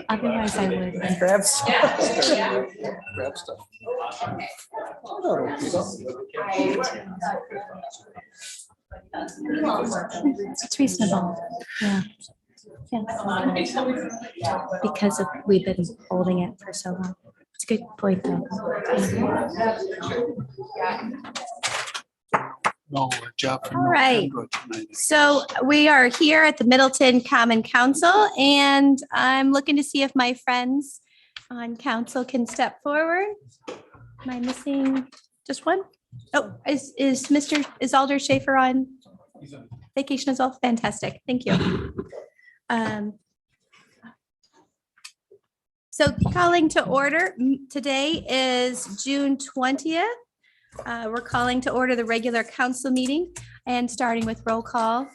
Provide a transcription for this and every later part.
Otherwise, I would. Grab stuff. Grab stuff. It's reasonable. Yeah. Because we've been holding it for so long. It's a good point, though. No job. All right. So we are here at the Middleton Common Council, and I'm looking to see if my friends on council can step forward. Am I missing just one? Oh, is Alder Schaefer on vacation as well? Fantastic. Thank you. So calling to order, today is June 20th. We're calling to order the regular council meeting and starting with roll call.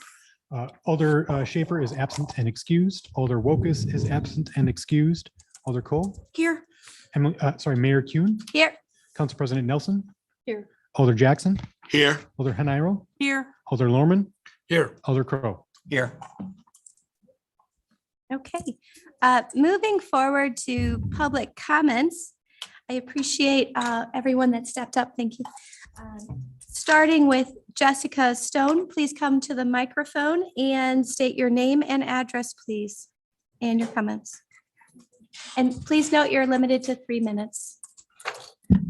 Alder Schaefer is absent and excused. Alder Wokus is absent and excused. Alder Cole. Here. Mayor Kuhn. Here. Council President Nelson. Here. Alder Jackson. Here. Alder Heniro. Here. Alder Lorman. Here. Alder Crow. Here. Okay. Moving forward to public comments. I appreciate everyone that stepped up. Thank you. Starting with Jessica Stone, please come to the microphone and state your name and address, please, and your comments. And please note you're limited to 3 minutes.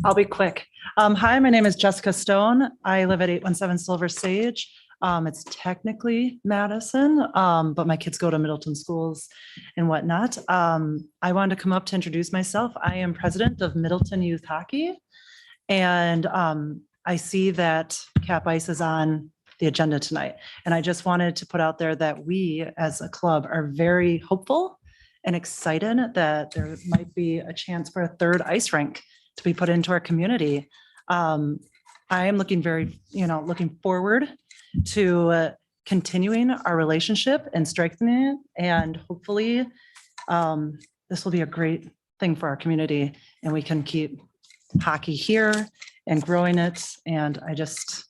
I'll be quick. Hi, my name is Jessica Stone. I live at 817 Silver Sage. It's technically Madison, but my kids go to Middleton schools and whatnot. I wanted to come up to introduce myself. I am president of Middleton Youth Hockey. And I see that Cap Ice is on the agenda tonight. And I just wanted to put out there that we as a club are very hopeful and excited that there might be a chance for a third ice rink to be put into our community. I am looking looking forward to continuing our relationship and strengthening it. And hopefully this will be a great thing for our community and we can keep hockey here and growing it. And I just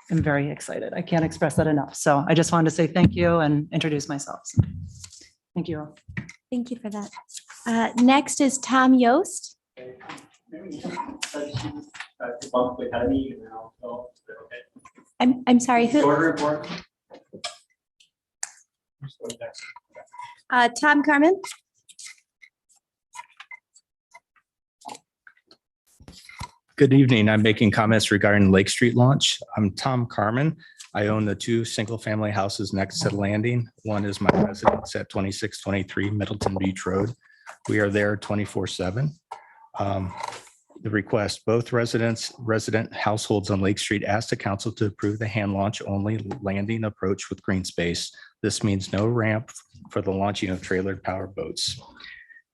am very excited. I can't express that enough. So I just wanted to say thank you and introduce myself. Thank you. Thank you for that. Next is Tom Yost. I'm sorry, who? Tom Carmen. Good evening. I'm making comments regarding Lake Street launch. I'm Tom Carmen. I own the 2 single-family houses next to the landing. One is my residence at 2623 Middleton Beach Road. We are there 24/7. The request, both resident households on Lake Street asked the council to approve the hand launch only landing approach with green space. This means no ramp for the launching of trailered power boats.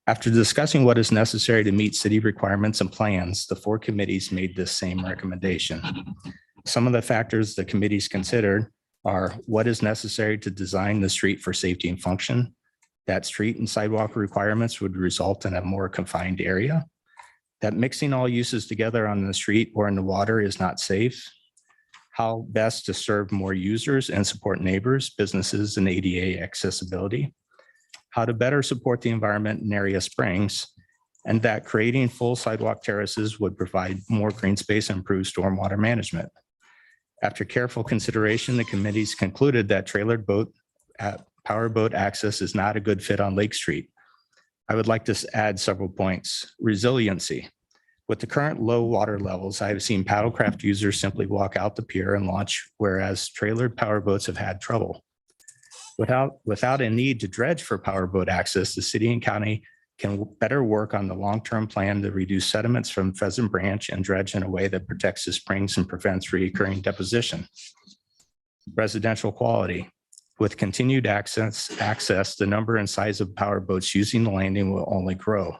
After discussing what is necessary to meet city requirements and plans, the 4 committees made this same recommendation. Some of the factors the committees considered are what is necessary to design the street for safety and function, that street and sidewalk requirements would result in a more confined area, that mixing all uses together on the street or in the water is not safe, how best to serve more users and support neighbors, businesses, and ADA accessibility, how to better support the environment in area springs, and that creating full sidewalk terraces would provide more green space and improve stormwater management. After careful consideration, the committees concluded that trailered power boat access is not a good fit on Lake Street. I would like to add several points. Resiliency. With the current low water levels, I have seen paddlecraft users simply walk out the pier and launch, whereas trailered power boats have had trouble. Without a need to dredge for power boat access, the city and county can better work on the long-term plan to reduce sediments from Pheasant Branch and dredge in a way that protects the springs and prevents recurring deposition. Residential quality. With continued access, the number and size of power boats using the landing will only grow.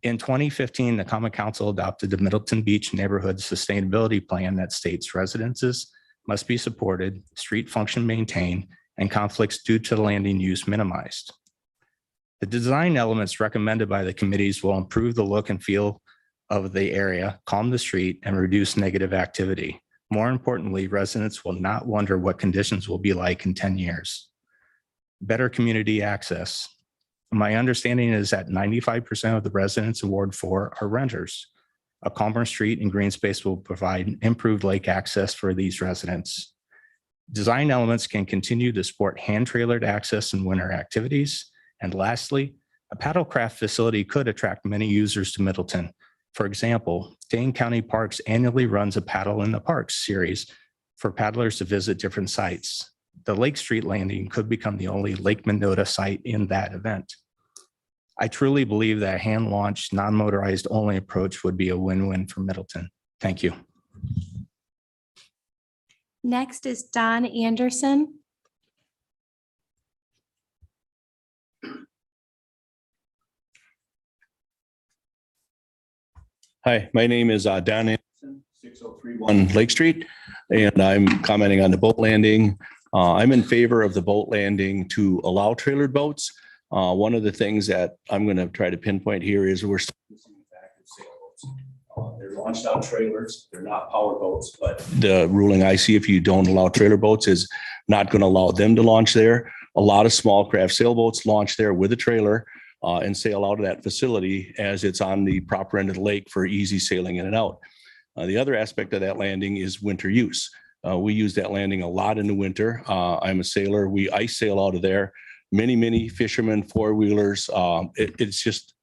In 2015, the Common Council adopted the Middleton Beach Neighborhood Sustainability Plan that states residences must be supported, street function maintained, and conflicts due to the landing use minimized. The design elements recommended by the committees will improve the look and feel of the area, calm the street, and reduce negative activity. More importantly, residents will not wonder what conditions will be like in 10 years. Better community access. My understanding is that 95% of the residents in Ward 4 are renters. A calmer street and green space will provide improved lake access for these residents. Design elements can continue to support hand-trailered access and winter activities. And lastly, a paddlecraft facility could attract many users to Middleton. For example, Dane County Parks annually runs a Paddle in the Parks series for paddlers to visit different sites. The Lake Street Landing could become the only Lake Mendota site in that event. I truly believe that a hand-launched, non-motorized only approach would be a win-win for Middleton. Thank you. Next is Don Anderson. Hi, my name is Don Anderson, 6031 Lake Street, and I'm commenting on the boat landing. I'm in favor of the boat landing to allow trailered boats. One of the things that I'm going to try to pinpoint here is we're still using active sailboats. They're launched out trailers. They're not power boats, but the ruling I see if you don't allow trailer boats is not going to allow them to launch there. A lot of small craft sailboats launch there with a trailer and sail out of that facility as it's on the proper end of the lake for easy sailing in and out. The other aspect of that landing is winter use. We use that landing a lot in the winter. I'm a sailor. We ice sail out of there. Many fishermen, four-wheelers. It's just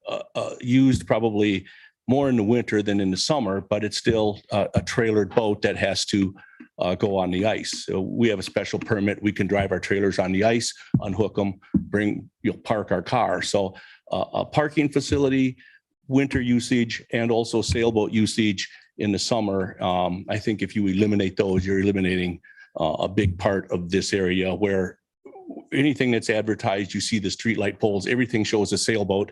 used probably more in the winter than in the summer, but it's still a trailered boat that has to go on the ice. So we have a special permit. We can drive our trailers on the ice, unhook them, park our car. So a parking facility, winter usage, and also sailboat usage in the summer. I think if you eliminate those, you're eliminating a big part of this area where anything that's advertised, you see the streetlight poles, everything shows a sailboat,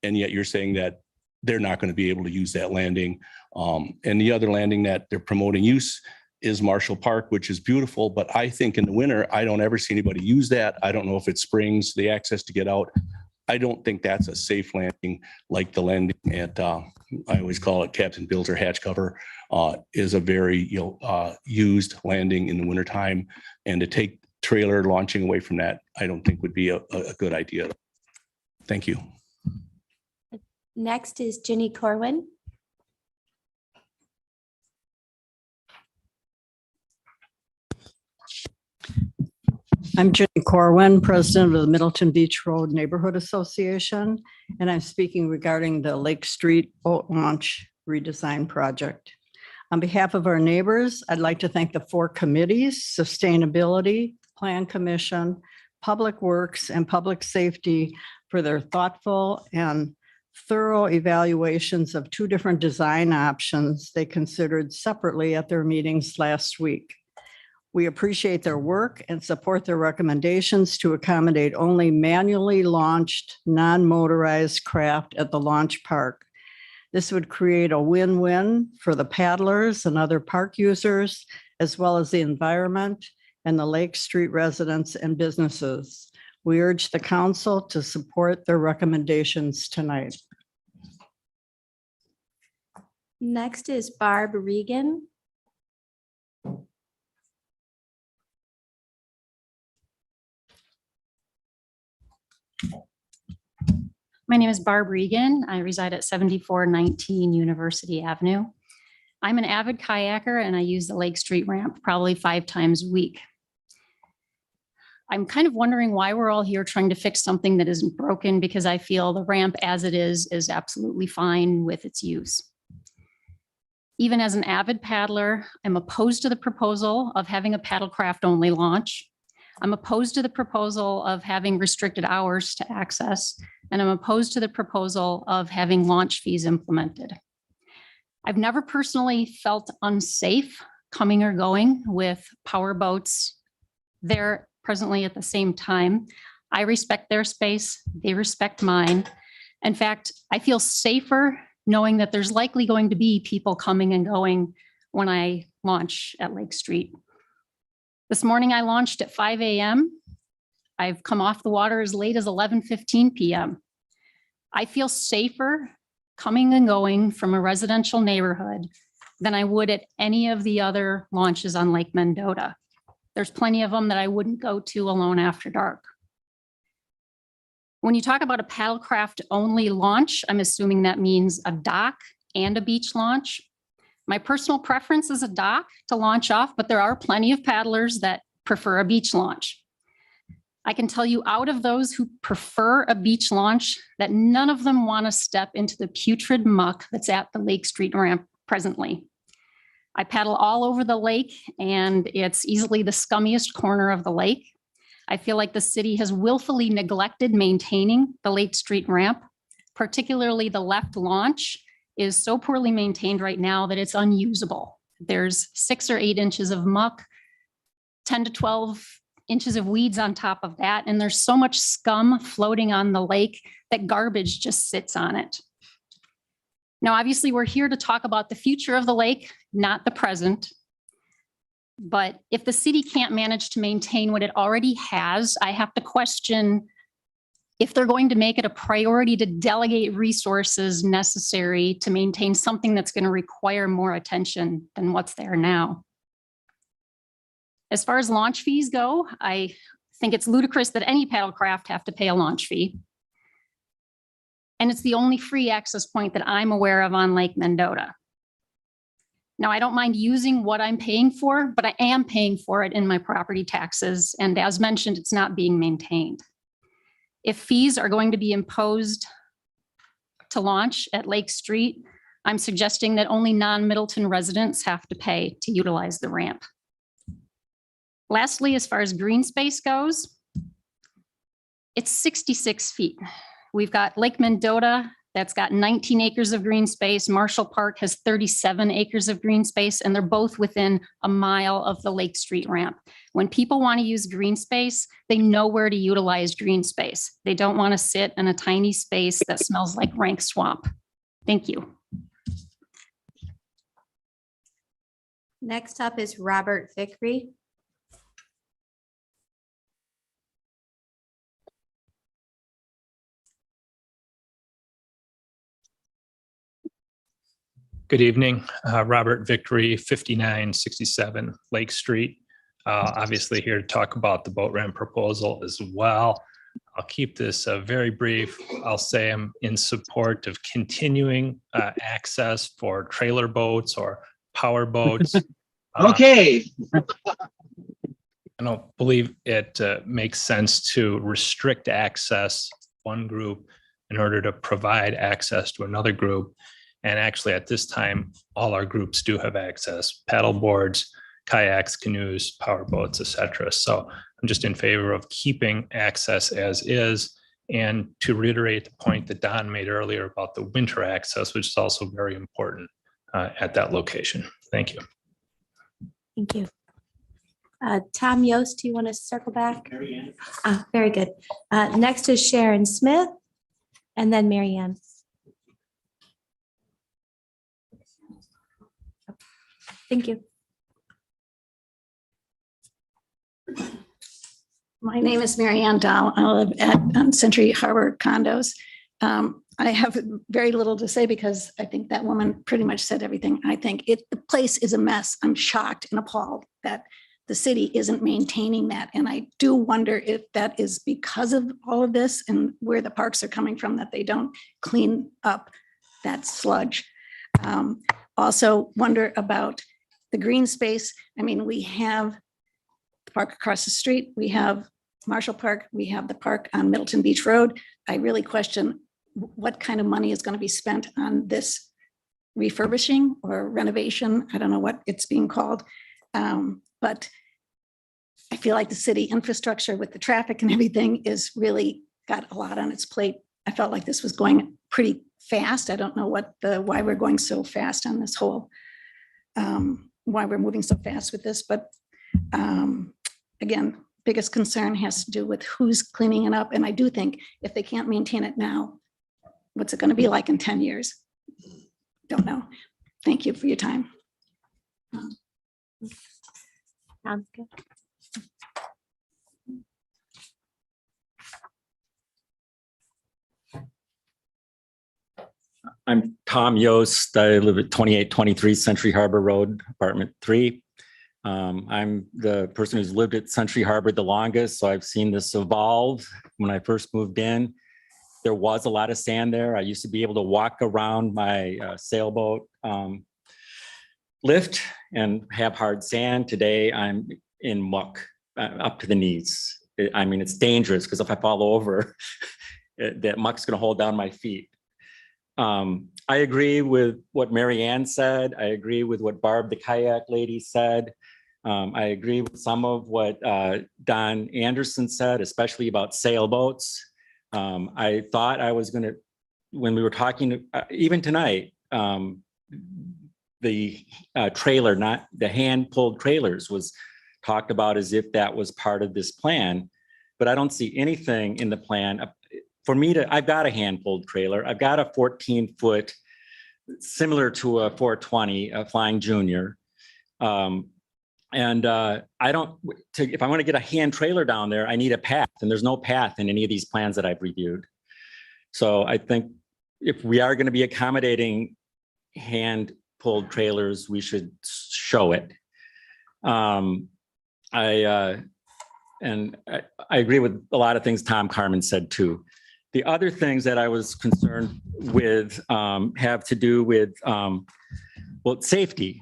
and yet you're saying that they're not going to be able to use that landing. And the other landing that they're promoting use is Marshall Park, which is beautiful. But I think in the winter, I don't ever see anybody use that. I don't know if it springs the access to get out. I don't think that's a safe landing like the landing at, I always call it Captain Bilger hatch cover, is a very used landing in the wintertime. And to take trailer launching away from that, I don't think would be a good idea. Thank you. Next is Ginny Corwin. I'm Jenny Corwin, president of the Middleton Beach Road Neighborhood Association, and I'm speaking regarding the Lake Street Boat Launch redesign project. On behalf of our neighbors, I'd like to thank the 4 committees: Sustainability, Plan Commission, Public Works, and Public Safety for their thoughtful and thorough evaluations of 2 different design options they considered separately at their meetings last week. We appreciate their work and support their recommendations to accommodate only manually launched, non-motorized craft at the launch park. This would create a win-win for the paddlers and other park users, as well as the environment and the Lake Street residents and businesses. We urge the council to support their recommendations tonight. Next is Barb Regan. My name is Barb Regan. I reside at 7419 University Avenue. I'm an avid kayaker and I use the Lake Street ramp probably 5 times a week. I'm kind of wondering why we're all here trying to fix something that isn't broken, because I feel the ramp as it is absolutely fine with its use. Even as an avid paddler, I'm opposed to the proposal of having a paddlecraft only launch. I'm opposed to the proposal of having restricted hours to access, and I'm opposed to the proposal of having launch fees implemented. I've never personally felt unsafe coming or going with power boats there presently at the same time. I respect their space, they respect mine. In fact, I feel safer knowing that there's likely going to be people coming and going when I launch at Lake Street. This morning I launched at 5 a.m. I've come off the water as late as 11:15 p.m. I feel safer coming and going from a residential neighborhood than I would at any of the other launches on Lake Mendota. There's plenty of them that I wouldn't go to alone after dark. When you talk about a paddlecraft only launch, I'm assuming that means a dock and a beach launch. My personal preference is a dock to launch off, but there are plenty of paddlers that prefer a beach launch. I can tell you out of those who prefer a beach launch that none of them want to step into the putrid muck that's at the Lake Street ramp presently. I paddle all over the lake and it's easily the scummiest corner of the lake. I feel like the city has willfully neglected maintaining the Lake Street ramp, particularly the left launch is so poorly maintained right now that it's unusable. There's 6 or 8 inches of muck, 10 to 12 inches of weeds on top of that. And there's so much scum floating on the lake that garbage just sits on it. Now, obviously, we're here to talk about the future of the lake, not the present. But if the city can't manage to maintain what it already has, I have to question if they're going to make it a priority to delegate resources necessary to maintain something that's going to require more attention than what's there now. As far as launch fees go, I think it's ludicrous that any paddlecraft have to pay a launch fee. And it's the only free access point that I'm aware of on Lake Mendota. Now, I don't mind using what I'm paying for, but I am paying for it in my property taxes. And as mentioned, it's not being maintained. If fees are going to be imposed to launch at Lake Street, I'm suggesting that only non-Middleton residents have to pay to utilize the ramp. Lastly, as far as green space goes, it's 66 feet. We've got Lake Mendota that's got 19 acres of green space. Marshall Park has 37 acres of green space, and they're both within a mile of the Lake Street ramp. When people want to use green space, they know where to utilize green space. They don't want to sit in a tiny space that smells like rank swamp. Thank you. Next up is Robert Vickery. Good evening, Robert Vickery, 5967 Lake Street. Obviously here to talk about the boat ramp proposal as well. I'll keep this very brief. I'll say I'm in support of continuing access for trailer boats or power boats. Okay. I don't believe it makes sense to restrict access one group in order to provide access to another group. And actually at this time, all our groups do have access, paddle boards, kayaks, canoes, power boats, etc. So I'm just in favor of keeping access as is. And to reiterate the point that Don made earlier about the winter access, which is also very important at that location. Thank you. Thank you. Tom Yost, do you want to circle back? Very good. Next is Sharon Smith and then Mary Ann. Thank you. My name is Mary Ann Dahl. I live at Century Harbor Condos. I have very little to say because I think that woman pretty much said everything. I think the place is a mess. I'm shocked and appalled that the city isn't maintaining that. And I do wonder if that is because of all of this and where the parks are coming from, that they don't clean up that sludge. Also wonder about the green space. I mean, we have the park across the street, we have Marshall Park, we have the park on Middleton Beach Road. I really question what kind of money is going to be spent on this refurbishing or renovation. I don't know what it's being called. But I feel like the city infrastructure with the traffic and everything is really got a lot on its plate. I felt like this was going pretty fast. I don't know why we're going so fast on this whole, why we're moving so fast with this, but again, biggest concern has to do with who's cleaning it up. And I do think if they can't maintain it now, what's it going to be like in 10 years? Don't know. Thank you for your time. Sounds good. I'm Tom Yost. I live at 2823 Century Harbor Road, apartment 3. I'm the person who's lived at Century Harbor the longest, so I've seen this evolve. When I first moved in, there was a lot of sand there. I used to be able to walk around my sailboat lift and have hard sand. Today, I'm in muck up to the knees. I mean, it's dangerous because if I fall over, that muck's going to hold down my feet. I agree with what Mary Ann said. I agree with what Barb, the kayak lady, said. I agree with some of what Don Anderson said, especially about sailboats. I thought I was going to, when we were talking, even tonight, the trailer, not the hand-pulled trailers, was talked about as if that was part of this plan. But I don't see anything in the plan. For me I've got a hand-pulled trailer. I've got a 14-foot, similar to a 420, a Flying Junior. I don't, if I want to get a hand trailer down there, I need a path, and there's no path in any of these plans that I've reviewed. So I think if we are going to be accommodating hand-pulled trailers, we should show it. I agree with a lot of things Tom Carmen said too. The other things that I was concerned with have to do with, well, safety.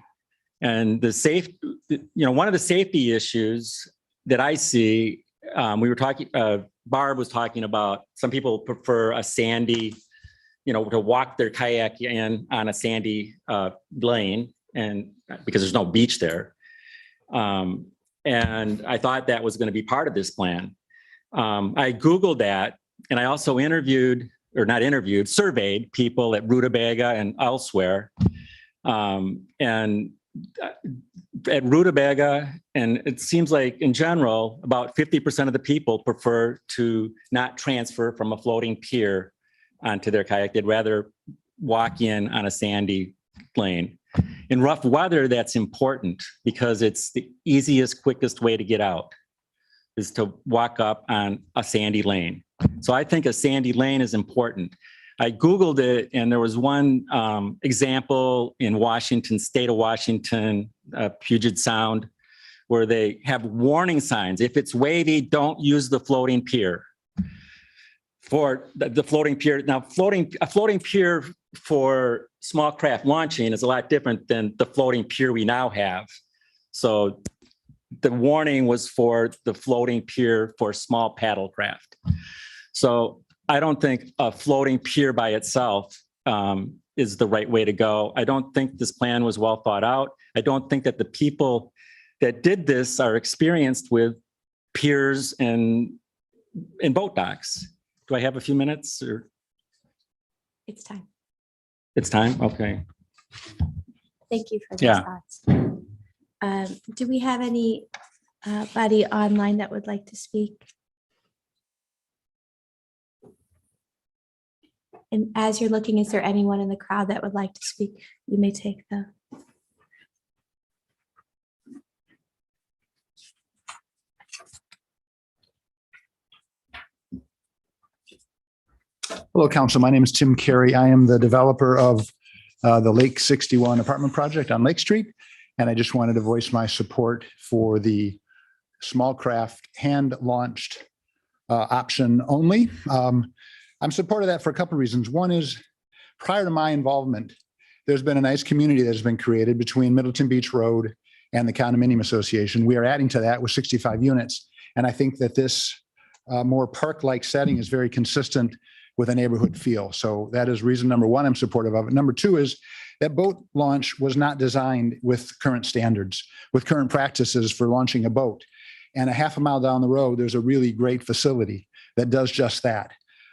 And one of the safety issues that I see, we were talking, Barb was talking about, some people prefer a sandy, to walk their kayak in on a sandy lane, and because there's no beach there. And I thought that was going to be part of this plan. I Googled that. And I also surveyed people at Rutabaga and elsewhere. And at Rutabaga, and it seems like in general, about 50% of the people prefer to not transfer from a floating pier onto their kayak. They'd rather walk in on a sandy lane. In rough weather, that's important because it's the easiest, quickest way to get out, is to walk up on a sandy lane. So I think a sandy lane is important. I Googled it, and there was one example in Washington, state of Washington, Puget Sound, where they have warning signs. If it's wavy, don't use the floating pier. For the floating pier, now a floating pier for small craft launching is a lot different than the floating pier we now have. So the warning was for the floating pier for small paddle craft. So I don't think a floating pier by itself is the right way to go. I don't think this plan was well thought out. I don't think that the people that did this are experienced with piers and boat docks. Do I have a few minutes, or? It's time. It's time? Okay. Thank you for those Yeah. thoughts. Do we have anybody online that would like to speak? And as you're looking, is there anyone in the crowd that would like to speak? You may take the. Hello, Council. My name is Tim Carey. I am the developer of the Lake 61 apartment project on Lake Street. And I just wanted to voice my support for the small craft hand-launched option only. I'm supportive of that for a couple of reasons. One is, prior to my involvement, there's been a nice community that has been created between Middleton Beach Road and the Condominium Association. We are adding to that with 65 units. And I think that this more park-like setting is very consistent with a neighborhood feel. So that is reason number one, I'm supportive of it. Number two is that boat launch was not designed with current standards, with current practices for launching a boat. And a half a mile down the road, there's a really great facility that does just that.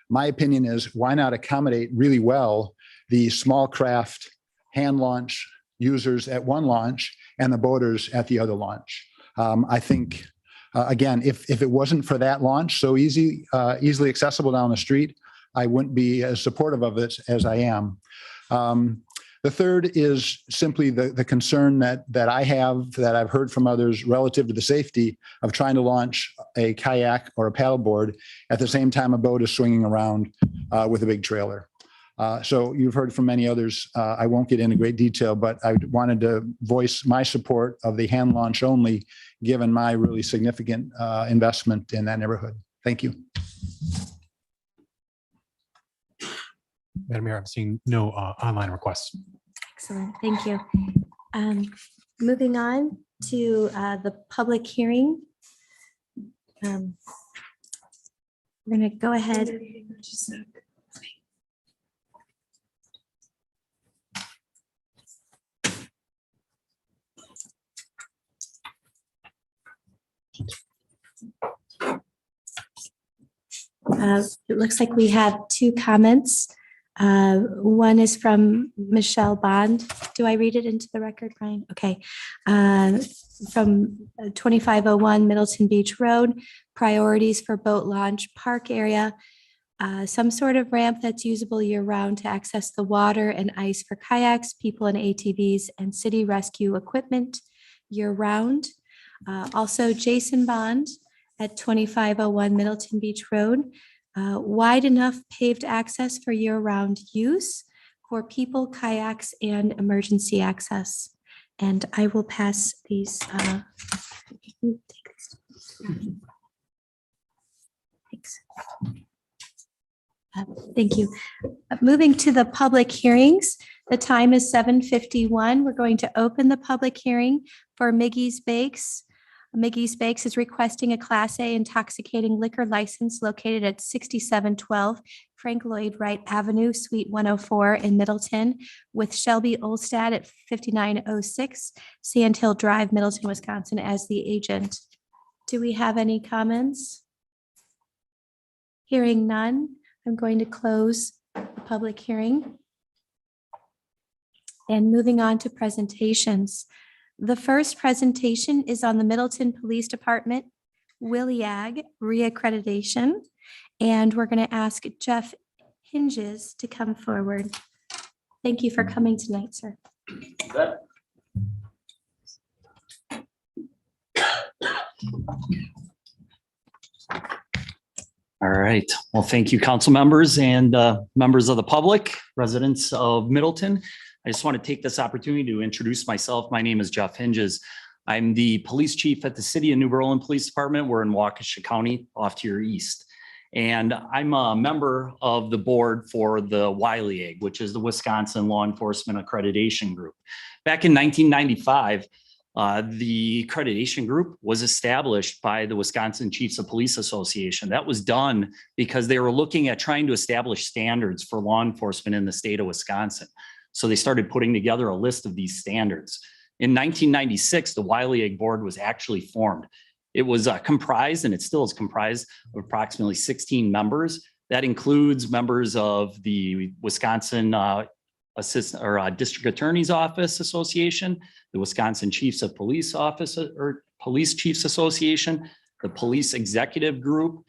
My opinion is, why not accommodate really well the small craft hand launch users at one launch and the boaters at the other launch? I think, again, if it wasn't for that launch so easily accessible down the street, I wouldn't be as supportive of it as I am. The third is simply the concern that I have, that I've heard from others relative to the safety of trying to launch a kayak or a paddleboard at the same time a boat is swinging around with a big trailer. So you've heard from many others. I won't get into great detail, but I wanted to voice my support of the hand launch only, given my really significant investment in that neighborhood. Thank you. Madam Mayor, I'm seeing no online requests. Excellent, thank you. Moving on to the public hearing. We're going to go ahead. It looks like we have two comments. One is from Michelle Bond. Do I read it into the record, Brian? Okay. From 2501 Middleton Beach Road, priorities for boat launch park area. Some sort of ramp that's usable year round to access the water and ice for kayaks, people and ATVs, and city rescue equipment year round. Also Jason Bond at 2501 Middleton Beach Road. Wide enough paved access for year-round use for people, kayaks, and emergency access. And I will pass these. Thanks. Thank you. Moving to the public hearings. The time is 7:51. We're going to open the public hearing for Miggy's Bakes. Miggy's Bakes is requesting a Class A intoxicating liquor license located at 6712 Frank Lloyd Wright Avenue, Suite 104 in Middleton, with Shelby Olstad at 5906 Sand Hill Drive, Middleton, Wisconsin, as the agent. Do we have any comments? Hearing none, I'm going to close the public hearing. And moving on to presentations. The first presentation is on the Middleton Police Department Williag reaccreditation. And we're going to ask Jeff Hinges to come forward. Thank you for coming tonight, sir. All right. Well, thank you, council members and members of the public, residents of Middleton. I just want to take this opportunity to introduce myself. My name is Jeff Hinges. I'm the police chief at the City of New Berlin Police Department. We're in Waukesha County, off to your east. And I'm a member of the board for the WILEAG, which is the Wisconsin Law Enforcement Accreditation Group. Back in 1995, the accreditation group was established by the Wisconsin Chiefs of Police Association. That was done because they were looking at trying to establish standards for law enforcement in the state of Wisconsin. So they started putting together a list of these standards. In 1996, the WILEAG board was actually formed. It was comprised, and it still is comprised, of approximately 16 members. That includes members of the Wisconsin District Attorney's Office Association, the Wisconsin Chiefs of Police Office or Police Chiefs Association, the Police Executive Group.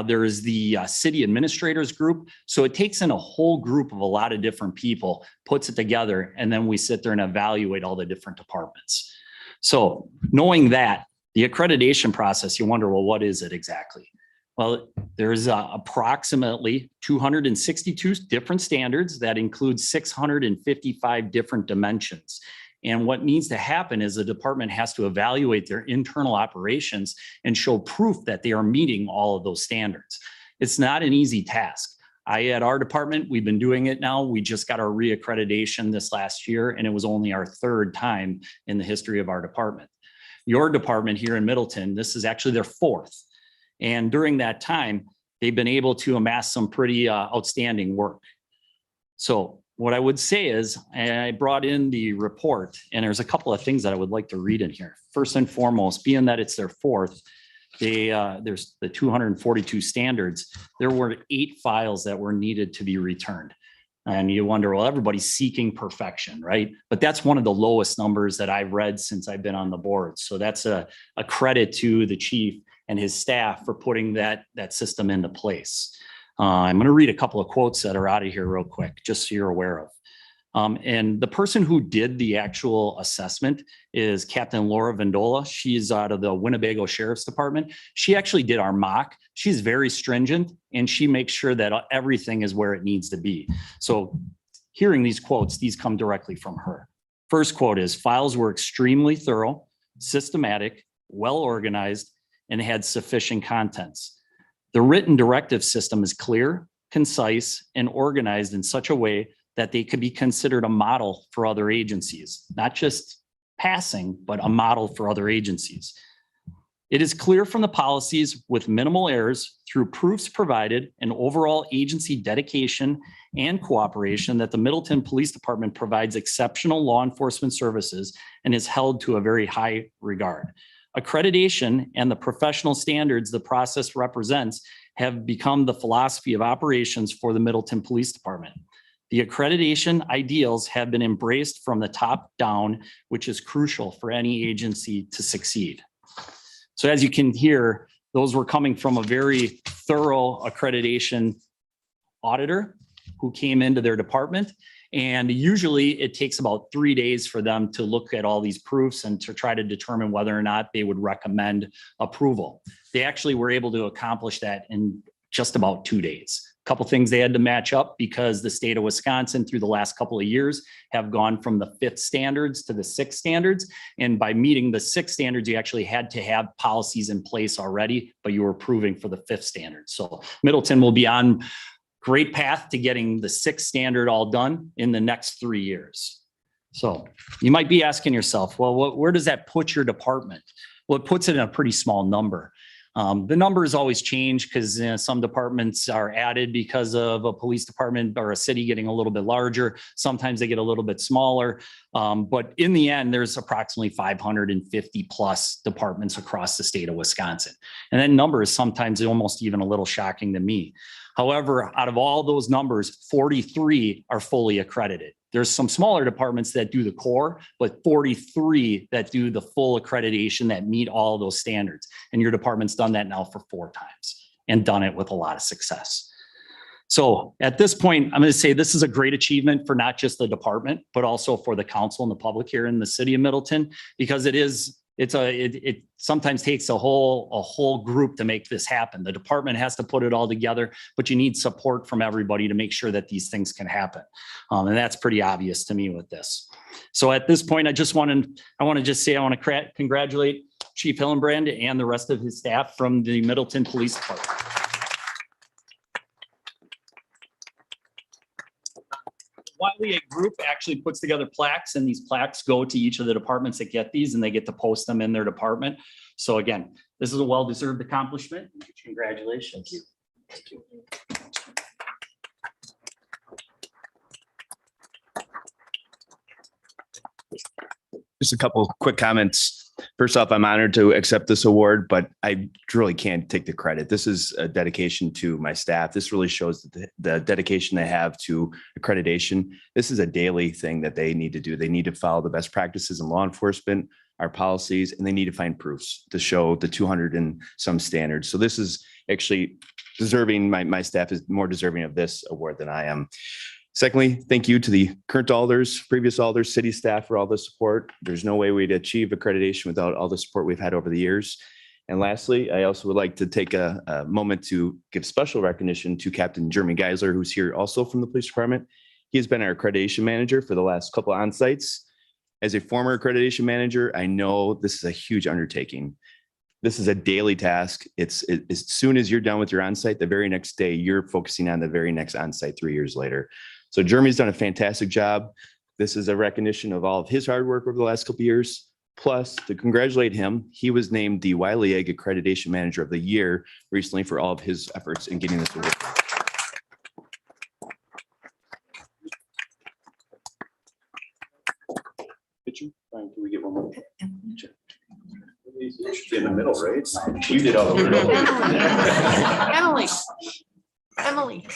There is the City Administrators Group. So it takes in a whole group of a lot of different people, puts it together, and then we sit there and evaluate all the different departments. So knowing that, the accreditation process, you wonder, well, what is it exactly? Well, there's approximately 262 different standards that include 655 different dimensions. And what needs to happen is the department has to evaluate their internal operations and show proof that they are meeting all of those standards. It's not an easy task. At our department, we've been doing it now. We just got our reaccreditation this last year, and it was only our third time in the history of our department. Your department here in Middleton, this is actually their fourth. And during that time, they've been able to amass some pretty outstanding work. So what I would say is, I brought in the report, and there's a couple of things that I would like to read in here. First and foremost, being that it's their fourth, There's the 242 standards. There were 8 files that were needed to be returned. And you wonder, well, everybody's seeking perfection, right? But that's one of the lowest numbers that I've read since I've been on the board. So that's a credit to the chief and his staff for putting that system into place. I'm going to read a couple of quotes that are out of here real quick, just so you're aware of. And the person who did the actual assessment is Captain Laura Vandola. She's out of the Winnebago Sheriff's Department. She actually did our mock. She's very stringent and she makes sure that everything is where it needs to be. So hearing these quotes, these come directly from her. First quote is, files were extremely thorough, systematic, well organized, and had sufficient contents. The written directive system is clear, concise, and organized in such a way that they could be considered a model for other agencies, not just passing, but a model for other agencies. It is clear from the policies with minimal errors through proofs provided and overall agency dedication and cooperation that the Middleton Police Department provides exceptional law enforcement services and is held to a very high regard. Accreditation and the professional standards the process represents have become the philosophy of operations for the Middleton Police Department. The accreditation ideals have been embraced from the top down, which is crucial for any agency to succeed. So as you can hear, those were coming from a very thorough accreditation auditor who came into their department. And usually it takes about 3 days for them to look at all these proofs and to try to determine whether or not they would recommend approval. They actually were able to accomplish that in just about 2 days. A couple things they had to match up because the state of Wisconsin through the last couple of years have gone from the 5th standards to the 6th standards. And by meeting the 6th standards, you actually had to have policies in place already, but you were approving for the 5th standard. So Middleton will be on great path to getting the 6th standard all done in the next 3 years. So you might be asking yourself, well, where does that put your department? Well, it puts it in a pretty small number. The numbers always change because some departments are added because of a police department or a city getting a little bit larger. Sometimes they get a little bit smaller. But in the end, there's approximately 550 plus departments across the state of Wisconsin. And that number is sometimes almost even a little shocking to me. However, out of all those numbers, 43 are fully accredited. There's some smaller departments that do the core, but 43 that do the full accreditation that meet all those standards. And your department's done that now for 4 times and done it with a lot of success. So at this point, I'm going to say this is a great achievement for not just the department, but also for the council and the public here in the city of Middleton, because it sometimes takes a whole group to make this happen. The department has to put it all together, but you need support from everybody to make sure that these things can happen. And that's pretty obvious to me with this. So at this point, I want to congratulate Chief Hillenbrand and the rest of his staff from the Middleton Police Department. Wiley Group actually puts together plaques, and these plaques go to each of the departments that get these, and they get to post them in their department. So again, this is a well-deserved accomplishment. Congratulations. Thank you. Just a couple of quick comments. First off, I'm honored to accept this award, but I really can't take the credit. This is a dedication to my staff. This really shows the dedication they have to accreditation. This is a daily thing that they need to do. They need to follow the best practices in law enforcement, our policies, and they need to find proofs to show the 200 and some standards. So this is actually deserving. My staff is more deserving of this award than I am. Secondly, thank you to the current alders, previous alders, city staff for all the support. There's no way we'd achieve accreditation without all the support we've had over the years. And lastly, I also would like to take a moment to give special recognition to Captain Jeremy Geisler, who's here also from the police department. He has been our accreditation manager for the last couple of on-sites. As a former accreditation manager, I know this is a huge undertaking. This is a daily task. It's as soon as you're done with your on-site, the very next day, you're focusing on the very next on-site 3 years later. So Jeremy's done a fantastic job. This is a recognition of all of his hard work over the last couple of years. Plus, to congratulate him, he was named the Wiley Egg Accreditation Manager of the Year recently for all of his efforts in getting this award. Picture? Brian, can we get one more? Sure. In the middle, right? You did all the work. Emily. Emily.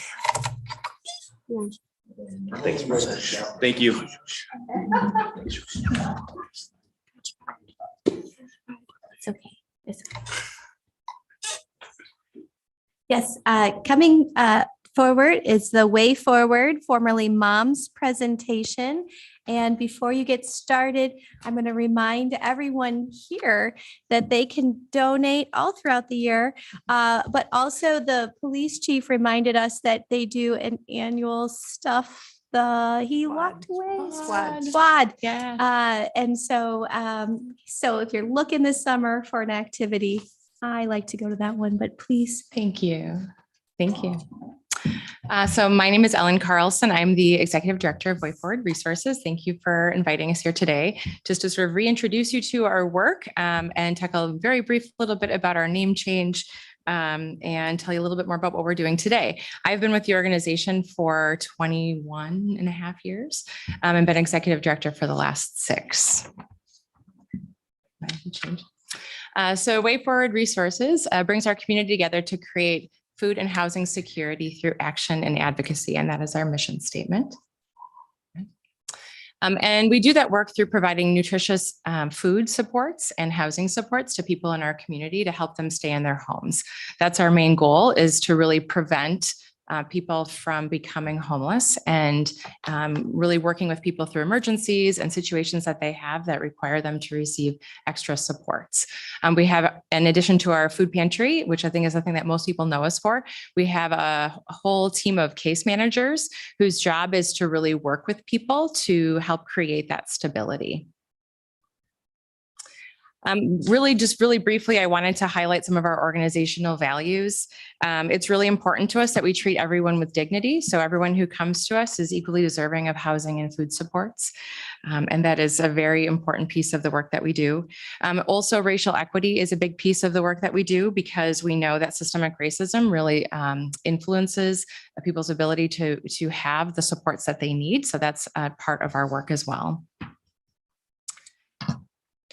Thanks, Bruce. Thank you. It's okay. It's okay. Yes, coming forward is the Way Forward, formerly Mom's presentation. And before you get started, I'm going to remind everyone here that they can donate all throughout the year. But also the police chief reminded us that they do an annual stuff. He walked away. Squad. Yeah. And so, so if you're looking this summer for an activity, I like to go to that one, but please. Thank you. Thank you. So my name is Ellen Carlson. I'm the Executive Director of Way Forward Resources. Thank you for inviting us here today, just to sort of reintroduce you to our work and talk a very brief little bit about our name change and tell you a little bit more about what we're doing today. I've been with the organization for 21 and a half years and been Executive Director for the last 6. So Way Forward Resources brings our community together to create food and housing security through action and advocacy, and that is our mission statement. And we do that work through providing nutritious food supports and housing supports to people in our community to help them stay in their homes. That's our main goal, is to really prevent people from becoming homeless and really working with people through emergencies and situations that they have that require them to receive extra supports. We have, in addition to our food pantry, which I think is the thing that most people know us for, we have a whole team of case managers whose job is to really work with people to help create that stability. Really briefly, I wanted to highlight some of our organizational values. It's really important to us that we treat everyone with dignity. So everyone who comes to us is equally deserving of housing and food supports. And that is a very important piece of the work that we do. Also, racial equity is a big piece of the work that we do, because we know that systemic racism really influences people's ability to have the supports that they need. So that's a part of our work as well.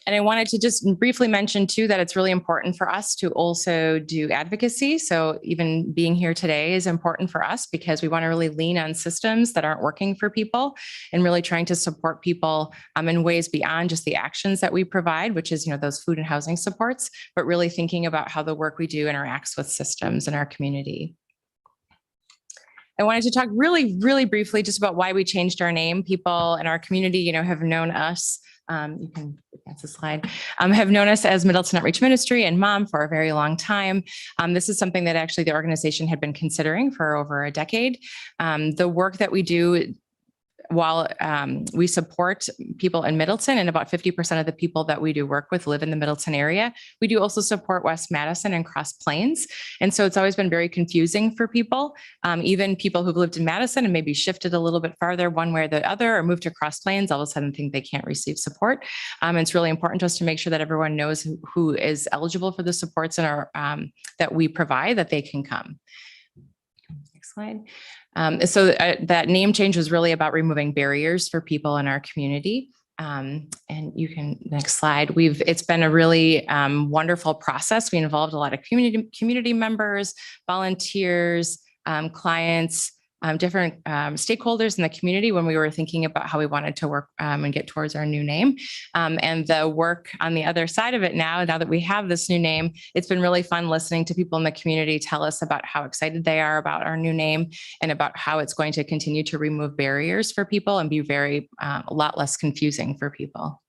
And I wanted to just briefly mention too, that it's really important for us to also do advocacy. So even being here today is important for us, because we want to really lean on systems that aren't working for people and really trying to support people in ways beyond just the actions that we provide, which is, those food and housing supports, but really thinking about how the work we do interacts with systems in our community. I wanted to talk really briefly just about why we changed our name. People in our community, have known us. You can advance the slide, have known us as Middleton Outreach Ministry and Mom for a very long time. This is something that actually the organization had been considering for over a decade. The work that we do, while we support people in Middleton, and about 50% of the people that we do work with live in the Middleton area, we do also support West Madison and Cross Plains. And so it's always been very confusing for people, even people who've lived in Madison and maybe shifted a little bit farther one way or the other, or moved to Cross Plains, all of a sudden think they can't receive support. It's really important to us to make sure that everyone knows who is eligible for the supports in our that we provide, that they can come. Next slide. So that name change was really about removing barriers for people in our community. And you can, next slide. It's been a really wonderful process. We involved a lot of community members, volunteers, clients, different stakeholders in the community when we were thinking about how we wanted to work and get towards our new name. And the work on the other side of it now that we have this new name, it's been really fun listening to people in the community tell us about how excited they are about our new name and about how it's going to continue to remove barriers for people and be a lot less confusing for people.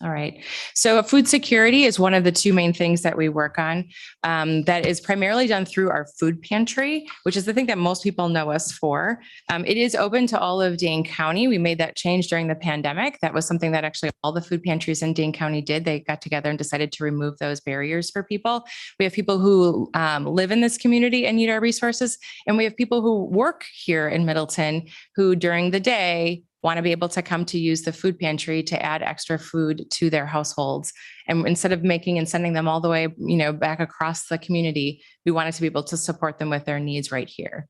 All right. So food security is one of the 2 main things that we work on. That is primarily done through our food pantry, which is the thing that most people know us for. It is open to all of Dane County. We made that change during the pandemic. That was something that actually all the food pantries in Dane County did. They got together and decided to remove those barriers for people. We have people who live in this community and need our resources. And we have people who work here in Middleton who during the day want to be able to come to use the food pantry to add extra food to their households. And instead of making and sending them all the way, back across the community, we wanted to be able to support them with their needs right here.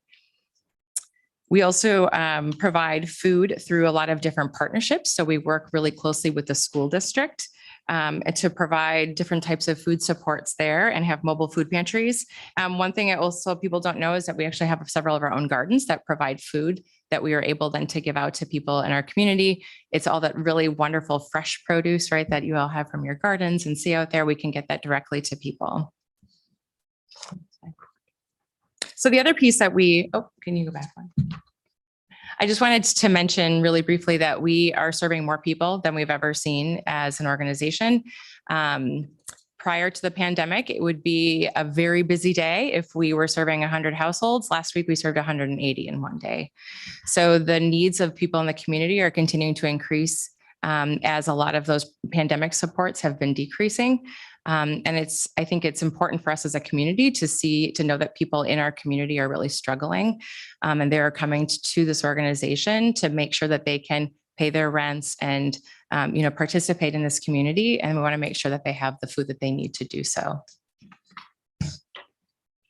We also provide food through a lot of different partnerships. So we work really closely with the school district to provide different types of food supports there and have mobile food pantries. One thing also people don't know is that we actually have several of our own gardens that provide food that we are able then to give out to people in our community. It's all that really wonderful fresh produce, right, that you all have from your gardens and see out there. We can get that directly to people. So the other piece that can you go back one? I just wanted to mention really briefly that we are serving more people than we've ever seen as an organization. Prior to the pandemic, it would be a very busy day if we were serving 100 households. Last week, we served 180 in one day. So the needs of people in the community are continuing to increase as a lot of those pandemic supports have been decreasing. And I think it's important for us as a community to know that people in our community are really struggling. And they're coming to this organization to make sure that they can pay their rents and, participate in this community. And we want to make sure that they have the food that they need to do so.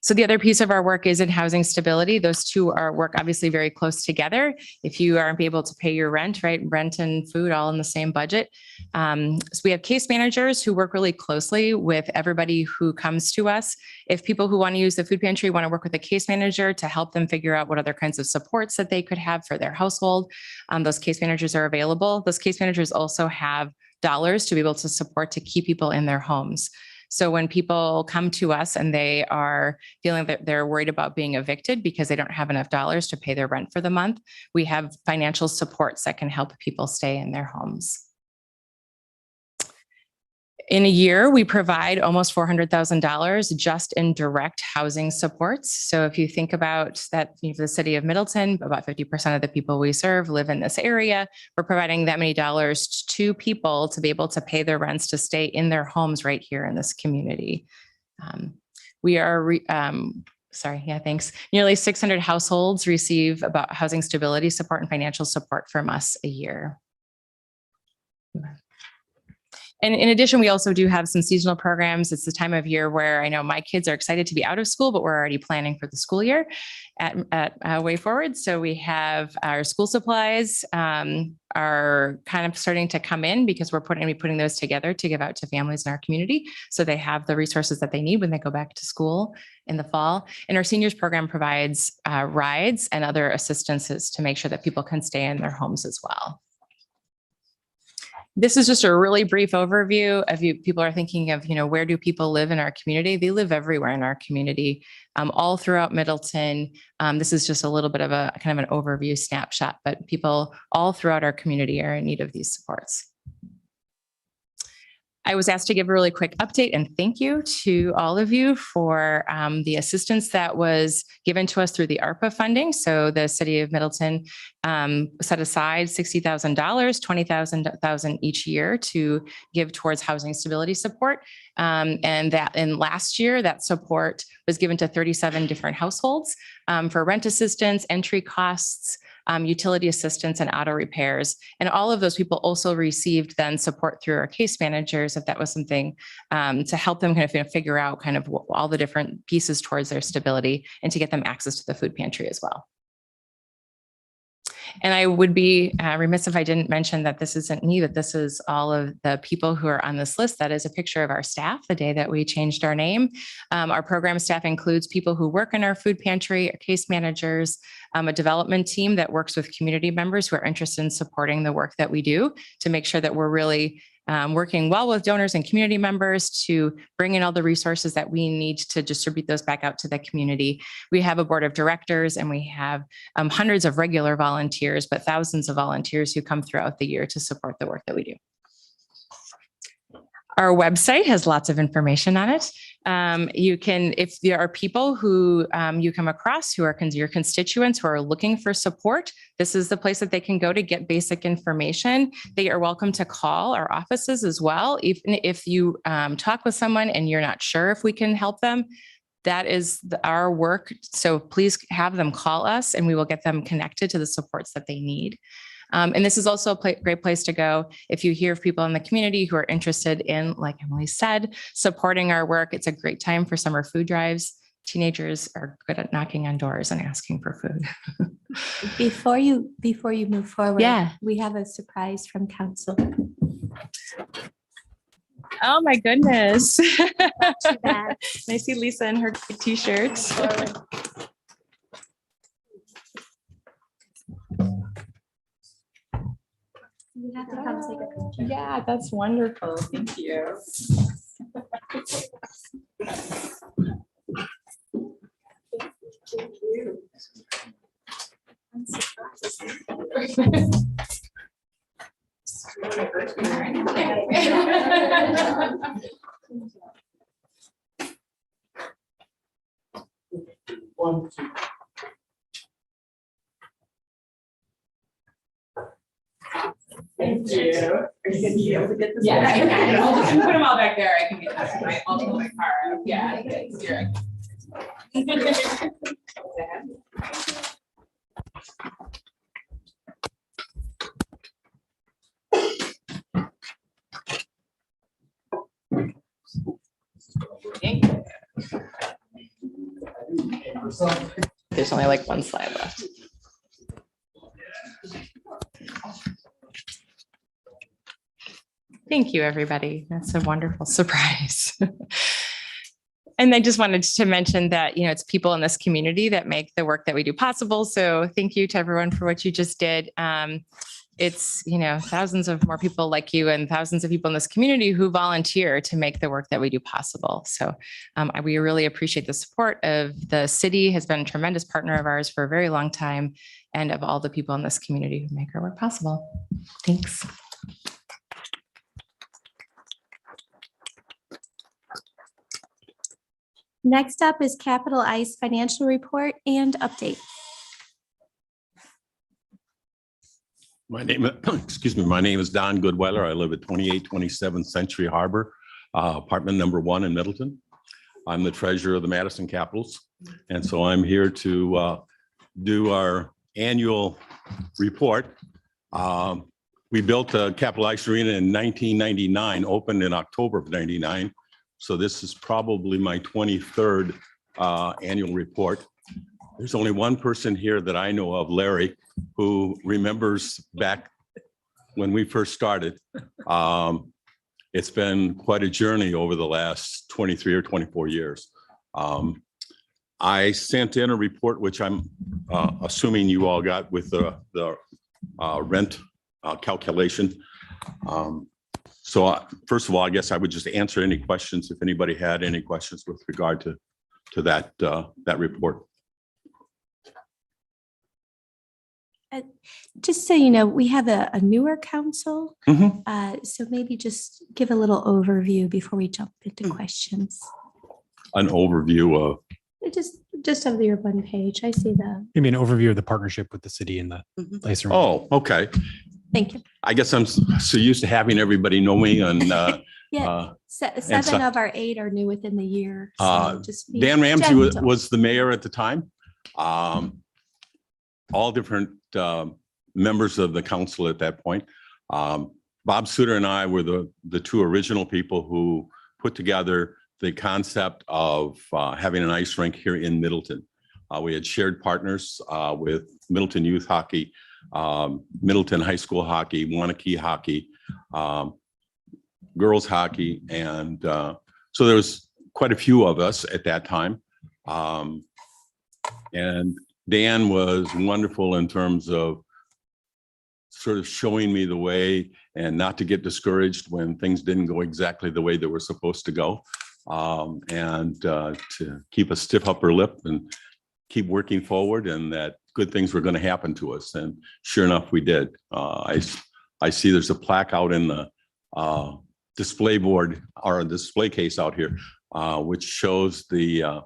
So the other piece of our work is in housing stability. Those two work obviously very close together. If you aren't able to pay your rent, right, rent and food all in the same budget. So we have case managers who work really closely with everybody who comes to us. If people who want to use the food pantry want to work with a case manager to help them figure out what other kinds of supports that they could have for their household, those case managers are available. Those case managers also have dollars to be able to support to keep people in their homes. So when people come to us and they are feeling that they're worried about being evicted because they don't have enough dollars to pay their rent for the month, we have financial supports that can help people stay in their homes. In a year, we provide almost $400,000 just in direct housing supports. So if you think about that, the city of Middleton, about 50% of the people we serve live in this area. We're providing that many dollars to people to be able to pay their rents to stay in their homes right here in this community. We are thanks. Nearly 600 households receive about housing stability support and financial support from us a year. And in addition, we also do have some seasonal programs. It's the time of year where I know my kids are excited to be out of school, but we're already planning for the school year at Way Forward. So we have our school supplies are kind of starting to come in because we're putting those together to give out to families in our community. So they have the resources that they need when they go back to school in the fall. And our seniors program provides rides and other assistances to make sure that people can stay in their homes as well. This is just a really brief overview of people are thinking of, where do people live in our community? They live everywhere in our community, all throughout Middleton. This is just a little bit of a kind of an overview snapshot, but people all throughout our community are in need of these supports. I was asked to give a really quick update and thank you to all of you for the assistance that was given to us through the ARPA funding. So the city of Middleton set aside $60,000, $20,000 each year to give towards housing stability support. And last year, that support was given to 37 different households for rent assistance, entry costs, utility assistance and auto repairs. And all of those people also received then support through our case managers, if that was something to help them kind of figure out kind of all the different pieces towards their stability and to get them access to the food pantry as well. And I would be remiss if I didn't mention that this isn't me, that this is all of the people who are on this list. That is a picture of our staff the day that we changed our name. Our program staff includes people who work in our food pantry, case managers, a development team that works with community members who are interested in supporting the work that we do to make sure that we're really working well with donors and community members to bring in all the resources that we need to distribute those back out to the community. We have a board of directors and we have hundreds of regular volunteers, but thousands of volunteers who come throughout the year to support the work that we do. Our website has lots of information on it. You can, if there are people who you come across who are your constituents who are looking for support, this is the place that they can go to get basic information. They are welcome to call our offices as well. Even if you talk with someone and you're not sure if we can help them, that is our work. So please have them call us and we will get them connected to the supports that they need. And this is also a great place to go if you hear of people in the community who are interested in, like Emily said, supporting our work. It's a great time for summer food drives. Teenagers are good at knocking on doors and asking for food. Before you move forward, Yeah. we have a surprise from council. Oh, my goodness. Too bad. I see Lisa in her t-shirt. You have to come take a picture. Yeah, that's wonderful. Thank you. I'm surprised. Thank you. Yeah, I'll just put them all back there. I can get that. I'll pull my car out. Yeah, thanks. You're Thank you. There's only like one slide left. Thank you, everybody. That's a wonderful surprise. And I just wanted to mention that, you know, it's people in this community that make the work that we do possible. So thank you to everyone for what you just did. It's, you know, thousands of more people like you and thousands of people in this community who volunteer to make the work that we do possible. So we really appreciate the support of the city, has been a tremendous partner of ours for a very long time, and of all the people in this community who make our work possible. Thanks. Next up is Capital Ice Financial Report and Update. My name, excuse me, my name is Don Goodweiler. I live at 2827 Century Harbor, apartment number 1 in Middleton. I'm the treasurer of the Madison Capitals. And so I'm here to do our annual report. We built a Capital Ice Arena in 1999, opened in October of 99. So this is probably my 23rd annual report. There's only one person here that I know of, Larry, who remembers back when we first started. It's been quite a journey over the last 23 or 24 years. I sent in a report, which I'm assuming you all got, with the rent calculation. So first of all, I guess I would just answer any questions if anybody had any questions with regard to that report. Just so you know, we have a newer council. Mhm. So maybe just give a little overview before we jump into questions. An overview of, Just of your one page. I see that. Maybe an overview of the partnership with the city and the place. Arena. oh, okay. Thank you. I guess I'm so used to having everybody know me and Yeah, seven so- of our 8 are new within the year. So just be Dan Ramsey gentle. was the mayor at the time. All different members of the council at that point. Bob Suter and I were the two original people who put together the concept of having an ice rink here in Middleton. We had shared partners with Middleton Youth Hockey, Middleton High School Hockey, Wanakee Hockey, girls hockey. And so there was quite a few of us at that time. And Dan was wonderful in terms of sort of showing me the way and not to get discouraged when things didn't go exactly the way they were supposed to go. And to keep a stiff upper lip and keep working forward, and that good things were going to happen to us. And sure enough, we did. I see there's a plaque out in the display board, or a display case out here, which shows the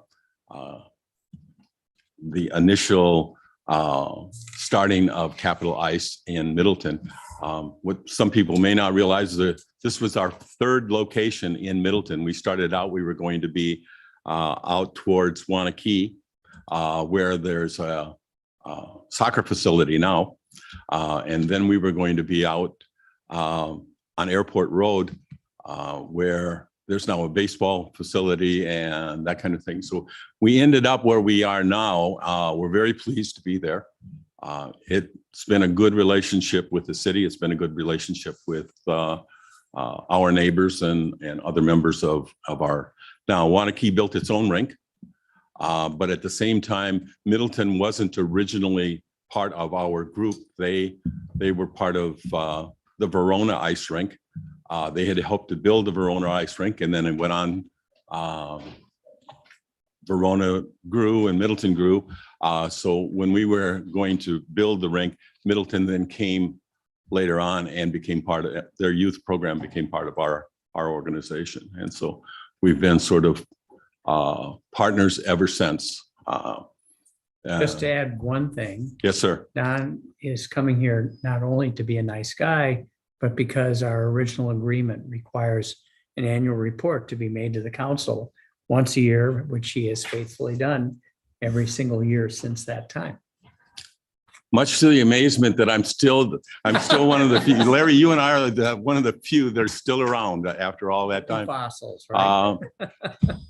initial starting of Capital Ice in Middleton. What some people may not realize is that this was our 3rd location in Middleton. We started out, we were going to be out towards Wanakee, where there's a soccer facility now. And then we were going to be out on Airport Road, where there's now a baseball facility and that kind of thing. So we ended up where we are now. We're very pleased to be there. It's been a good relationship with the city. It's been a good relationship with our neighbors and other members of our. Now, Wanakee built its own rink, but at the same time, Middleton wasn't originally part of our group. They were part of the Verona ice rink. They had hoped to build the Verona ice rink, and then it went on. Verona grew and Middleton grew. So when we were going to build the rink, Middleton then came later on and became part of their youth program, became part of our organization. And so we've been sort of partners ever since. Just to add one thing. Yes, sir. Don is coming here not only to be a nice guy, but because our original agreement requires an annual report to be made to the council once a year, which he has faithfully done every single year since that time. Much to the amazement that I'm still one of the few. Larry, you and I are one of the few that are still around after all that time. Fossils, right?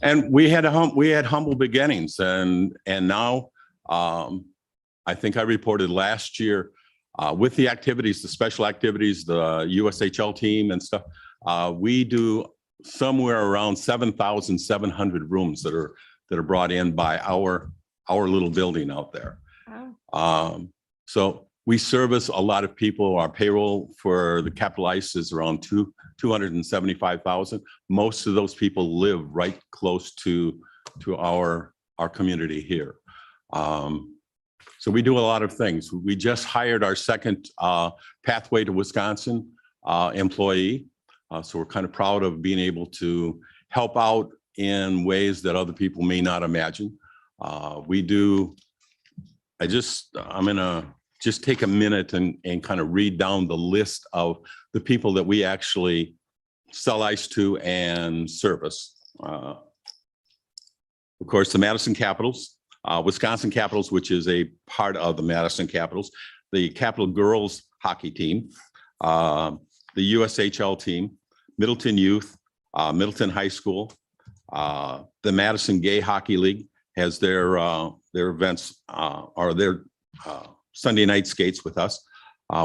And we had humble beginnings, and now I think I reported last year with the activities, the special activities, the USHL team and stuff. We do somewhere around 7,700 rooms that are brought in by our little building out there. Wow. So we service a lot of people. Our payroll for the Capital Ice is around 275,000. Most of those people live right close to our community here. So we do a lot of things. We just hired our second Pathway to Wisconsin employee. So we're kind of proud of being able to help out in ways that other people may not imagine. I'm gonna just take a minute and kind of read down the list of the people that we actually sell ice to and service. Of course, the Madison Capitals, Wisconsin Capitals, which is a part of the Madison Capitals, the Capital Girls Hockey Team, the USHL team, Middleton Youth, Middleton High School, the Madison Gay Hockey League has their events or their Sunday night skates with us.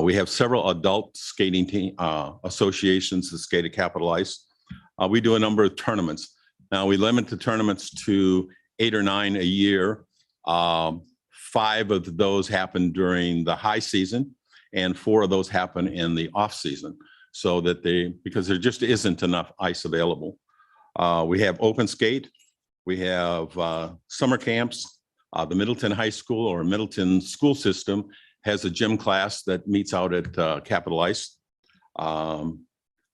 We have several adult skating team associations that skate at Capital Ice. We do a number of tournaments. Now we limit the tournaments to 8 or 9 a year. 5 of those happen during the high season, and 4 of those happen in the off season. So that because there just isn't enough ice available. We have open skate. We have summer camps. The Middleton High School or Middleton school system has a gym class that meets out at Capital Ice.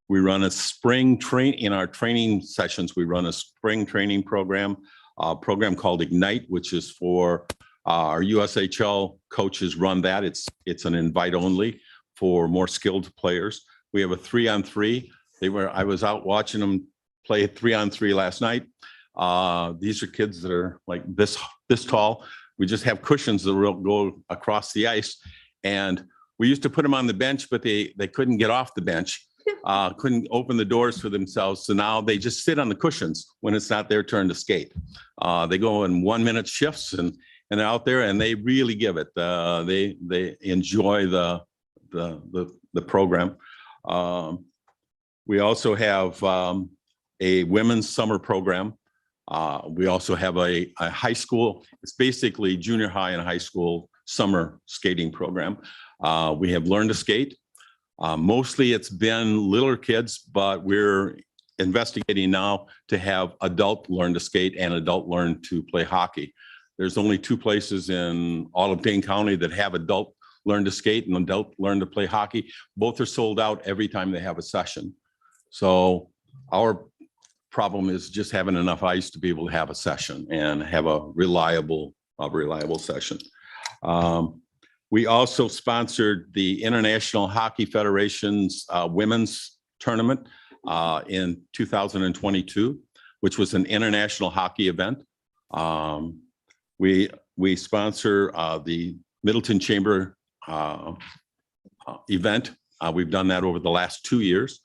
We run a spring in our training sessions. We run a spring training program called Ignite, which is for our USHL coaches run that. It's an invite only for more skilled players. We have a 3-on-3. I was out watching them play 3-on-3 last night. These are kids that are like this tall. We just have cushions that will go across the ice. And we used to put them on the bench, but they couldn't get off the bench, couldn't open the doors for themselves. So now they just sit on the cushions when it's not their turn to skate. They go in 1-minute shifts and they're out there and they really give it. They enjoy the program. We also have a women's summer program. We also have a high school. It's basically junior high and high school summer skating program. We have Learn to Skate. Mostly it's been littler kids, but we're investigating now to have adult learn to skate and adult learn to play hockey. There's only 2 places in all of Dane County that have adult learn to skate and adult learn to play hockey. Both are sold out every time they have a session. So our problem is just having enough ice to be able to have a session and have a reliable session. We also sponsored the International Hockey Federation's women's tournament in 2022, which was an international hockey event. We sponsor the Middleton Chamber event. We've done that over the last 2 years.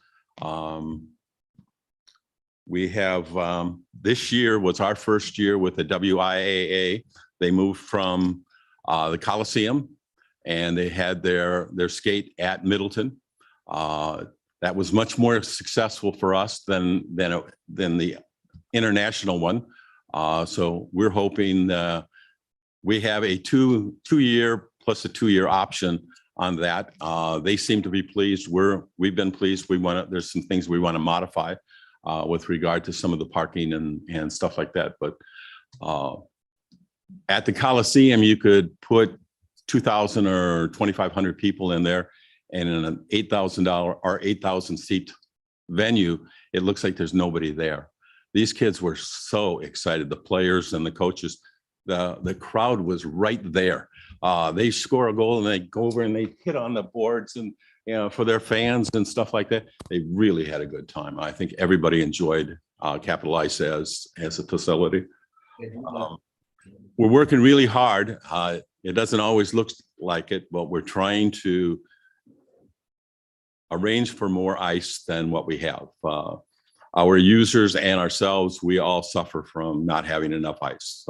We have, this year was our first year with the WIAA. They moved from the Coliseum and they had their skate at Middleton. That was much more successful for us than the international one. So we're hoping we have a two-year plus a 2-year option on that. They seem to be pleased. We've been pleased. There's some things we want to modify with regard to some of the parking and stuff like that. But at the Coliseum, you could put 2,000 or 2,500 people in there, and in an $8,000 or 8,000 seat venue, it looks like there's nobody there. These kids were so excited, the players and the coaches. The crowd was right there. They score a goal and they go over and they hit on the boards and, you know, for their fans and stuff like that. They really had a good time. I think everybody enjoyed Capitol Ice as a facility. We're working really hard. It doesn't always look like it, but we're trying to arrange for more ice than what we have. Our users and ourselves, we all suffer from not having enough ice.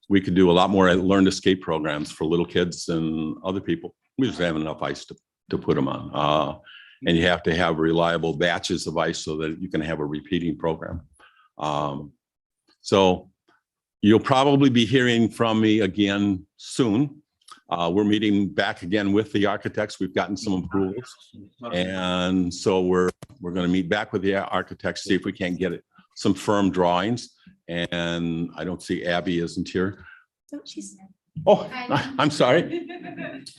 We could do a lot more learn to skate programs for little kids and other people. We just have enough ice to put them on. And you have to have reliable batches of ice so that you can have a repeating program. So you'll probably be hearing from me again soon. We're meeting back again with the architects. We've gotten some approvals. And so we're going to meet back with the architects, see if we can't get some firm drawings. And I don't see Abby isn't here. Oh, I'm sorry.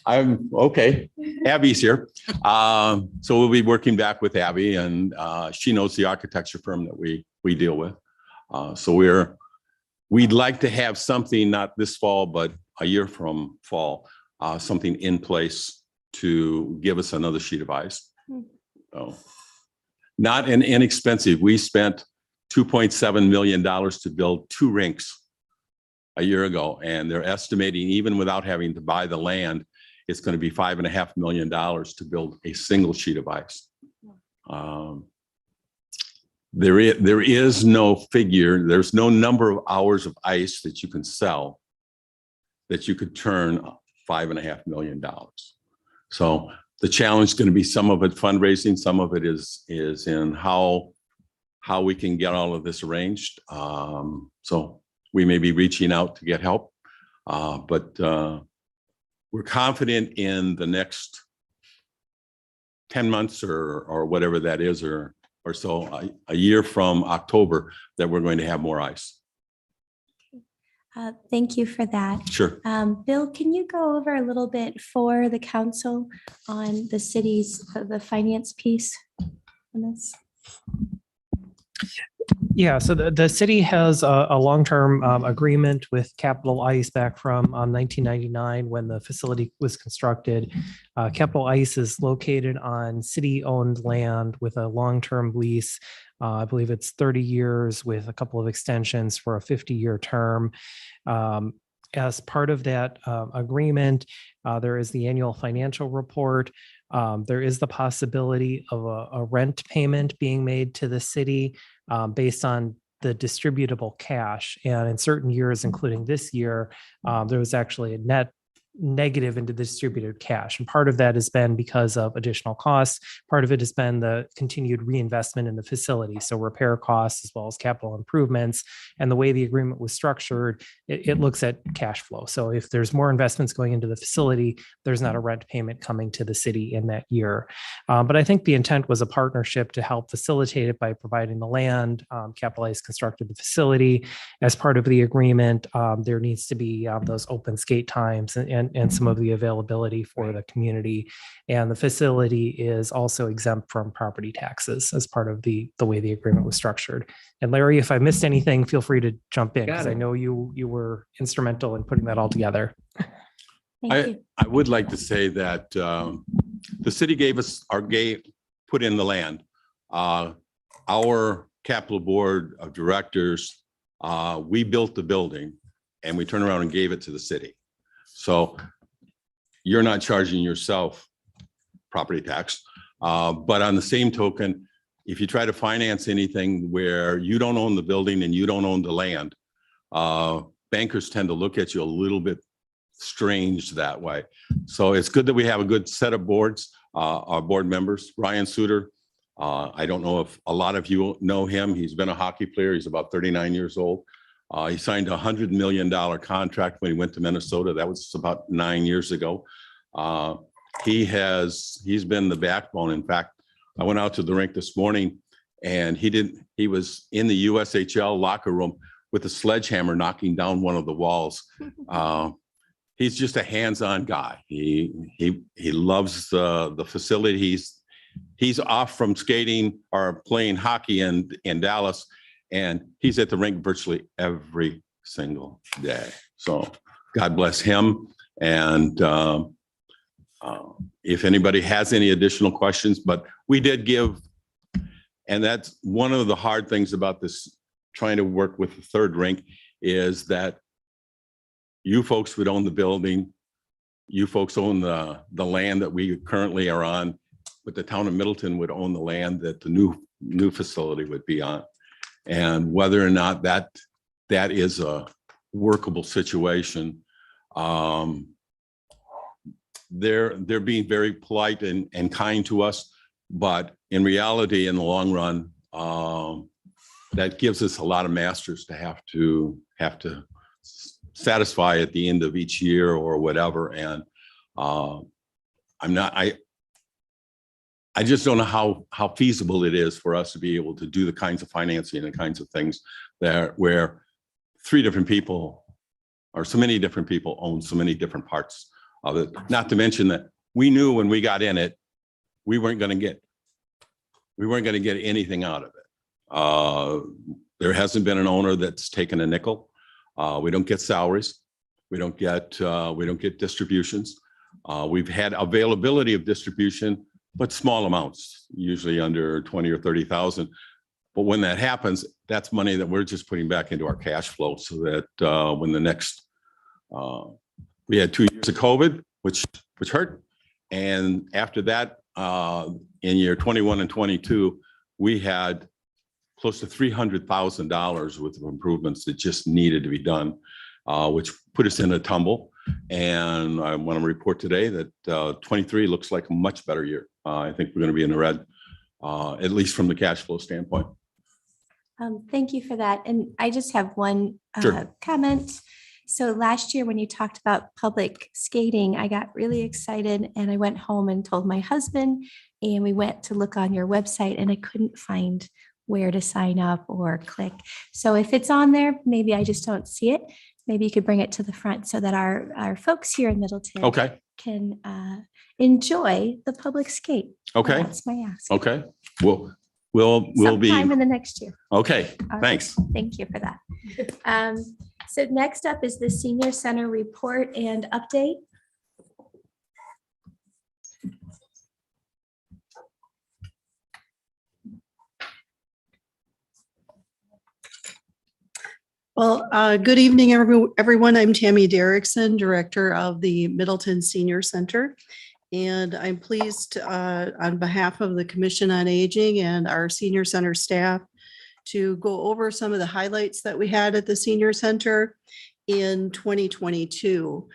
I'm okay. Abby's here. So we'll be working back with Abby, and she knows the architecture firm that we deal with. So we'd like to have something, not this fall, but a year from fall, something in place to give us another sheet of ice. So, not an inexpensive. We spent $2.7 million to build 2 rinks a year ago, and they're estimating, even without having to buy the land, it's going to be $5.5 million to build a single sheet of ice. There is no figure, there's no number of hours of ice that you can sell that you could turn $5.5 million. So the challenge is going to be some of it fundraising, some of it is in how we can get all of this arranged. So we may be reaching out to get help, but we're confident in the next 10 months or whatever that is, or so, a year from October, that we're going to have more ice. Thank you for that. Sure. Bill, can you go over a little bit for the council on the city's, the finance piece on this? Yeah, so the city has a long-term agreement with Capitol Ice back from 1999 when the facility was constructed. Capitol Ice is located on city-owned land with a long-term lease. I believe it's 30 years with a couple of extensions for a 50-year term. As part of that agreement, there is the annual financial report. There is the possibility of a rent payment being made to the city based on the distributable cash. And in certain years, including this year, there was actually a net negative into the distributed cash. And part of that has been because of additional costs. Part of it has been the continued reinvestment in the facility. So repair costs as well as capital improvements. And the way the agreement was structured, it looks at cash flow. So if there's more investments going into the facility, there's not a rent payment coming to the city in that year. But I think the intent was a partnership to help facilitate it by providing the land. Capitol Ice constructed the facility. As part of the agreement, there needs to be those open skate times and some of the availability for the community. And the facility is also exempt from property taxes as part of the way the agreement was structured. And Larry, if I missed anything, feel free to jump in, because I know you were instrumental in putting that all together. I would like to say that the city gave us put in the land. Our capital board of directors, we built the building and we turned around and gave it to the city. So you're not charging yourself property tax. But on the same token, if you try to finance anything where you don't own the building and you don't own the land, bankers tend to look at you a little bit strange that way. So it's good that we have a good set of boards, our board members. Ryan Suter I don't know if a lot of you know him. He's been a hockey player. He's about 39 years old. He signed a $100 million contract when he went to Minnesota. That was about 9 years ago. He's been the backbone. In fact, I went out to the rink this morning and he was in the USHL locker room with a sledgehammer knocking down one of the walls. He's just a hands-on guy. He loves the facility. He's off from skating or playing hockey in Dallas, and he's at the rink virtually every single day. So God bless him. And if anybody has any additional questions, but we did give, and that's one of the hard things about this, trying to work with the third rink, is that you folks would own the building, you folks own the land that we currently are on, but the town of Middleton would own the land that the new facility would be on. And whether or not that is a workable situation, they're being very polite and kind to us, but in reality, in the long run, that gives us a lot of masters to have to satisfy at the end of each year or whatever. And I just don't know how feasible it is for us to be able to do the kinds of financing and the kinds of things where three different people or so many different people own so many different parts of it. Not to mention that we knew when we got in it, we weren't going to get anything out of it. There hasn't been an owner that's taken a nickel. We don't get salaries. We don't get distributions. We've had availability of distribution, but small amounts, usually under 20 or 30,000. But when that happens, that's money that we're just putting back into our cash flow, so that when the next, we had 2 years of COVID, which hurt. And after that, in year 21 and 22, we had close to $300,000 worth of improvements that just needed to be done, which put us in a tumble. And I want to report today that 23 looks like a much better year. I think we're going to be in the red, at least from the cash flow standpoint. Thank you for that. And I just have one Sure. comment. So last year when you talked about public skating, I got really excited and I went home and told my husband, and we went to look on your website and I couldn't find where to sign up or click. So if it's on there, maybe I just don't see it. Maybe you could bring it to the front so that our folks here in Middleton Okay. can enjoy the public skate. Okay. That's my ask. Okay. We'll be, Sometime in the next year. okay. All right. Thanks. Thank you for that. So next up is the Senior Center report and update. Well, good evening, everyone. I'm Tammy Derrickson, Director of the Middleton Senior Center. And I'm pleased on behalf of the Commission on Aging and our Senior Center staff to go over some of the highlights that we had at the Senior Center in 2022.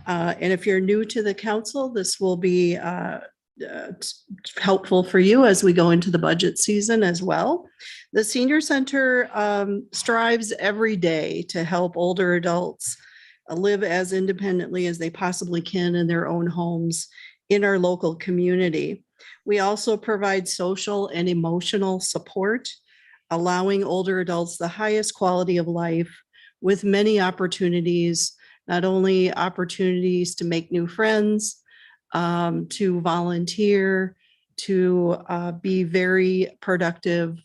And if you're new to the council, this will be helpful for you as we go into the budget season as well. The Senior Center strives every day to help older adults live as independently as they possibly can in their own homes in our local community. We also provide social and emotional support, allowing older adults the highest quality of life with many opportunities, not only opportunities to make new friends, to volunteer, to be very productive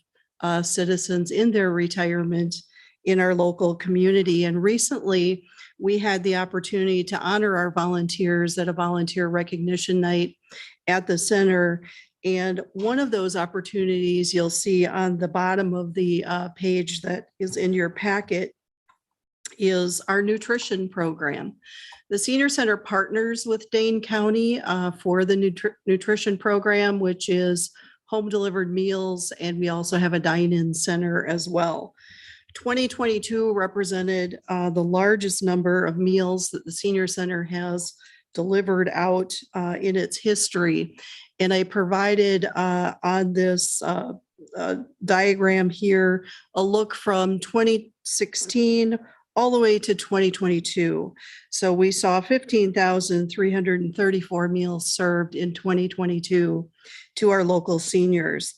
citizens in their retirement in our local community. And recently, we had the opportunity to honor our volunteers at a volunteer recognition night at the center. And one of those opportunities you'll see on the bottom of the page that is in your packet is our nutrition program. The Senior Center partners with Dane County for the nutrition program, which is home delivered meals, and we also have a dine-in center as well. 2022 represented the largest number of meals that the Senior Center has delivered out in its history. And I provided on this diagram here a look from 2016 all the way to 2022. So we saw 15,334 meals served in 2022 to our local seniors.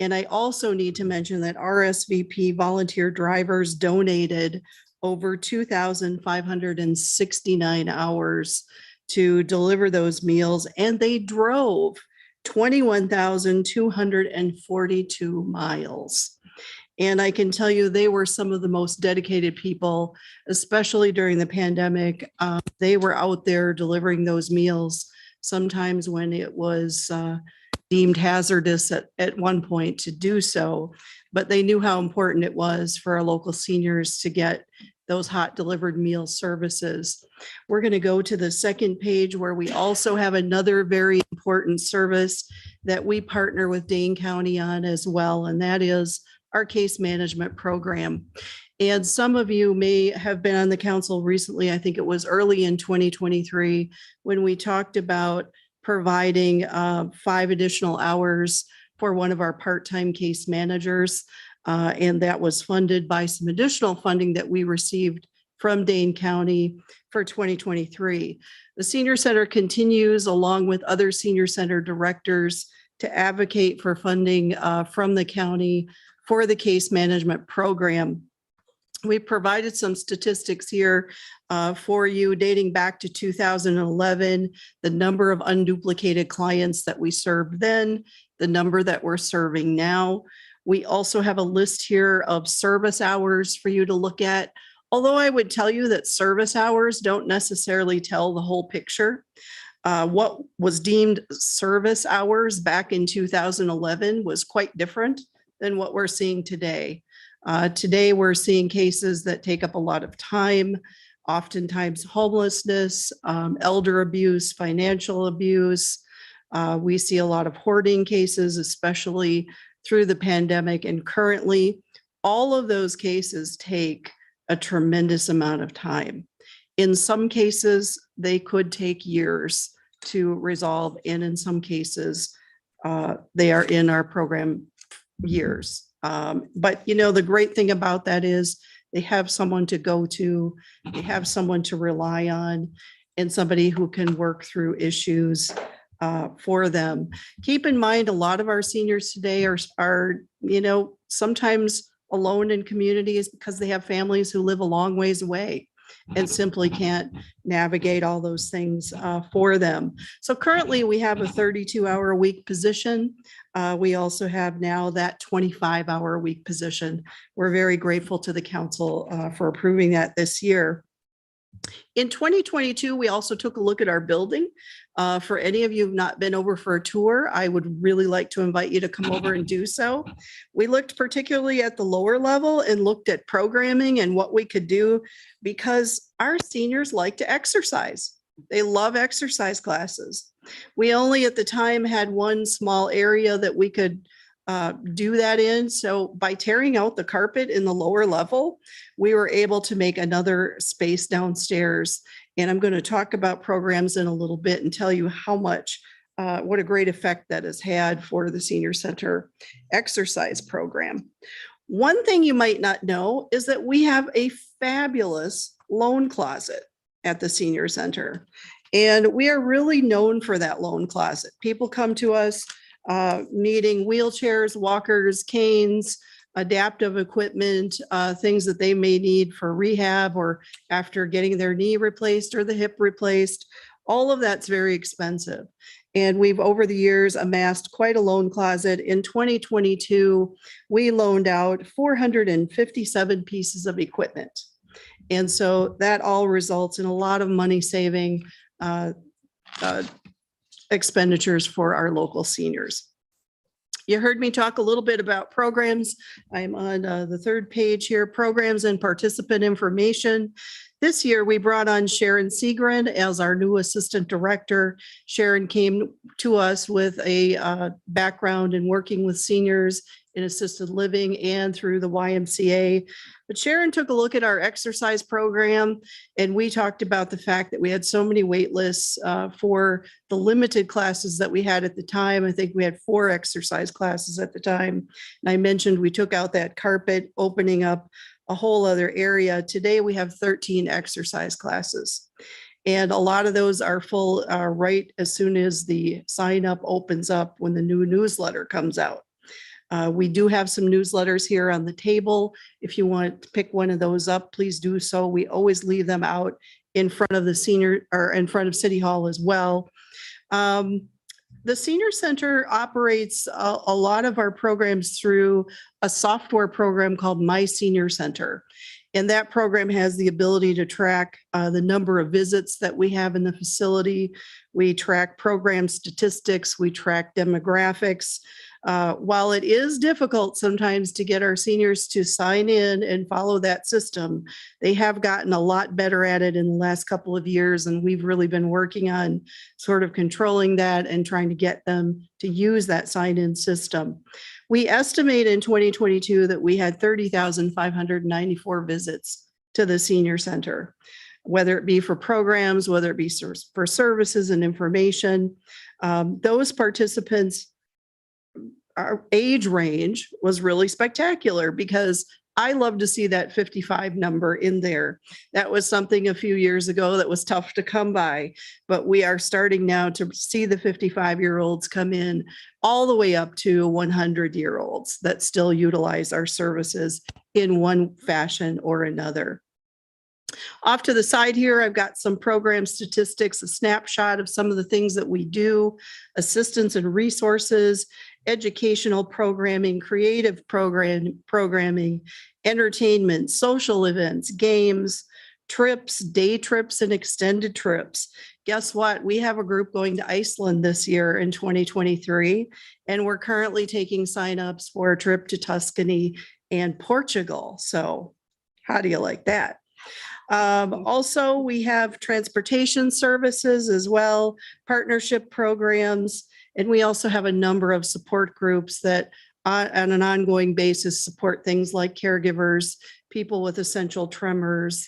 And I also need to mention that RSVP volunteer drivers donated over 2,569 hours to deliver those meals, and they drove 21,242 miles. And I can tell you, they were some of the most dedicated people, especially during the pandemic. They were out there delivering those meals, sometimes when it was deemed hazardous at one point to do so. But they knew how important it was for our local seniors to get those hot delivered meal services. We're going to go to the second page where we also have another very important service that we partner with Dane County on as well, and that is our case management program. And some of you may have been on the council recently. I think it was early in 2023 when we talked about providing 5 additional hours for one of our part-time case managers. And that was funded by some additional funding that we received from Dane County for 2023. The Senior Center continues, along with other Senior Center directors, to advocate for funding from the county for the case management program. We provided some statistics here for you dating back to 2011, the number of unduplicated clients that we served then, the number that we're serving now. We also have a list here of service hours for you to look at. Although I would tell you that service hours don't necessarily tell the whole picture. What was deemed service hours back in 2011 was quite different than what we're seeing today. Today, we're seeing cases that take up a lot of time, oftentimes homelessness, elder abuse, financial abuse. We see a lot of hoarding cases, especially through the pandemic. And currently, all of those cases take a tremendous amount of time. In some cases, they could take years to resolve. And in some cases, they are in our program years. But you know, the great thing about that is they have someone to go to, they have someone to rely on, and somebody who can work through issues for them. Keep in mind, a lot of our seniors today are, you know, sometimes alone in communities because they have families who live a long ways away and simply can't navigate all those things for them. So currently we have a 32-hour-a-week position. We also have now that 25-hour-a-week position. We're very grateful to the council for approving that this year. In 2022, we also took a look at our building. For any of you who've not been over for a tour, I would really like to invite you to come over and do so. We looked particularly at the lower level and looked at programming and what we could do because our seniors like to exercise. They love exercise classes. We only at the time had one small area that we could do that in. So by tearing out the carpet in the lower level, we were able to make another space downstairs. And I'm going to talk about programs in a little bit and tell you how much, what a great effect that has had for the Senior Center exercise program. One thing you might not know is that we have a fabulous loan closet at the Senior Center. And we are really known for that loan closet. People come to us needing wheelchairs, walkers, canes, adaptive equipment, things that they may need for rehab or after getting their knee replaced or the hip replaced. All of that's very expensive. And we've over the years amassed quite a loan closet. In 2022, we loaned out 457 pieces of equipment. And so that all results in a lot of money saving expenditures for our local seniors. You heard me talk a little bit about programs. I'm on the third page here, programs and participant information. This year, we brought on Sharon Segrin as our new assistant director. Sharon came to us with a background in working with seniors in assisted living and through the YMCA. But Sharon took a look at our exercise program, and we talked about the fact that we had so many wait lists for the limited classes that we had at the time. I think we had 4 exercise classes at the time. And I mentioned we took out that carpet, opening up a whole other area. Today, we have 13 exercise classes. And a lot of those are full right as soon as the sign up opens up when the new newsletter comes out. We do have some newsletters here on the table. If you want to pick one of those up, please do so. We always leave them out in front of the senior or in front of City Hall as well. The Senior Center operates a lot of our programs through a software program called My Senior Center. And that program has the ability to track the number of visits that we have in the facility. We track program statistics, we track demographics. While it is difficult sometimes to get our seniors to sign in and follow that system, they have gotten a lot better at it in the last couple of years. And we've really been working on sort of controlling that and trying to get them to use that sign-in system. We estimate in 2022 that we had 30,594 visits to the Senior Center, whether it be for programs, whether it be for services and information. Those participants, our age range was really spectacular because I love to see that 55 number in there. That was something a few years ago that was tough to come by, but we are starting now to see the 55-year-olds come in all the way up to 100-year-olds that still utilize our services in one fashion or another. Off to the side here, I've got some program statistics, a snapshot of some of the things that we do, assistance and resources, educational programming, creative programming, entertainment, social events, games, trips, day trips, and extended trips. Guess what? We have a group going to Iceland this year in 2023, and we're currently taking signups for a trip to Tuscany and Portugal. So how do you like that? Also, we have transportation services as well, partnership programs, and we also have a number of support groups that on an ongoing basis support things like caregivers, people with essential tremors,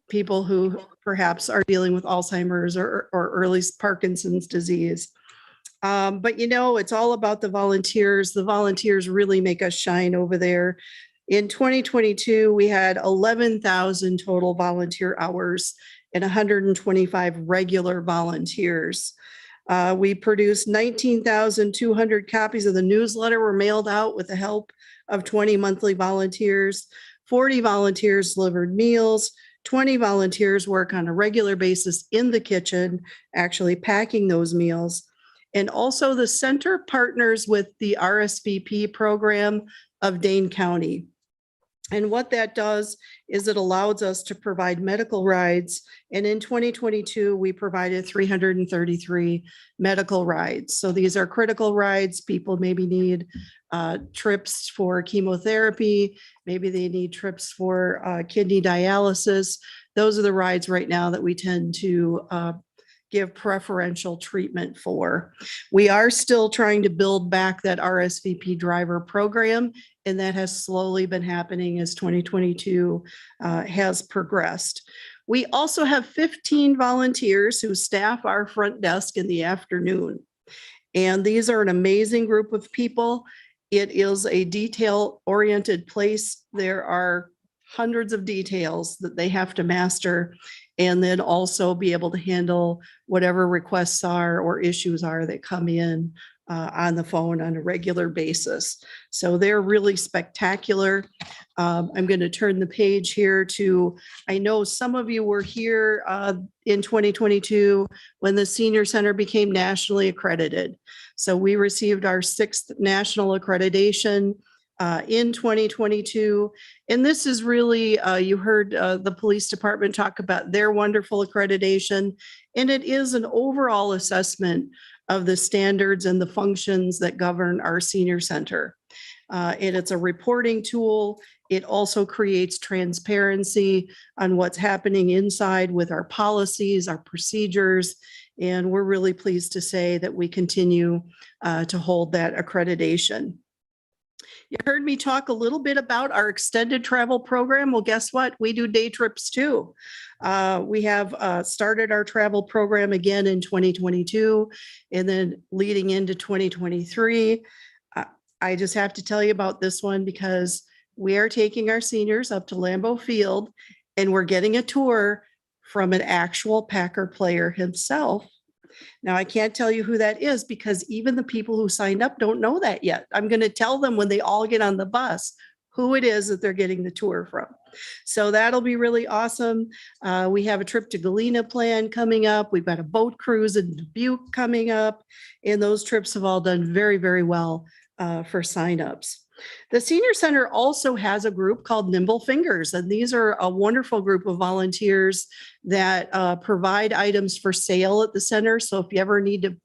people who perhaps are dealing with Alzheimer's or early Parkinson's disease. But you know, it's all about the volunteers. The volunteers really make us shine over there. In 2022, we had 11,000 total volunteer hours and 125 regular volunteers. We produced 19,200 copies of the newsletter were mailed out with the help of 20 monthly volunteers. 40 volunteers delivered meals. 20 volunteers work on a regular basis in the kitchen, actually packing those meals. And also the center partners with the RSVP program of Dane County. And what that does is it allows us to provide medical rides. And in 2022, we provided 333 medical rides. So these are critical rides. People maybe need trips for chemotherapy. Maybe they need trips for kidney dialysis. Those are the rides right now that we tend to give preferential treatment for. We are still trying to build back that RSVP driver program, and that has slowly been happening as 2022 has progressed. We also have 15 volunteers who staff our front desk in the afternoon. And these are an amazing group of people. It is a detail-oriented place. There are hundreds of details that they have to master, and then also be able to handle whatever requests are or issues are that come in on the phone on a regular basis. So they're really spectacular. I'm going to turn the page here to, I know some of you were here in 2022 when the Senior Center became nationally accredited. So we received our 6th national accreditation in 2022. And this is really, you heard the police department talk about their wonderful accreditation, and it is an overall assessment of the standards and the functions that govern our senior center. And it's a reporting tool. It also creates transparency on what's happening inside with our policies, our procedures, and we're really pleased to say that we continue to hold that accreditation. You heard me talk a little bit about our extended travel program. Well, guess what? We do day trips too. We have started our travel program again in 2022 and then leading into 2023. I just have to tell you about this one because we are taking our seniors up to Lambeau Field and we're getting a tour from an actual Packer player himself. Now, I can't tell you who that is because even the people who signed up don't know that yet. I'm going to tell them when they all get on the bus who it is that they're getting the tour from. So that'll be really awesome. We have a trip to Galena planned coming up. We've got a boat cruise in Dubuque coming up, and those trips have all done very, very well for signups. The Senior Center also has a group called Nimble Fingers, and these are a wonderful group of volunteers that provide items for sale at the center. So if you ever need to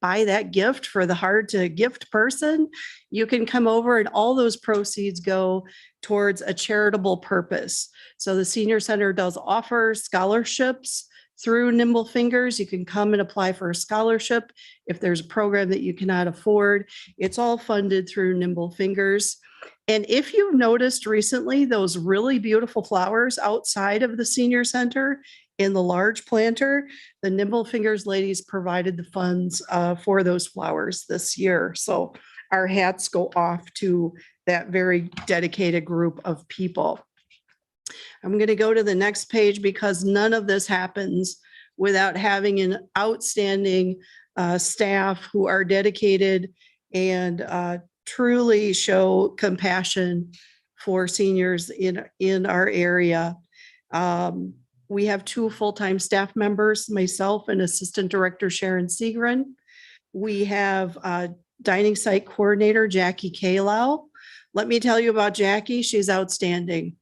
buy that gift for the hard to gift person, you can come over and all those proceeds go towards a charitable purpose. So the Senior Center does offer scholarships through Nimble Fingers. You can come and apply for a scholarship if there's a program that you cannot afford. It's all funded through Nimble Fingers. And if you've noticed recently, those really beautiful flowers outside of the Senior Center in the large planter, the Nimble Fingers ladies provided the funds for those flowers this year. So our hats go off to that very dedicated group of people. I'm going to go to the next page because none of this happens without having an outstanding staff who are dedicated and truly show compassion for seniors in our area. We have 2 full-time staff members, myself and Assistant Director Sharon Segren. We have dining site coordinator Jackie Kalow. Let me tell you about Jackie. She's outstanding.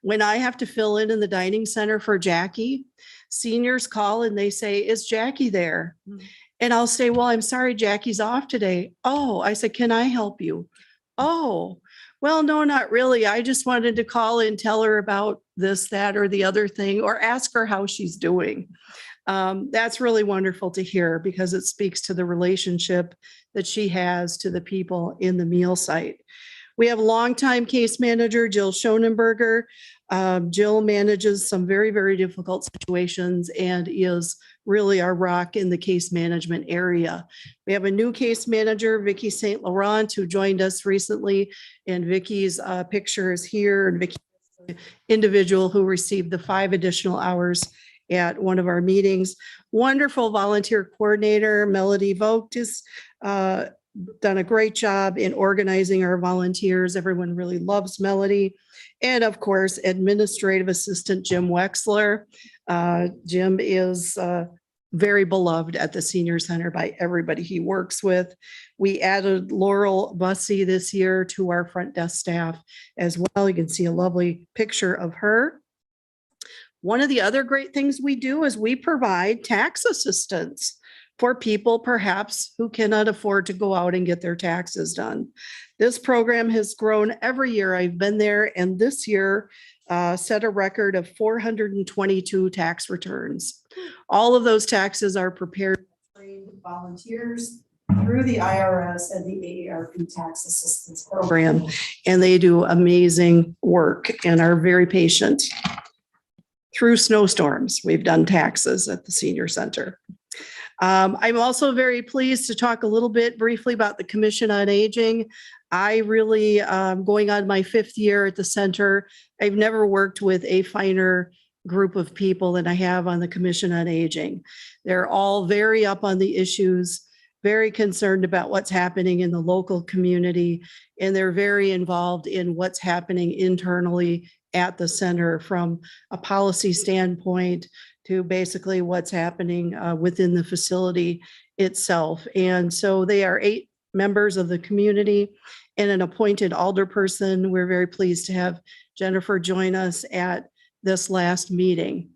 When I have to fill in the dining center for Jackie, seniors call and they say, "Is Jackie there?" And I'll say, "Well, I'm sorry, Jackie's off today." "Oh," I said, "Can I help you?" "Oh, well, no, not really. I just wanted to call and tell her about this, that, or the other thing, or ask her how she's doing." That's really wonderful to hear because it speaks to the relationship that she has to the people in the meal site. We have longtime case manager Jill Schonenberger. Jill manages some very, very difficult situations and is really our rock in the case management area. We have a new case manager, Vicki St. Laurent, who joined us recently, and Vicki's picture is here. And Vicki is the individual who received the 5 additional hours at one of our meetings. Wonderful volunteer coordinator, Melody Vogt, is done a great job in organizing our volunteers. Everyone really loves Melody. And of course, administrative assistant Jim Wexler. Jim is very beloved at the Senior Center by everybody he works with. We added Laurel Bussey this year to our front desk staff as well. You can see a lovely picture of her. One of the other great things we do is we provide tax assistance for people perhaps who cannot afford to go out and get their taxes done. This program has grown every year I've been there, and this year set a record of 422 tax returns. All of those taxes are prepared by trained volunteers through the IRS and the AARP Tax Assistance Program, and they do amazing work and are very patient. Through snowstorms, we've done taxes at the Senior Center. I'm also very pleased to talk a little bit briefly about the Commission on Aging. I really, going on my 5th year at the center, I've never worked with a finer group of people than I have on the Commission on Aging. They're all very up on the issues, very concerned about what's happening in the local community, and they're very involved in what's happening internally at the center from a policy standpoint to basically what's happening within the facility itself. And so they are 8 members of the community and an appointed alderperson. We're very pleased to have Jennifer join us at this last meeting.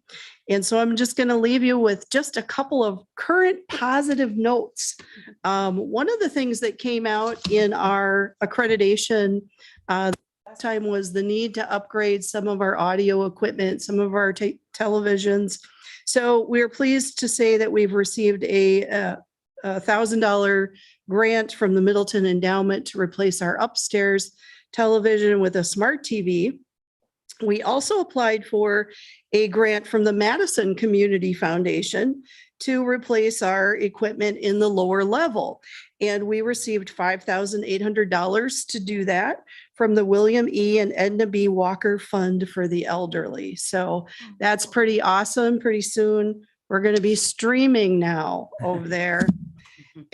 And so I'm just going to leave you with just a couple of current positive notes. One of the things that came out in our accreditation time was the need to upgrade some of our audio equipment, some of our televisions. So we're pleased to say that we've received a $1,000 grant from the Middleton Endowment to replace our upstairs television with a smart TV. We also applied for a grant from the Madison Community Foundation to replace our equipment in the lower level. And we received $5,800 to do that from the William E. and Edna B. Walker Fund for the Elderly. So that's pretty awesome. Pretty soon, we're going to be streaming now over there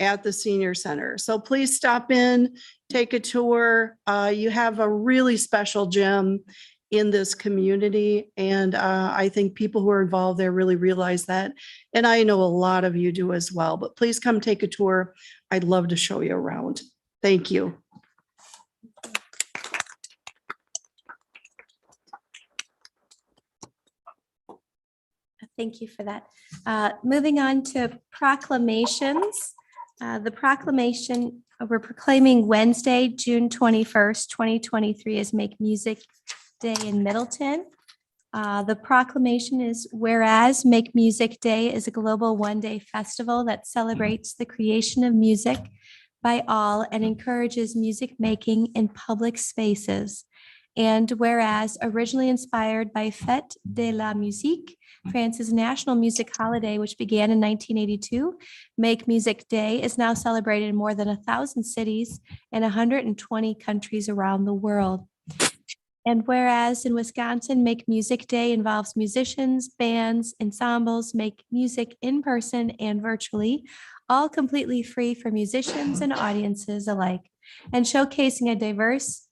at the senior center. So please stop in, take a tour. You have a really special gym in this community. And I think people who are involved there really realize that. And I know a lot of you do as well, but please come take a tour. I'd love to show you around. Thank you. Thank you for that. Moving on to proclamations. The proclamation, we're proclaiming Wednesday, June 21st, 2023 as Make Music Day in Middleton. The proclamation is, whereas Make Music Day is a global one-day festival that celebrates the creation of music by all and encourages music making in public spaces. And whereas originally inspired by Fête de la Musique, France's national music holiday, which began in 1982, Make Music Day is now celebrated in more than 1,000 cities and 120 countries around the world. And whereas in Wisconsin, Make Music Day involves musicians, bands, ensembles make music in person and virtually, all completely free for musicians and audiences alike, and showcasing a diverse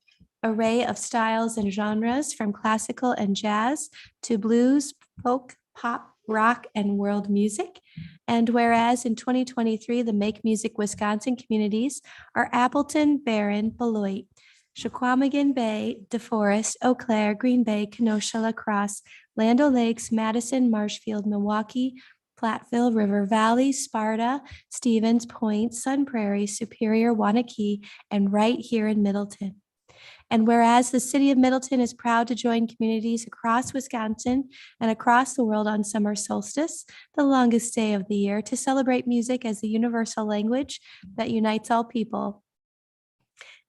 array of styles and genres from classical and jazz to blues, folk, pop, rock, and world music. And whereas in 2023, the Make Music Wisconsin communities are Appleton, Barron, Beloit, Chequamegon Bay, DeForest, Eau Claire, Green Bay, Kenosha, La Crosse, Land O'Lakes, Madison, Marshfield, Milwaukee, Platteville, River Valley, Sparta, Stevens Point, Sun Prairie, Superior, Wanakee, and right here in Middleton. And whereas the city of Middleton is proud to join communities across Wisconsin and across the world on summer solstice, the longest day of the year, to celebrate music as the universal language that unites all people.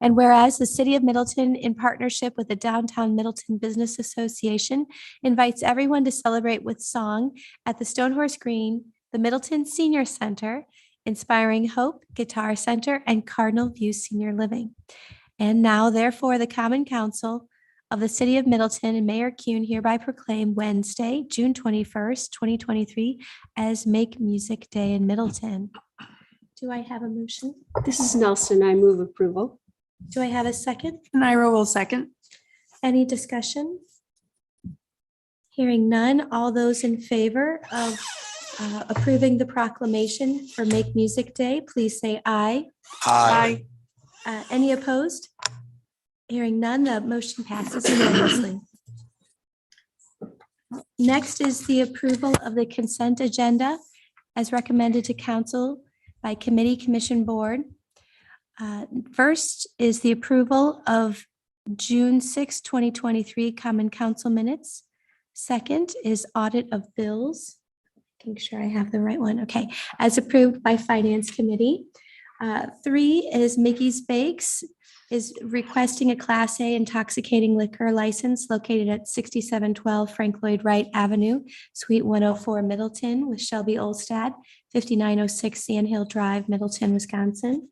And whereas the city of Middleton, in partnership with the Downtown Middleton Business Association, invites everyone to celebrate with song at the Stonehorse Green, the Middleton Senior Center, Inspiring Hope, Guitar Center, and Cardinal View Senior Living. And now, therefore, the Common Council of the City of Middleton and Mayor Kuhn hereby proclaim Wednesday, June 21st, 2023 as Make Music Day in Middleton. Do I have a motion? This is Nelson. I move approval. Do I have a second? Naira will second. Any discussion? Hearing none, all those in favor of approving the proclamation for Make Music Day, please say aye. Aye. Any opposed? Hearing none, the motion passes unanimously. Next is the approval of the consent agenda as recommended to council by committee, commission, board. First is the approval of June 6, 2023 Common Council minutes. Second is audit of bills. Making sure I have the right one. Okay, as approved by Finance Committee. 3 is Mickey's Bakes is requesting a Class A intoxicating liquor license located at 6712 Frank Lloyd Wright Avenue, Suite 104, Middleton, with Shelby Olstad, 5906 Sand Hill Drive, Middleton, Wisconsin.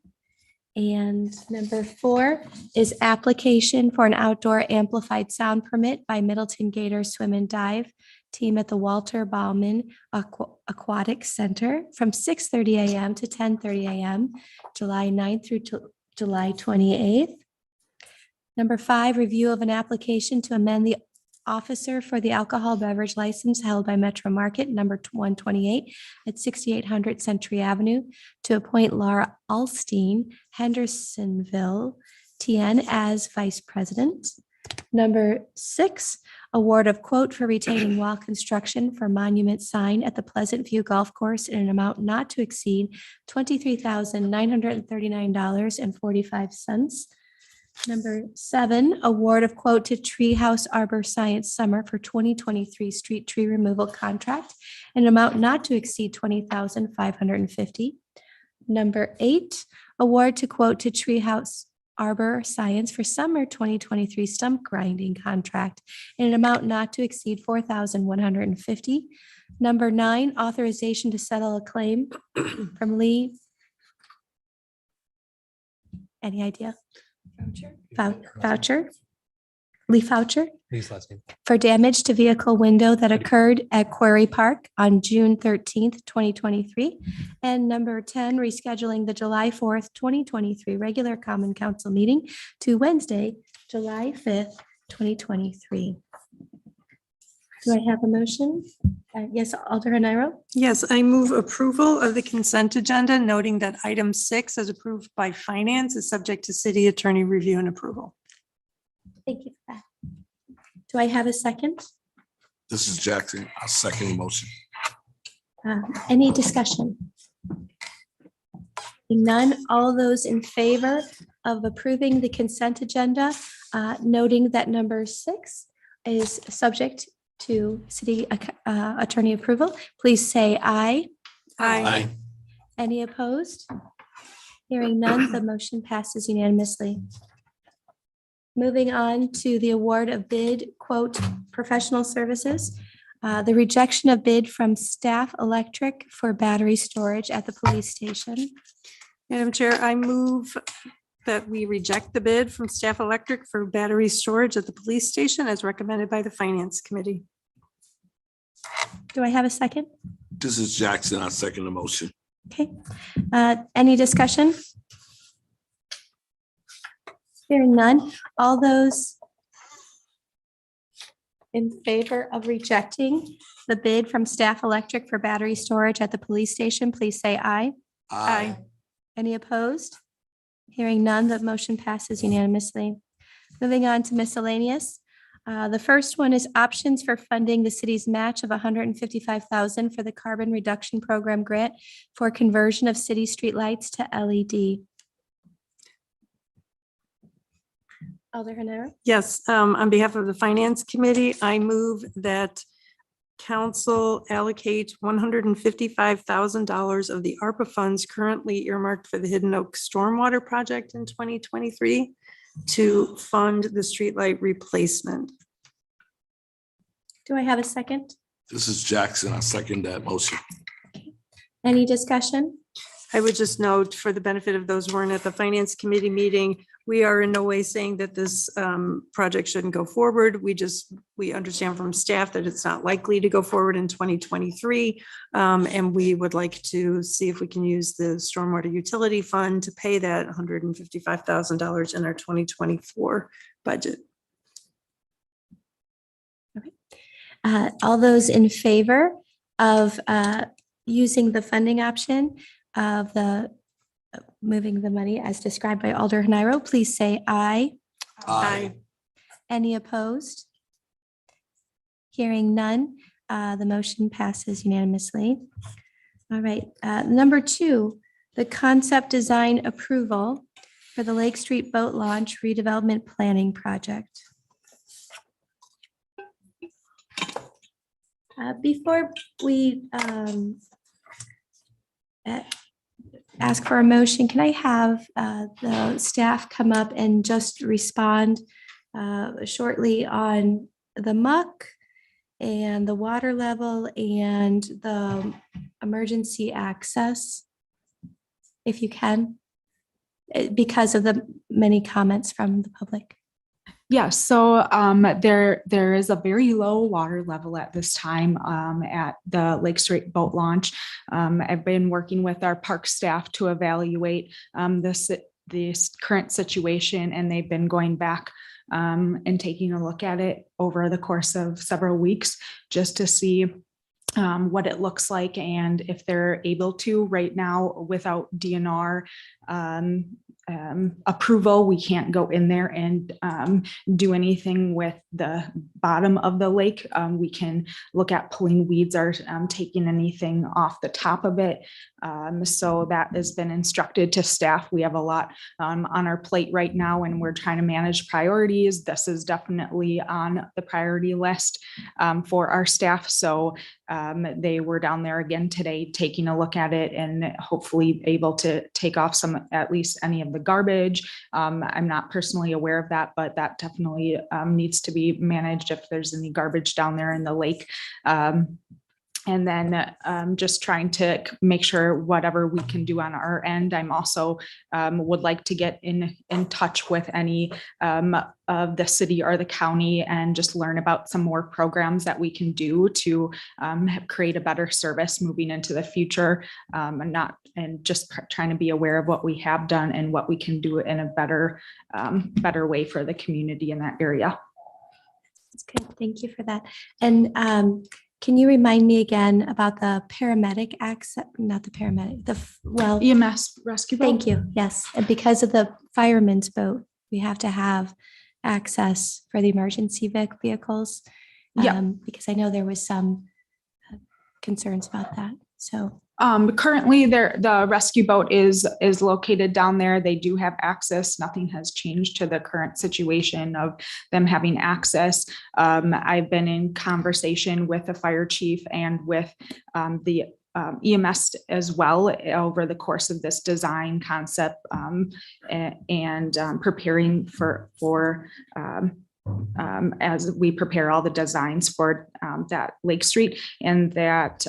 And number 4 is application for an outdoor amplified sound permit by Middleton Gator Swim and Dive team at the Walter Bauman Aquatic Center from 6:30 a.m. to 10:30 a.m., July 9th through July 28th. Number 5, review of an application to amend the officer for the alcohol beverage license held by Metro Market number 128 at 6800 Century Avenue to appoint Laura Alstein, Hendersonville, TN, as vice president. Number 6, award of quote for retaining wall construction for monument sign at the Pleasant View Golf Course in an amount not to exceed $23,939.45. Number 7, award of quote to Treehouse Arbor Science Summer for 2023 street tree removal contract in an amount not to exceed $20,550. Number 8, award to quote to Treehouse Arbor Science for summer 2023 stump grinding contract in an amount not to exceed $4,150. Number 9, authorization to settle a claim from Lee. Any idea? Voucher. Lee Foucher Please, last name. for damage to vehicle window that occurred at Quarry Park on June 13th, 2023. And number 10, rescheduling the July 4th, 2023 regular common council meeting to Wednesday, July 5th, 2023. Do I have a motion? Yes, Alderman Nairo? Yes, I move approval of the consent agenda, noting that item 6 as approved by finance is subject to city attorney review and approval. Thank you for that. Do I have a second? This is Jackson. I'll second the motion. Any discussion? Seeing none, all those in favor of approving the consent agenda, noting that number 6 is subject to city attorney approval, please say aye. Aye. Any opposed? Hearing none, the motion passes unanimously. Moving on to the award of bid, quote, professional services. The rejection of bid from Staff Electric for battery storage at the police station. Madam Chair, I move that we reject the bid from Staff Electric for battery storage at the police station as recommended by the Finance Committee. Do I have a second? This is Jackson. I'll second the motion. Okay. Any discussion? Hearing none, all those in favor of rejecting the bid from Staff Electric for battery storage at the police station, please say aye. Aye. Any opposed? Hearing none, the motion passes unanimously. Moving on to miscellaneous. The first one is options for funding the city's match of $155,000 for the carbon reduction program grant for conversion of city streetlights to LED. Alder Hanera. Yes, on behalf of the Finance Committee, I move that council allocate $155,000 of the ARPA funds currently earmarked for the Hidden Oak Stormwater Project in 2023 to fund the streetlight replacement. Do I have a second? This is Jackson. I second that motion. Any discussion? I would just note for the benefit of those who weren't at the Finance Committee meeting, we are in no way saying that this project shouldn't go forward. We understand from staff that it's not likely to go forward in 2023. And we would like to see if we can use the Stormwater Utility Fund to pay that $155,000 in our 2024 budget. All those in favor of using the funding option of the moving the money as described by Alder Haniro, please say aye. Aye. Any opposed? Hearing none, the motion passes unanimously. All right, number 2, the concept design approval for the Lake Street Boat Launch redevelopment planning project. Before we ask for a motion, can I have the staff come up and just respond shortly on the muck and the water level and the emergency access, if you can, because of the many comments from the public? Yes, so there is a very low water level at this time at the Lake Street Boat Launch. I've been working with our park staff to evaluate this current situation, and they've been going back and taking a look at it over the course of several weeks just to see what it looks like and if they're able to right now without DNR approval. We can't go in there and do anything with the bottom of the lake. We can look at pulling weeds or taking anything off the top of it. So that has been instructed to staff. We have a lot on our plate right now, and we're trying to manage priorities. This is definitely on the priority list for our staff. So they were down there again today, taking a look at it and hopefully able to take off at least any of the garbage. I'm not personally aware of that, but that definitely needs to be managed if there's any garbage down there in the lake. And then just trying to make sure whatever we can do on our end. I'm also would like to get in touch with any of the city or the county and just learn about some more programs that we can do to create a better service moving into the future, and just trying to be aware of what we have done and what we can do in a better way for the community in that area. That's good. Thank you for that. And can you remind me again about the paramedic access, not the paramedic, EMS rescue boat? Thank you. Yes. And because of the fireman's boat, we have to have access for the emergency vehicles. Yeah. Because I know there was some concerns about that. So currently the rescue boat is located down there. They do have access. Nothing has changed to the current situation of them having access. I've been in conversation with the fire chief and with the EMS as well over the course of this design concept and preparing for as we prepare all the designs for that Lake Street, and that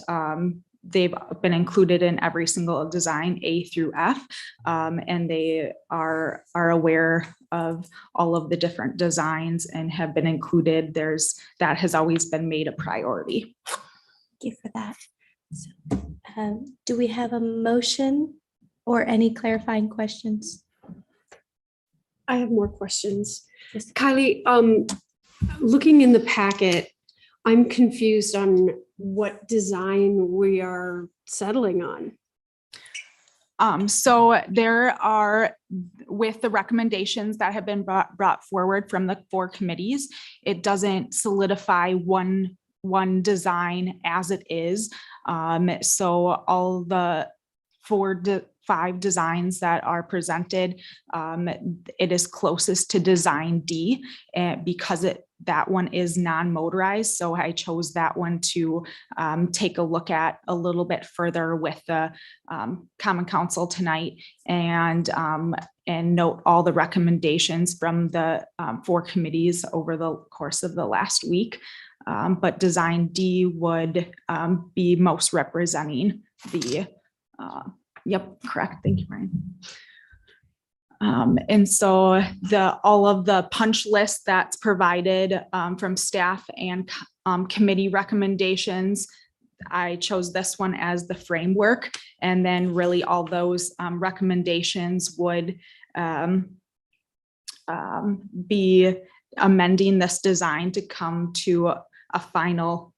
they've been included in every single design A through F, and they are aware of all of the different designs and have been included. That has always been made a priority. Thank you for that. So, do we have a motion or any clarifying questions? I have more questions. Kylie, looking in the packet, I'm confused on what design we are settling on. So there are, with the recommendations that have been brought forward from the 4 committees, it doesn't solidify one design as it is. So all the 5 designs that are presented, it is closest to design D, because that one is non-motorized. So I chose that one to take a look at a little bit further with the Common Council tonight, and note all the recommendations from the 4 committees over the course of the last week. But design D would be most representing the yep, correct. Thank you, Brian. And so all of the punch list that's provided from staff and committee recommendations, I chose this one as the framework, and then really all those recommendations would be amending this design to come to a final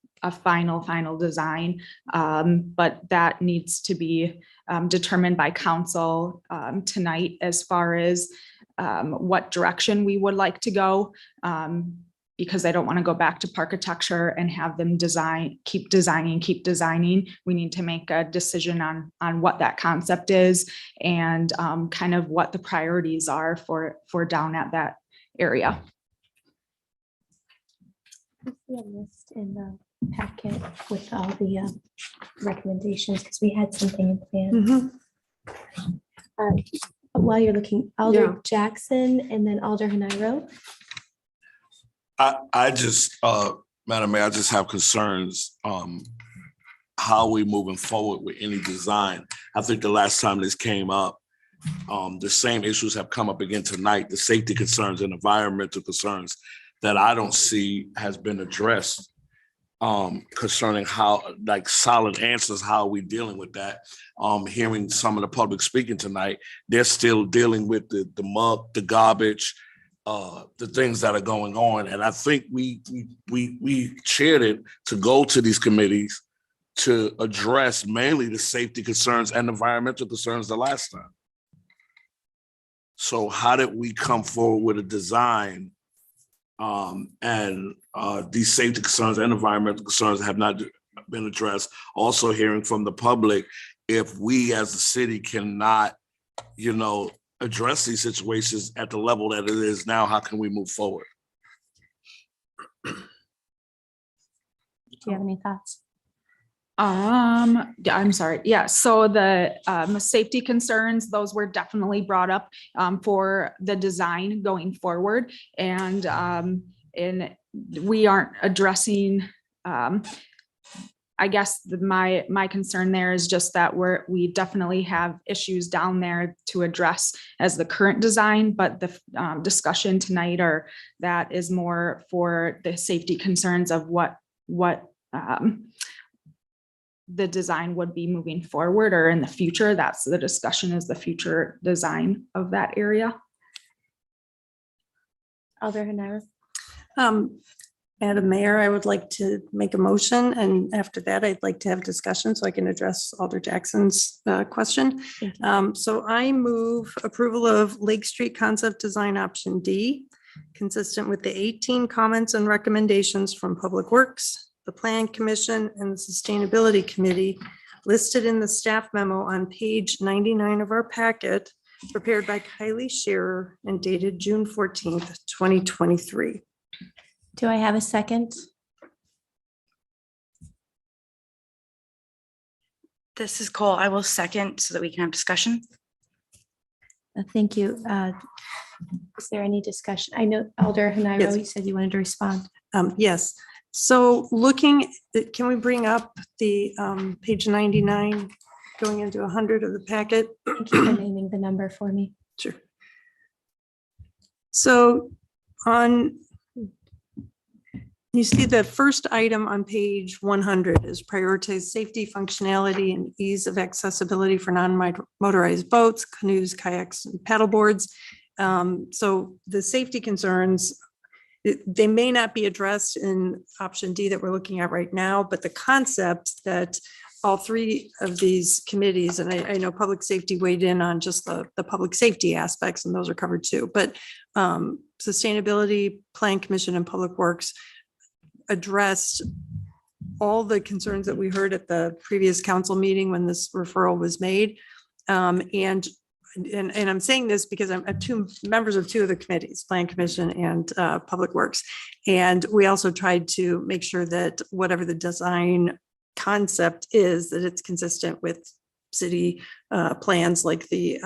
design, but that needs to be determined by council tonight as far as what direction we would like to go, because I don't want to go back to architecture and have them keep designing. We need to make a decision on what that concept is and kind of what the priorities are for down at that area. I see a list in the packet with all the recommendations, because we had something in plan. While you're looking, Alder Jackson and then Alder Haniro. I just, Madam Mayor, I just have concerns how we moving forward with any design. I think the last time this came up, the same issues have come up again tonight, the safety concerns and environmental concerns that I don't see has been addressed concerning how, like, solid answers, how are we dealing with that? Hearing some of the public speaking tonight, they're still dealing with the muck, the garbage, the things that are going on. And I think we chaired it to go to these committees to address mainly the safety concerns and environmental concerns the last time. So how did we come forward with a design? These safety concerns and environmental concerns have not been addressed. Also hearing from the public, if we as a city cannot, address these situations at the level that it is now, how can we move forward? Do you have any thoughts? Yeah, I'm sorry. Yeah, so the safety concerns, those were definitely brought up for the design going forward. And we aren't addressing, I guess my concern there is just that we definitely have issues down there to address as the current design, but the discussion tonight that is more for the safety concerns of what the design would be moving forward or in the future. That's the discussion, is the future design of that area. Alder Hanara. Madam Mayor, I would like to make a motion, and after that, I'd like to have discussion so I can address Alder Jackson's question. So I move approval of Lake Street Concept Design Option D, consistent with the 18 comments and recommendations from Public Works, the Plan Commission, and the Sustainability Committee listed in the staff memo on page 99 of our packet, prepared by Kylie Shearer and dated June 14th, 2023. Do I have a second? This is Cole. I will second so that we can have discussion. Thank you. Is there any discussion? I know Alder Hanara, Yes. you said you wanted to respond. Yes. So can we bring up the page 99 going into 100 of the packet? Thank you for naming the number for me. Sure. So you see the first item on page 100 is prioritize safety, functionality, and ease of accessibility for non-motorized boats, canoes, kayaks, and paddle boards. So the safety concerns, they may not be addressed in option D that we're looking at right now, but the concept that all three of these committees, and I know public safety weighed in on just the public safety aspects, and those are covered too, but Sustainability, Plan Commission, and Public Works addressed all the concerns that we heard at the previous council meeting when this referral was made. And I'm saying this because I'm two members of two of the committees, Plan Commission and Public Works. And we also tried to make sure that whatever the design concept is, that it's consistent with city plans like the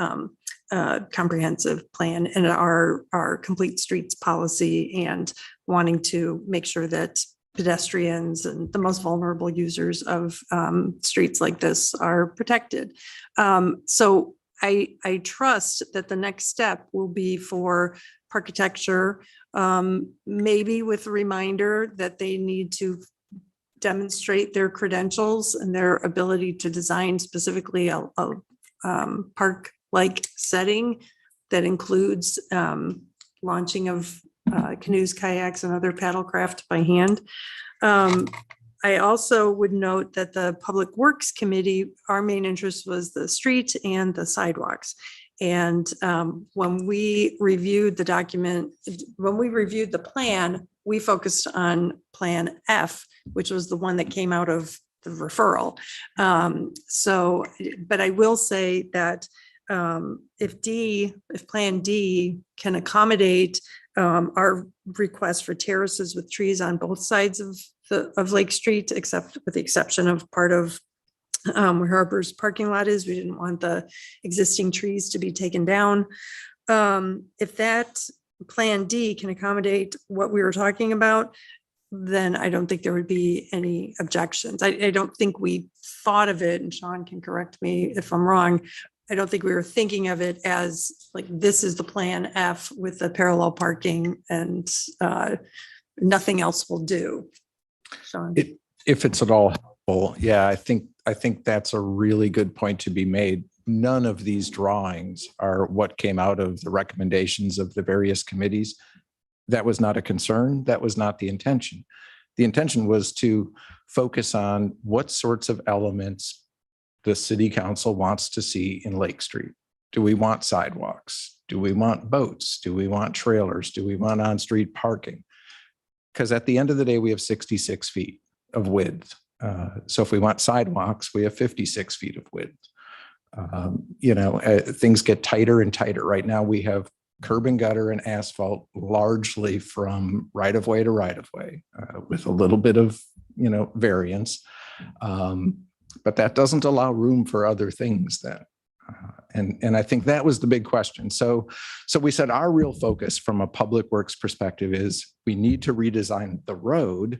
comprehensive plan and our complete streets policy, and wanting to make sure that pedestrians and the most vulnerable users of streets like this are protected. So I trust that the next step will be for architecture, maybe with a reminder that they need to demonstrate their credentials and their ability to design specifically a park-like setting that includes launching of canoes, kayaks, and other paddlecraft by hand. I also would note that the Public Works Committee, our main interest was the street and the sidewalks. And when we reviewed the document, when we reviewed the plan, we focused on Plan F, which was the one that came out of the referral. But I will say that if Plan D can accommodate our request for terraces with trees on both sides of Lake Street, except with the exception of part of where Harbor's parking lot is. We didn't want the existing trees to be taken down. If that Plan D can accommodate what we were talking about, then I don't think there would be any objections. I don't think we thought of it, and Sean can correct me if I'm wrong. I don't think we were thinking of it as like, this is the Plan F with the parallel parking and nothing else will do. Sean? If it's at all helpful, yeah, I think that's a really good point to be made. None of these drawings are what came out of the recommendations of the various committees. That was not a concern. That was not the intention. The intention was to focus on what sorts of elements the city council wants to see in Lake Street. Do we want sidewalks? Do we want boats? Do we want trailers? Do we want on-street parking? Because at the end of the day, we have 66 feet of width. So if we want sidewalks, we have 56 feet of width. Things get tighter and tighter. Right now, we have curb and gutter and asphalt largely from right of way to right of way with a little bit of, variance. But that doesn't allow room for other things then. And I think that was the big question. So we said our real focus from a public works perspective is we need to redesign the road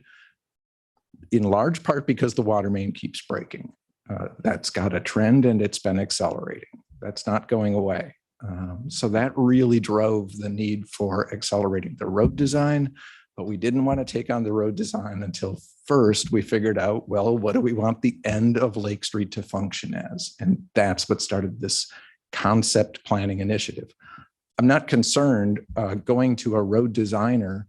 in large part because the water main keeps breaking. That's got a trend and it's been accelerating. That's not going away. So that really drove the need for accelerating the road design, but we didn't want to take on the road design until first we figured out, well, what do we want the end of Lake Street to function as? And that's what started this concept planning initiative. I'm not concerned going to a road designer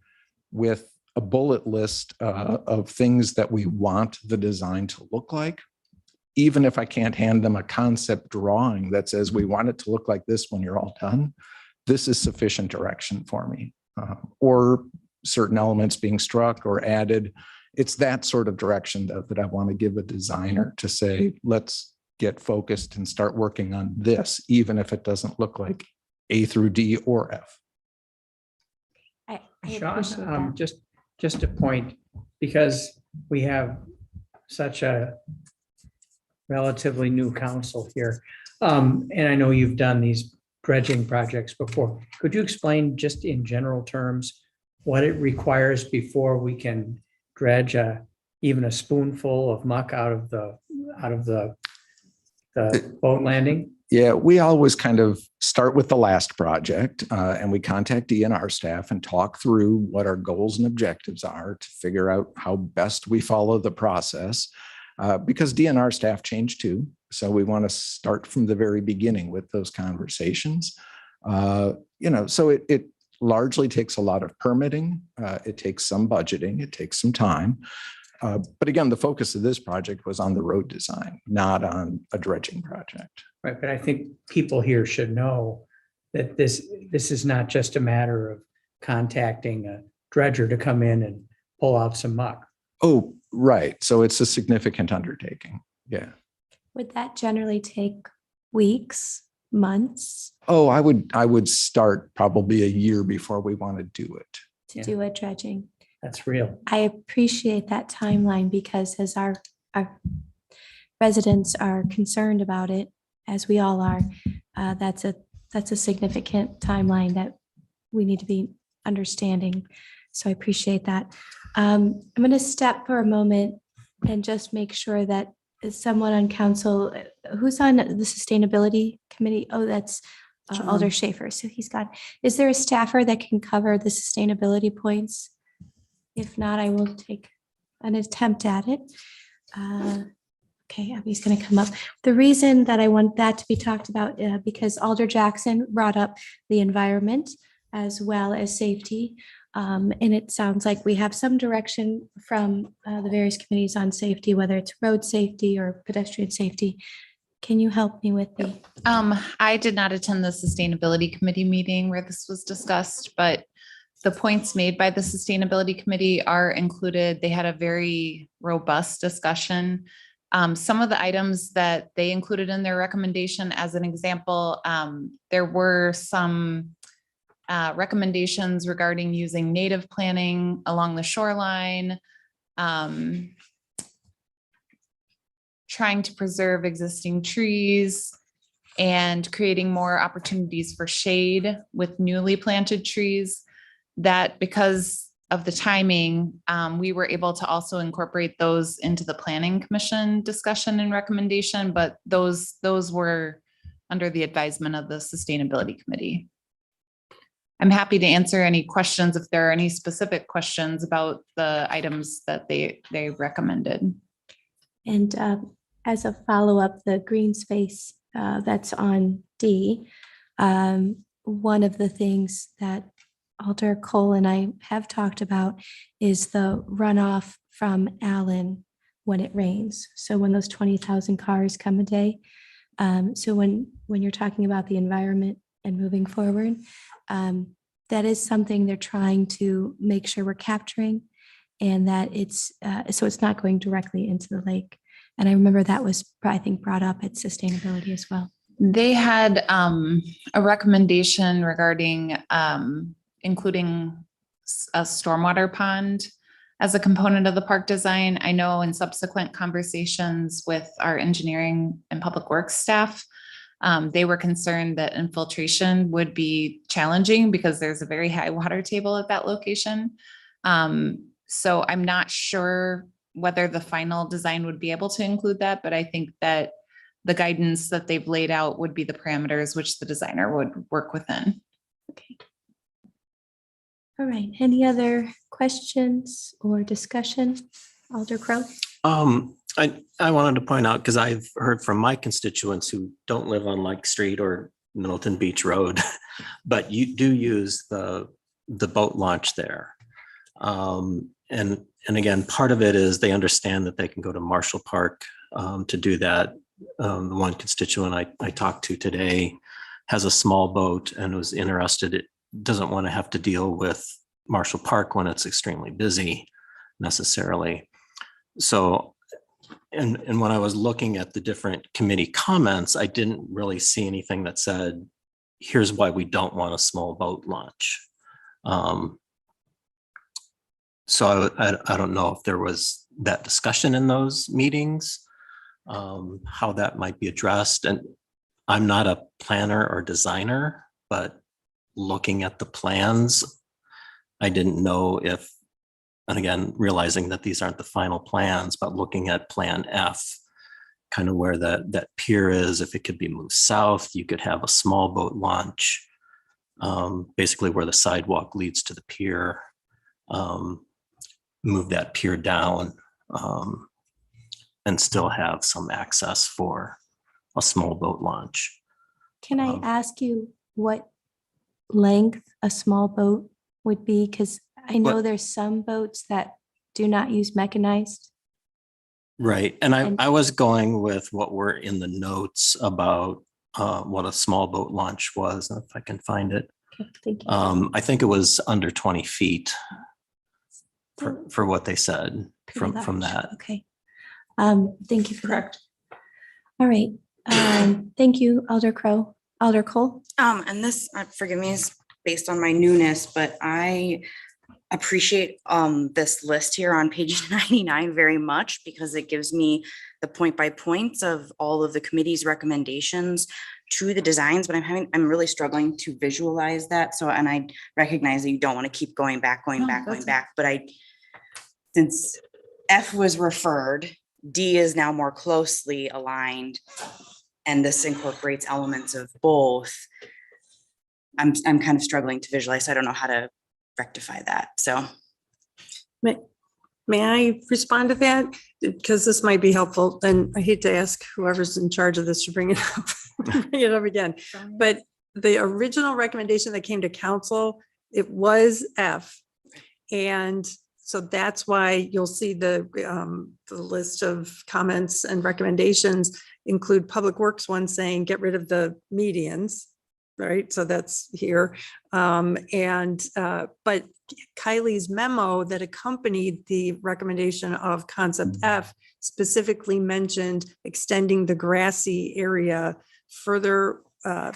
with a bullet list of things that we want the design to look like, even if I can't hand them a concept drawing that says we want it to look like this when you're all done. This is sufficient direction for me, or certain elements being struck or added. It's that sort of direction that I want to give a designer to say, let's get focused and start working on this, even if it doesn't look like A through D or F. I Sean, appreciate that. just a point, because we have such a relatively new council here. And I know you've done these dredging projects before. Could you explain just in general terms what it requires before we can dredge even a spoonful of muck out of the boat landing? Yeah, we always kind of start with the last project and we contact DNR staff and talk through what our goals and objectives are to figure out how best we follow the process. Because DNR staff change too. So we want to start from the very beginning with those conversations. So it largely takes a lot of permitting. It takes some budgeting. It takes some time. But again, the focus of this project was on the road design, not on a dredging project. Right, but I think people here should know that this is not just a matter of contacting a dredger to come in and pull out some muck. Oh, right. So it's a significant undertaking. Yeah. Would that generally take weeks, months Oh, I would start probably a year before we want to do it. to do a dredging? That's real. I appreciate that timeline because as our residents are concerned about it, as we all are, that's a significant timeline that we need to be understanding. So I appreciate that. I'm going to step for a moment and just make sure that someone on council, who's on the sustainability committee? Oh, that's Alder Schaefer. So he's got, is there a staffer that can cover the sustainability points? If not, I will take an attempt at it. Okay, Abby's going to come up. The reason that I want that to be talked about, because Alder Jackson brought up the environment as well as safety. And it sounds like we have some direction from the various committees on safety, whether it's road safety or pedestrian safety. Can you help me with the? I did not attend the sustainability committee meeting where this was discussed, but the points made by the sustainability committee are included. They had a very robust discussion. Some of the items that they included in their recommendation, as an example, there were some recommendations regarding using native planting along the shoreline, trying to preserve existing trees, and creating more opportunities for shade with newly planted trees. That because of the timing, we were able to also incorporate those into the planning commission discussion and recommendation, but those were under the advisement of the sustainability committee. I'm happy to answer any questions if there are any specific questions about the items that they recommended. And as a follow-up, the green space that's on D, one of the things that Alder Cole and I have talked about is the runoff from Allen when it rains. So when those 20,000 cars come a day, So when you're talking about the environment and moving forward, that is something they're trying to make sure we're capturing, and that it's so it's not going directly into the lake. And I remember that was, I think, brought up at sustainability as well. They had a recommendation regarding including a stormwater pond as a component of the park design. I know in subsequent conversations with our engineering and public works staff, they were concerned that infiltration would be challenging because there's a very high water table at that location. So I'm not sure whether the final design would be able to include that, but I think that the guidance that they've laid out would be the parameters which the designer would work within. Okay. All right. Any other questions or discussion? Alder Crow? I wanted to point out, because I've heard from my constituents who don't live on Lake Street or Middleton Beach Road, but you do use the boat launch there. And again, part of it is they understand that they can go to Marshall Park to do that. The one constituent I talked to today has a small boat and was interested. It doesn't want to have to deal with Marshall Park when it's extremely busy necessarily. So, and when I was looking at the different committee comments, I didn't really see anything that said, here's why we don't want a small boat launch. So I don't know if there was that discussion in those meetings, how that might be addressed. And I'm not a planner or designer, but looking at the plans, I didn't know if, and again, realizing that these aren't the final plans, but looking at Plan F, kind of where that pier is, if it could be moved south, you could have a small boat launch, basically where the sidewalk leads to the pier, move that pier down, and still have some access for a small boat launch. Can I ask you what length a small boat would be? Because I know there's some boats that do not use mechanized. Right. And I was going with what were in the notes about what a small boat launch was, if I can find it. Okay, thank you. I think it was under 20 feet for what they said from large. that. Okay. Thank you for that. All right. Thank you, Alder Crow. Alder Cole? And this, forgive me, is based on my newness, but I appreciate this list here on page 99 very much, because it gives me the point by points of all of the committee's recommendations to the designs, but I'm really struggling to visualize that. So, and I recognize that you don't want to keep going back, but since F was referred, D is now more closely aligned, and this incorporates elements of both. I'm kind of struggling to visualize. I don't know how to rectify that. So May I respond to that? Because this might be helpful. And I hate to ask whoever's in charge of this to bring it up, bring it up again. But the original recommendation that came to council, it was F. And so that's why you'll see the list of comments and recommendations include Public Works one saying, get rid of the medians. Right, so that's here. But Kylie's memo that accompanied the recommendation of concept F specifically mentioned extending the grassy area further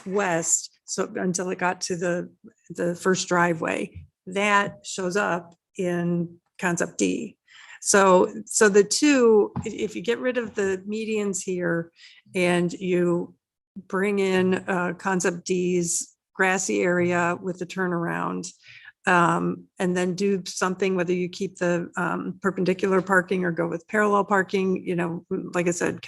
west, so until it got to the first driveway. That shows up in concept D. So the two, if you get rid of the medians here and you bring in concept D's grassy area with the turnaround, and then do something, whether you keep the perpendicular parking or go with parallel parking, like I said,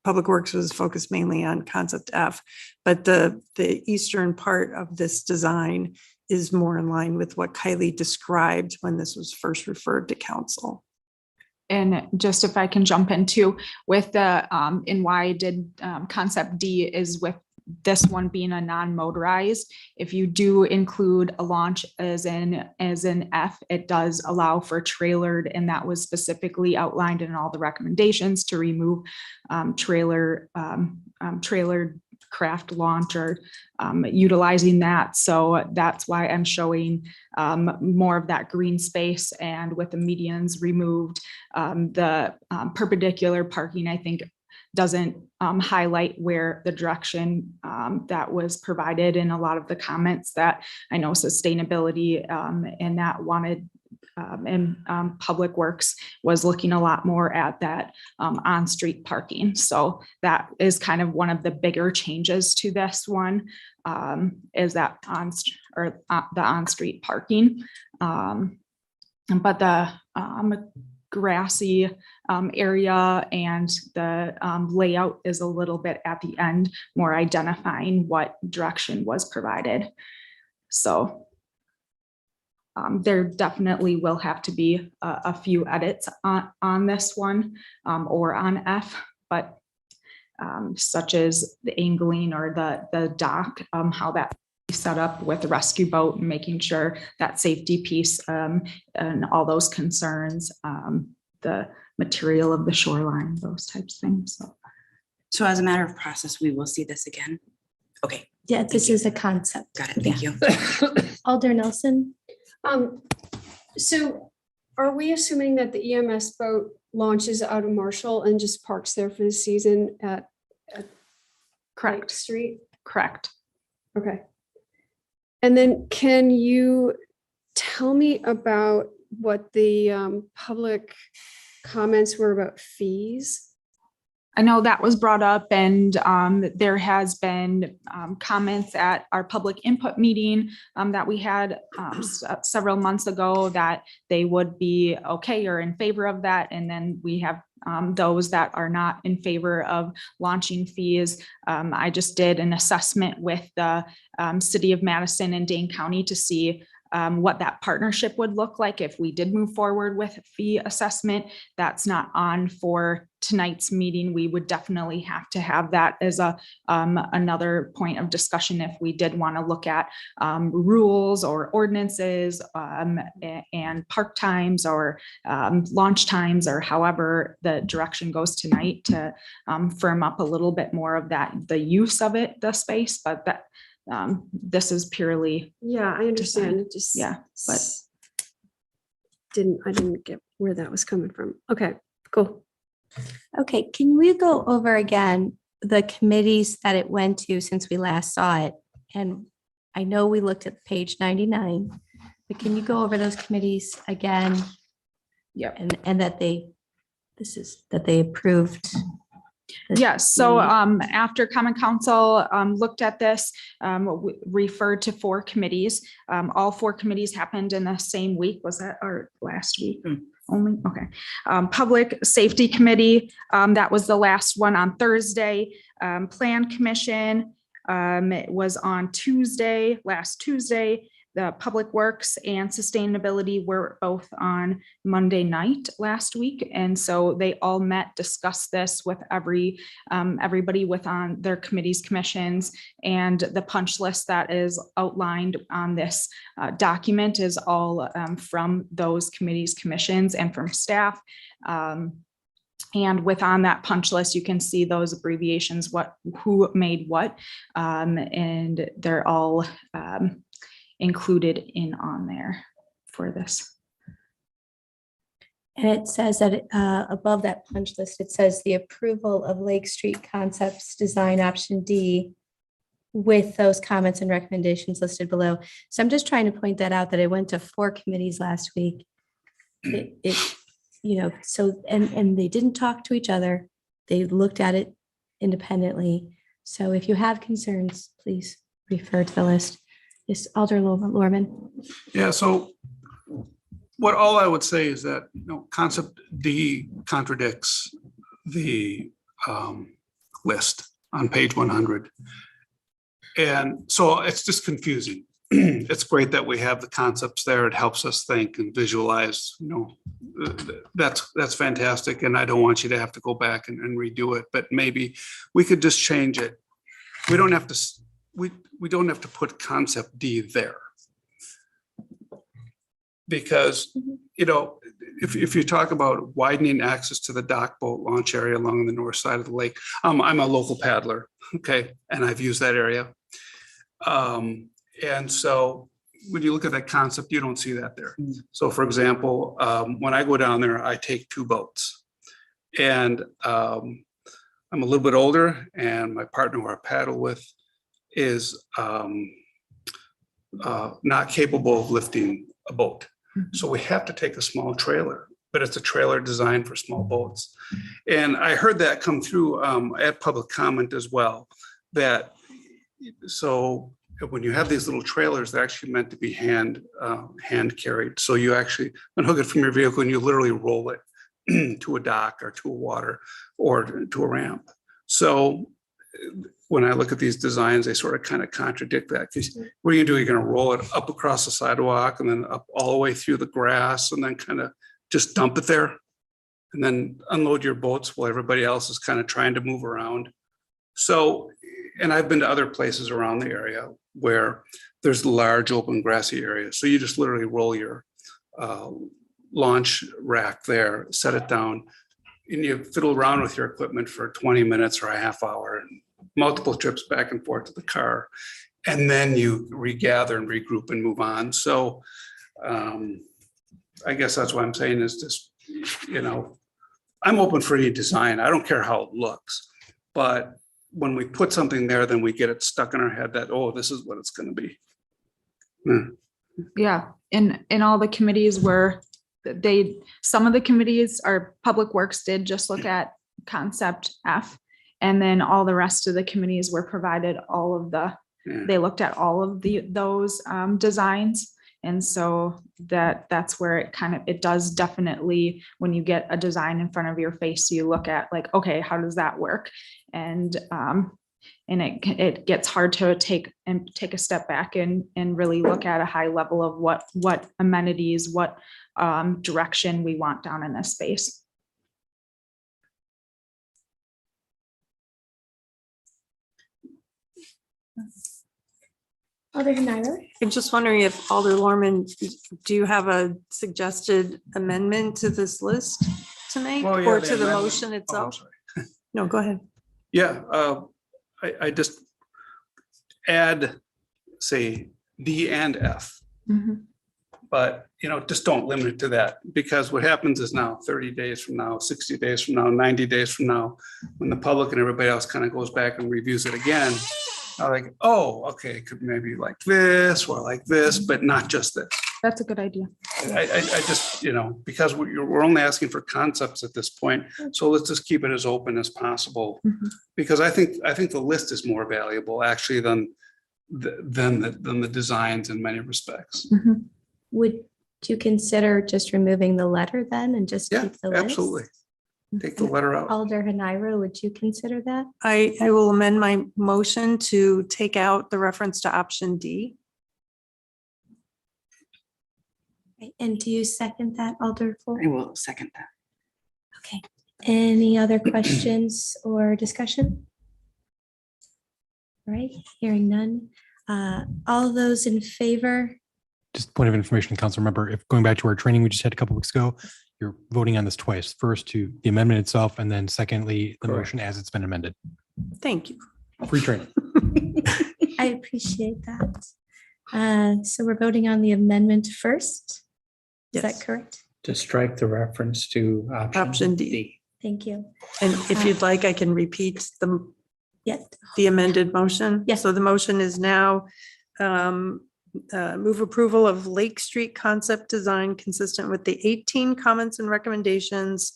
Public Works was focused mainly on concept F, but the eastern part of this design is more in line with what Kylie described when this was first referred to council. And just if I can jump into with the and why I did concept D is with this one being a non-motorized, if you do include a launch as an F, it does allow for trailered, and that was specifically outlined in all the recommendations to remove trailered craft launch or utilizing that. So that's why I'm showing more of that green space, and with the medians removed, the perpendicular parking, I think, doesn't highlight where the direction that was provided in a lot of the comments that I know sustainability and that wanted and Public Works was looking a lot more at that on-street parking. So that is kind of one of the bigger changes to this one, is that the on-street parking. But the grassy area and the layout is a little bit at the end, more identifying what direction was provided. So there definitely will have to be a few edits on this one or on F, but such as the angling or the dock, how that set up with the rescue boat and making sure that safety piece and all those concerns, the material of the shoreline, those types of things. So as a matter of process, we will see this again. Okay. Yeah, this is a concept. Got it. Thank you. Alder Nelson. So are we assuming that the EMS boat launches out of Marshall and just parks there for the season at Correct. Street? Correct. Okay. And then can you tell me about what the public comments were about fees? I know that was brought up, and there has been comments at our public input meeting that we had several months ago that they would be okay or in favor of that. And then we have those that are not in favor of launching fees. I just did an assessment with the city of Madison and Dane County to see what that partnership would look like if we did move forward with fee assessment. That's not on for tonight's meeting. We would definitely have to have that as another point of discussion if we did want to look at rules or ordinances and park times or launch times, or however the direction goes tonight to firm up a little bit more of that, the use of it, the space, but that this is purely. Yeah, I understand. It just, yeah, but I didn't get where that was coming from. Okay, cool. Okay, can we go over again the committees that it went to since we last saw it? And I know we looked at page 99, but can you go over those committees again? Yeah. And that they approved. Yes, so after Common Council looked at this, referred to 4 committees. All 4 committees happened in the same week. Was that our last week? Only? Okay. Public Safety Committee, that was the last one on Thursday. Plan Commission, it was on Tuesday, last Tuesday. The Public Works and Sustainability were both on Monday night last week. And so they all met, discussed this with everybody on their committees, commissions, and the punch list that is outlined on this document is all from those committees, commissions, and from staff. And on that punch list, you can see those abbreviations, who made what, and they're all included in on there for this. And it says that above that punch list, it says the approval of Lake Street Concepts Design Option D with those comments and recommendations listed below. So I'm just trying to point that out, that it went to 4 committees last week. So they didn't talk to each other. They looked at it independently. So if you have concerns, please refer to the list. Yes, Alder Lorman. Yeah, so all I would say is that, concept D contradicts the list on page 100. And so it's just confusing. It's great that we have the concepts there. It helps us think and visualize, that's fantastic. And I don't want you to have to go back and redo it, but maybe we could just change it we don't have to, we don't have to put concept D there. Because, you know, if you talk about widening access to the dock boat launch area along the north side of the lake, I'm a local paddler, okay, and I've used that area. And so when you look at that concept, you don't see that there. So for example, when I go down there, I take 2 boats. And I'm a little bit older, and my partner who I paddle with is not capable of lifting a boat. So we have to take a small trailer, but it's a trailer designed for small boats. And I heard that come through at public comment as well, that so when you have these little trailers, they're actually meant to be hand carried. So you actually unhook it from your vehicle and you literally roll it to a dock or to a water or to a ramp. So when I look at these designs, they sort of kind of contradict that, because what are you gonna do? You're gonna roll it up across the sidewalk and then up all the way through the grass and then kind of just dump it there and then unload your boats while everybody else is kind of trying to move around. So, and I've been to other places around the area where there's large open grassy areas. So you just literally roll your launch rack there, set it down, and you fiddle around with your equipment for 20 minutes or a half hour and multiple trips back and forth to the car. And then you regather and regroup and move on. So I guess that's what I'm saying is just, you know, I'm open for any design. I don't care how it looks, but when we put something there, then we get it stuck in our head that, oh, this is what it's going to be. Yeah, in all the committees where some of the committees or Public Works did just look at concept F. And then all the rest of the committees were provided all of they looked at all of those designs. And so that's where it does definitely, when you get a design in front of your face, you look at like, okay, how does that work? And it gets hard to take a step back and really look at a high level of what amenities, what direction we want down in this space. Alder Hanaira? I'm just wondering if Alder Lorman, do you have a suggested amendment to this list to make Well, yeah, or the to the amendment- motion Oh, I'm itself? sorry. No, go ahead. Yeah, I just add, say, D and F. But, you know, just don't limit it to that, because what happens is now 30 days from now, 60 days from now, 90 days from now, when the public and everybody else kind of goes back and reviews it again, I'm like, oh, okay, it could maybe like this or like this, but not just this. That's a good idea. I just, you know, because we're only asking for concepts at this point, so let's just keep it as open as possible. Because I think the list is more valuable actually than the designs in many respects. Would you consider just removing the letter then and just Yeah, keep the list? absolutely. Take the letter out. Alder Hanaira, would you consider that? I will amend my motion to take out the reference to option D. Right, and do you second that, Alder Full? I will second that. Okay. Any other questions or discussion? All right, hearing none. All those in favor? Just point of information, council member, if going back to our training we just had a couple weeks ago, you're voting on this twice. First to the amendment itself, and then secondly, the motion as it's been amended. Thank you. Free training. I appreciate that. So we're voting on the amendment first. Is that correct? To strike the reference to Option D. Thank you. And if you'd like, I can repeat the amended motion. Yes. So the motion is now move approval of Lake Street concept design consistent with the 18 comments and recommendations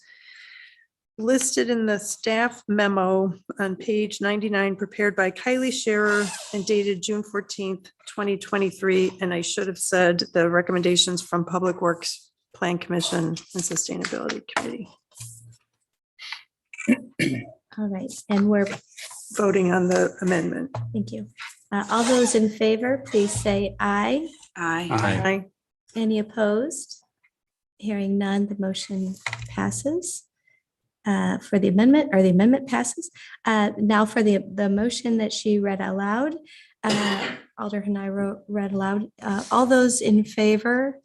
listed in the staff memo on page 99, prepared by Kylie Scherer and dated June 14th, 2023. And I should have said the recommendations from Public Works, Plan Commission, and Sustainability Committee. All right, and we're voting on the amendment. Thank you. All those in favor, please say aye. Aye. Any opposed? Hearing none, the motion passes. for the amendment, or the amendment passes. Now for the motion that she read aloud, Alder and I read aloud. All those in favor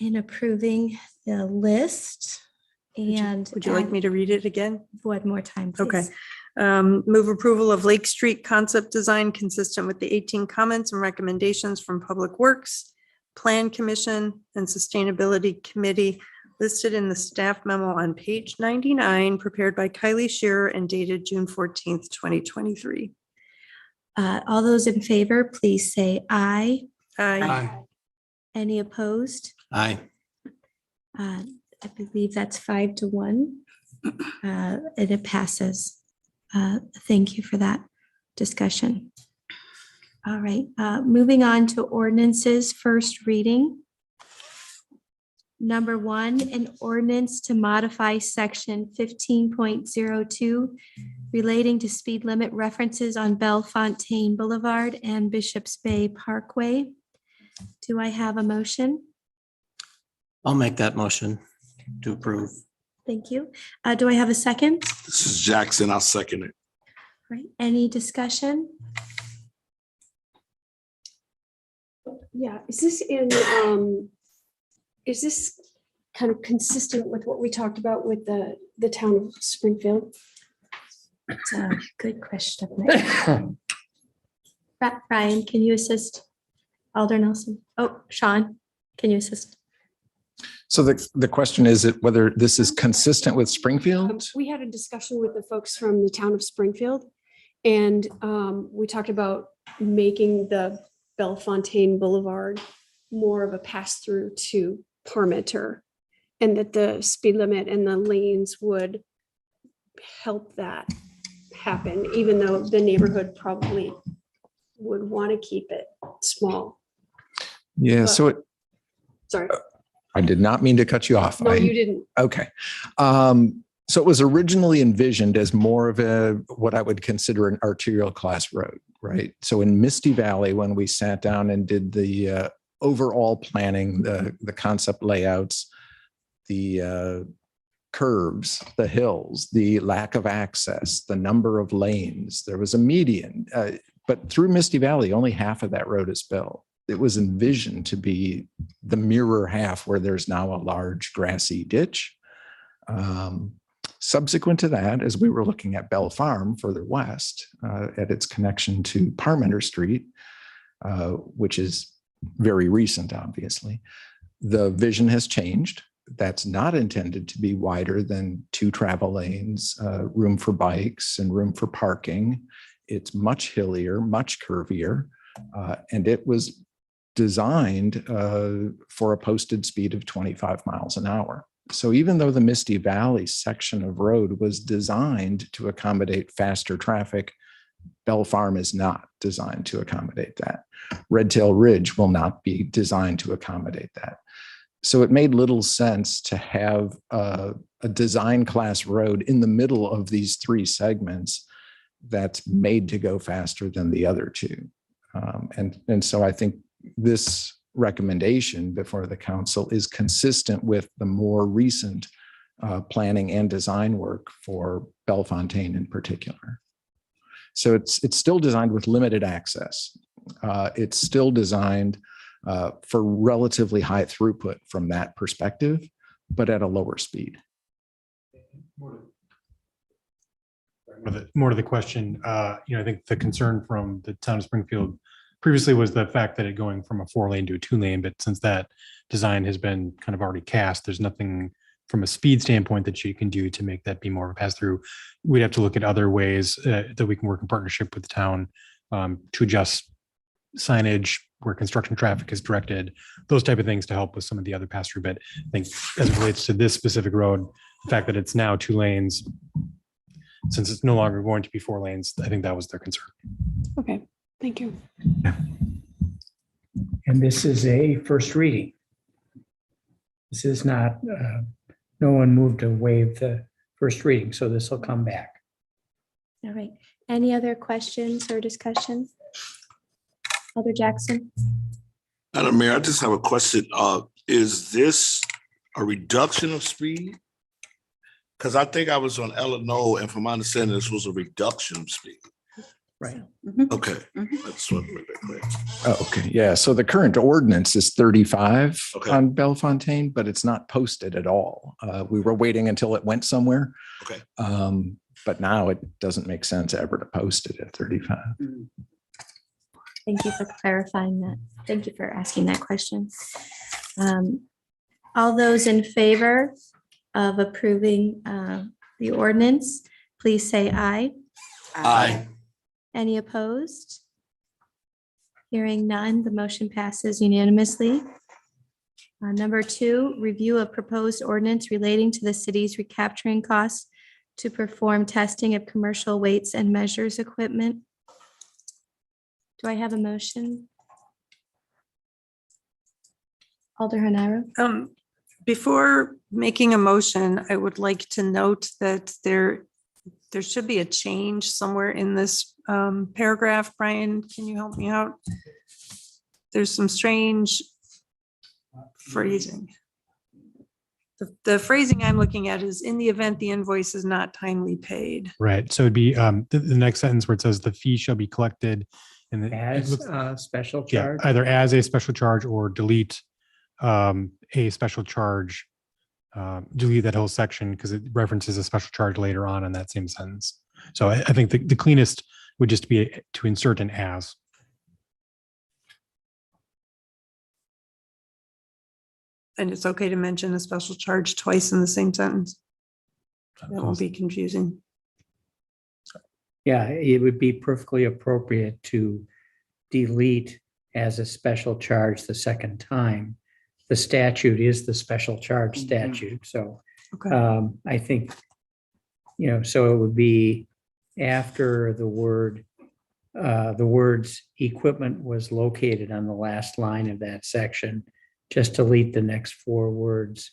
in approving the list? And Would you like me to read it again? one more time, please? Okay. Move approval of Lake Street concept design consistent with the 18 comments and recommendations from Public Works, Plan Commission, and Sustainability Committee listed in the staff memo on page 99, prepared by Kylie Shearer and dated June 14th, 2023. All those in favor, please say aye. Aye. Any opposed? Aye. I believe that's 5-1. And it passes. Thank you for that discussion. All right, moving on to ordinances, first reading. Number 1, an ordinance to modify section 15.02 relating to speed limit references on Bellefontaine Boulevard and Bishops Bay Parkway. Do I have a motion? I'll make that motion to approve. Thank you. Do I have a second? This is Jackson. I'll second it. Right, any discussion? Yeah, is this is this kind of consistent with what we talked about with the town of Springfield? That's a good question. Ryan, can you assist? Alder Nelson. Oh, Sean, can you assist? So the question is whether this is consistent with Springfield? We had a discussion with the folks from the town of Springfield, and we talked about making the Bellefontaine Boulevard more of a pass-through to Parmenter, and that the speed limit and the lanes would help that happen, even though the neighborhood probably would want to keep it small. Yeah, But- so Sorry. I did not mean to cut you off. No, you didn't. Okay. So it was originally envisioned as more of what I would consider an arterial class road, right? So in Misty Valley, when we sat down and did the overall planning, the concept layouts, the curves, the hills, the lack of access, the number of lanes, there was a median. But through Misty Valley, only half of that road is built. It was envisioned to be the mirror half where there's now a large grassy ditch. Subsequent to that, as we were looking at Bell Farm further west at its connection to Parmenter Street, which is very recent, obviously, the vision has changed. That's not intended to be wider than 2 travel lanes, room for bikes and room for parking. It's much hillier, much curvier, and it was designed for a posted speed of 25 miles an hour. So even though the Misty Valley section of road was designed to accommodate faster traffic, Bell Farm is not designed to accommodate that. Red Tail Ridge will not be designed to accommodate that. So it made little sense to have a design class road in the middle of these 3 segments that's made to go faster than the other 2. And so I think this recommendation before the council is consistent with the more recent planning and design work for Bellefontaine in particular. So it's still designed with limited access. It's still designed for relatively high throughput from that perspective, but at a lower speed. More to the question, I think the concern from the town of Springfield previously was the fact that it going from a 4-lane to a 2-lane, but since that design has been kind of already cast, there's nothing from a speed standpoint that you can do to make that be more of a pass through. We'd have to look at other ways that we can work in partnership with the town to adjust signage where construction traffic is directed, those type of things to help with some of the other pass through. But I think as it relates to this specific road, the fact that it's now 2 lanes, since it's no longer going to be 4 lanes, I think that was their concern. Okay, thank you. And this is a first reading. This is not, no one moved to waive the first reading, so this will come back. All right, any other questions or discussion? Alder Jackson? Madam Mayor, I just have a question. Is this a reduction of speed Because I think I was on Illinois, and from my understanding, this was a reduction of speed. Right. Okay. That's what made that clear. Oh, okay, yeah. So the current ordinance is 35 Okay. on Bellefontaine, but it's not posted at all. We were waiting until it went somewhere. Okay. But now it doesn't make sense ever to post it at 35. Thank you for clarifying that. Thank you for asking that question. All those in favor of approving the ordinance, please say aye. Aye. Any opposed? Hearing none, the motion passes unanimously. Number 2, review of proposed ordinance relating to the city's recapturing costs to perform testing of commercial weights and measures equipment. Do I have a motion? Alder Hanaro? Before making a motion, I would like to note that there should be a change somewhere in this paragraph. Brian, can you help me out? There's some strange phrasing. The phrasing I'm looking at is in the event the invoice is not timely paid. Right. So it'd be the next sentence where it says the fee shall be collected and As a special charge. either as a special charge or delete a special charge, delete that whole section because it references a special charge later on in that same sentence. So I think the cleanest would just be to insert an as. And it's okay to mention a special charge twice in the same sentence. That won't be confusing. Yeah, it would be perfectly appropriate to delete as a special charge the second time. The statute is the special charge statute, so Okay. I think, so it would be after the words equipment was located on the last line of that section, just delete the next 4 words.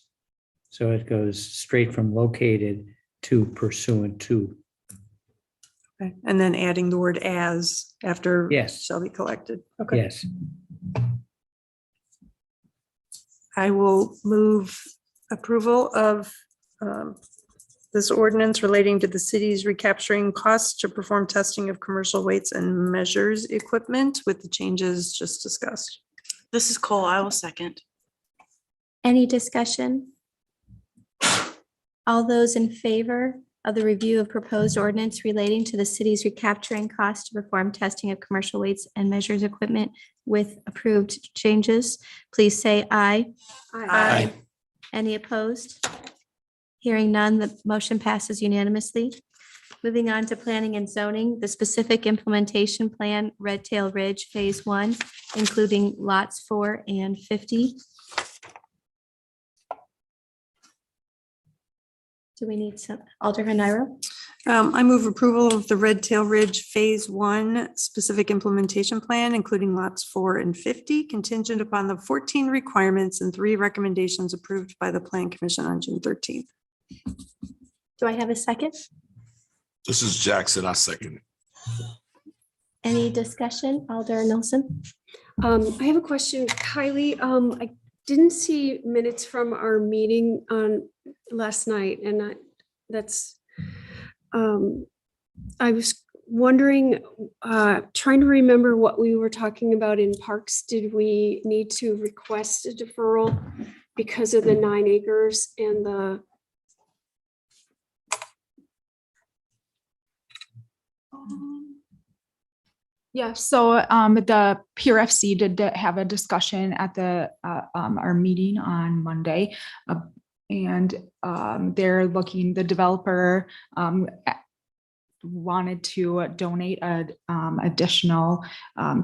So it goes straight from located to pursuant to. Okay. And then adding the word as after Yes. shall be collected. Okay. Yes. I will move approval of this ordinance relating to the city's recapturing costs to perform testing of commercial weights and measures equipment with the changes just discussed. This is Cole. I will second. Any discussion? All those in favor of the review of proposed ordinance relating to the city's recapturing costs to perform testing of commercial weights and measures equipment with approved changes, please say aye. Aye. Any opposed? Hearing none, the motion passes unanimously. Moving on to planning and zoning, the specific implementation plan, Red Tail Ridge Phase 1, including lots 4 and 50. Do we need some, Alder Haniro? I move approval of the Red Tail Ridge Phase 1 specific implementation plan, including lots 4 and 50, contingent upon the 14 requirements and 3 recommendations approved by the Plan Commission on June 13th. Do I have a second? This is Jackson. I second it. Any discussion, Alder Nelson? I have a question, Kylie. I didn't see minutes from our meeting on last night, and I was wondering, trying to remember what we were talking about in parks. Did we need to request a deferral because of the 9 acres and the? Yeah, so the PRFC did have a discussion at our meeting on Monday. And they're looking, the developer wanted to donate an additional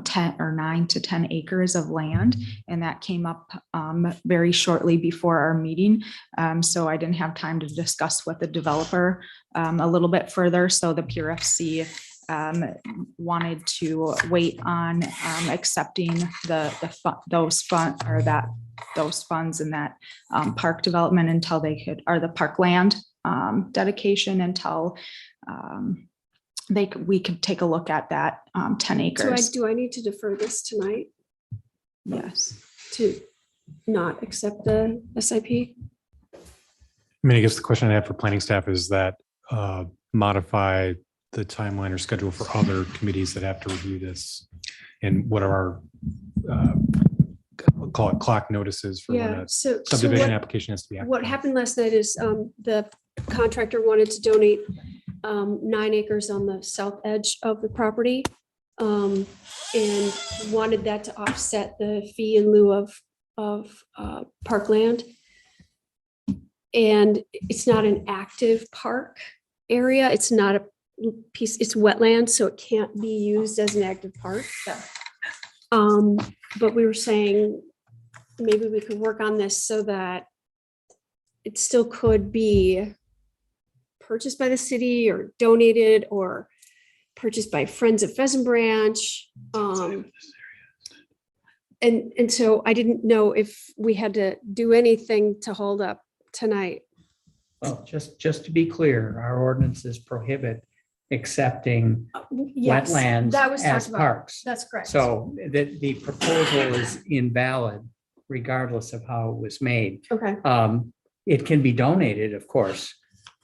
10 or 9 to 10 acres of land. And that came up very shortly before our meeting. So I didn't have time to discuss with the developer a little bit further. So the PRFC wanted to wait on accepting those funds in that park development until they could, or the parkland dedication until we could take a look at that 10 acres. So do I need to defer this tonight Yes. to not accept the SIP? I mean, I guess the question I have for planning staff is that modify the timeline or schedule for other committees that have to review this, and what are our we'll call it clock notices for when Yeah, a so subdivision what- application has to be acted What on. happened last night is the contractor wanted to donate 9 acres on the south edge of the property, and wanted that to offset the fee in lieu of parkland. And it's not an active park area. It's not a piece, it's wetland, so it can't be used as an active park. But we were saying maybe we could work on this so that it still could be purchased by the city or donated or purchased by Friends of Pheasant Branch. And so I didn't know if we had to do anything to hold up tonight. Well, just to be clear, our ordinances prohibit accepting Yes, wetlands that was as talked about. parks. That's correct. So the proposal is invalid regardless of how it was made. Okay. It can be donated, of course,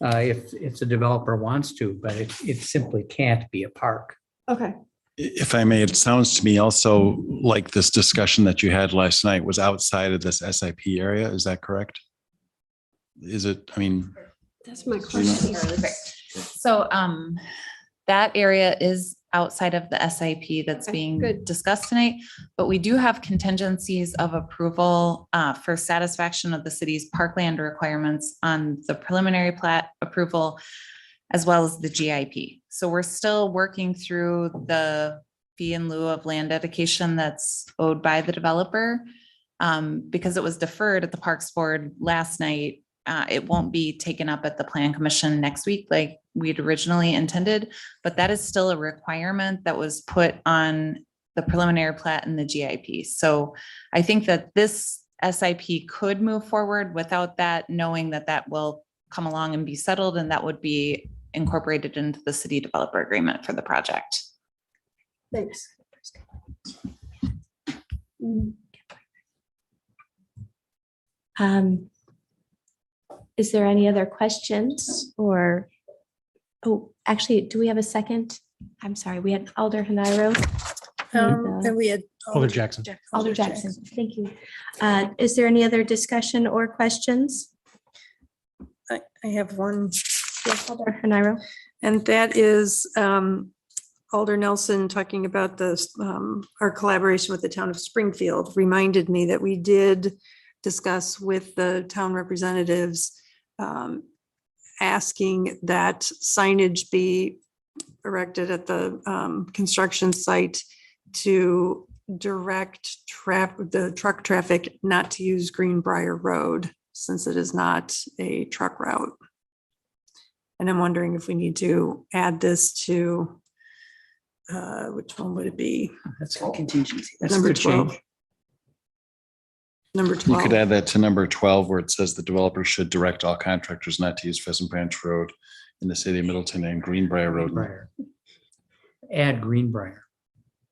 if the developer wants to, but it simply can't be a park. Okay. If I may, it sounds to me also like this discussion that you had last night was outside of this SIP area. Is that correct? Is it, I mean, That's my question. So that area is outside of the SIP that's being discussed tonight, but we do have contingencies of approval for satisfaction of the city's parkland requirements on the preliminary plat approval as well as the GIP. So we're still working through the fee in lieu of land dedication that's owed by the developer. Because it was deferred at the Parks Board last night, it won't be taken up at the Plan Commission next week like we'd originally intended, but that is still a requirement that was put on the preliminary plat and the GIP. So I think that this SIP could move forward without that, knowing that that will come along and be settled, and that would be incorporated into the city developer agreement for the project. Thanks. Is there any other questions or, oh, actually, do we have a second? I'm sorry, we had Alder Haniro. And we had Alder Jackson. Alder Jackson, thank you. Is there any other discussion or questions? I have one. Yes, Alder Haniro. And that is Alder Nelson talking about this, our collaboration with the town of Springfield reminded me that we did discuss with the town representatives asking that signage be erected at the construction site to direct the truck traffic not to use Greenbrier Road, since it is not a truck route. And I'm wondering if we need to add this to, which one would it be? That's a contingency. That's a Number good 12. change. Number you 12. could add that to number 12, where it says the developer should direct all contractors not to use Pheasant Branch Road in the city of Middleton and Greenbrier Road. Greenbrier. Add Greenbrier.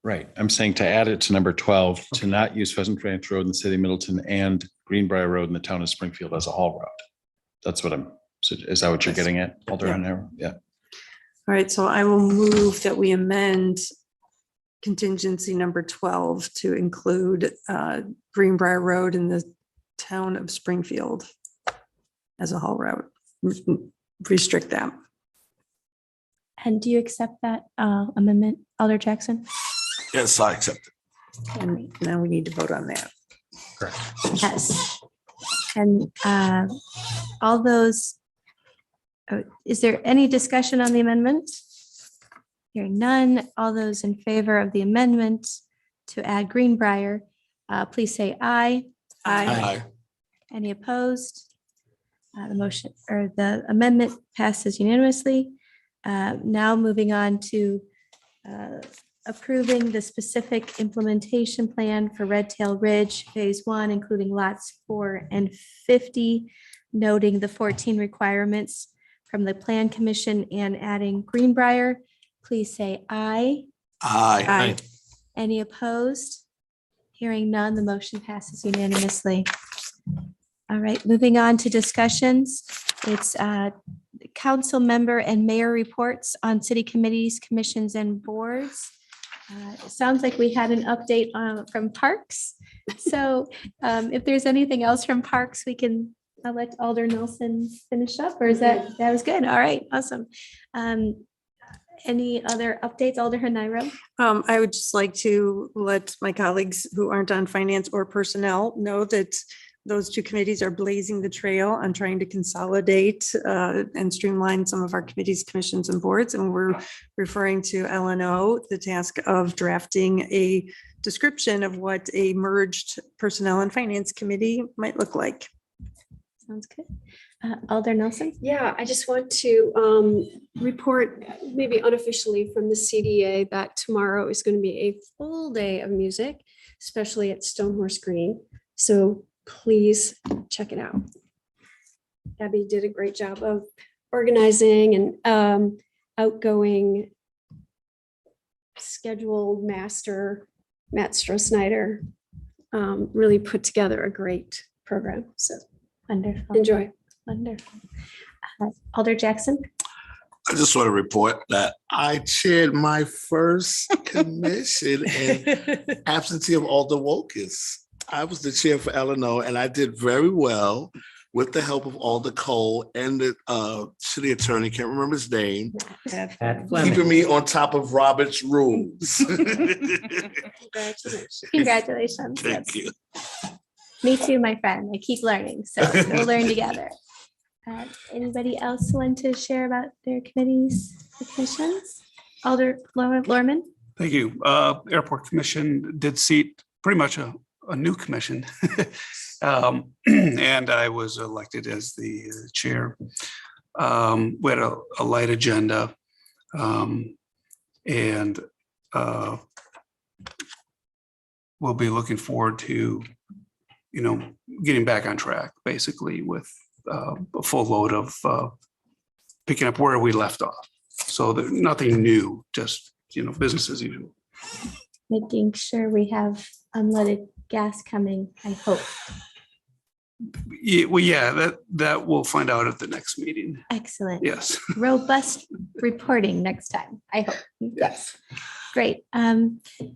Right. I'm saying to add it to number 12, to not use Pheasant Branch Road in the city of Middleton and Greenbrier Road in the town of Springfield as a haul route. That's what is that what you're getting at, Alder Hanero? Yeah. All right, so I will move that we amend contingency number 12 to include Greenbrier Road in the town of Springfield as a haul route. Restrict that. And do you accept that amendment, Alder Jackson? Yes, I accept it. And now we need to vote on that. Correct. Yes. And all those, is there any discussion on the amendment? Hearing none, all those in favor of the amendment to add Greenbrier, please say aye. Aye. Any opposed? The motion or the amendment passes unanimously. Now moving on to approving the specific implementation plan for Red Tail Ridge Phase 1, including lots 4 and 50, noting the 14 requirements from the Plan Commission and adding Greenbrier. Please say aye. Aye. Aye. Any opposed? Hearing none, the motion passes unanimously. All right, moving on to discussions. It's council member and mayor reports on city committees, commissions, and boards. It sounds like we had an update from Parks. So if there's anything else from Parks, we can, I'll let Alder Nelson finish up, or is that was good? All right, awesome. Any other updates, Alder Nairo? I would just like to let my colleagues who aren't on finance or personnel know that those two committees are blazing the trail on trying to consolidate and streamline some of our committees, commissions, and boards. And we're referring to LNO, the task of drafting a description of what a merged personnel and finance committee might look like. Sounds good. Alder Nelson? Yeah, I just want to report, maybe unofficially from the CDA, that tomorrow is going to be a full day of music, especially at Stonehorse Green. So please check it out. Abby did a great job of organizing and outgoing scheduled master, Matt Stroh-Snyder, really put together a great program. So wonderful. Enjoy. Wonderful. Alder Jackson? I just want to report that I chaired my first commission in absentee of Alder Wolkes. I was the chair for LNO, and I did very well with the help of Alder Cole and the city attorney, can't remember his name, keeping me on top of Robert's rules. Congratulations. Congratulations. Thank you. Me too, my friend. I keep learning, so we'll learn together. Anybody else want to share about their committees, or commissions? Alder Lorman? Thank you. Airport Commission did seat pretty much a new commission. And I was elected as the chair. We had a light agenda. And we'll be looking forward to, getting back on track, basically, with a full load of picking up where we left off. So nothing new, just, business as usual. Making sure we have unleaded gas coming, I hope. Yeah, that we'll find out at the next meeting. Excellent. Yes. Robust reporting next time, I hope. Yes. Great. All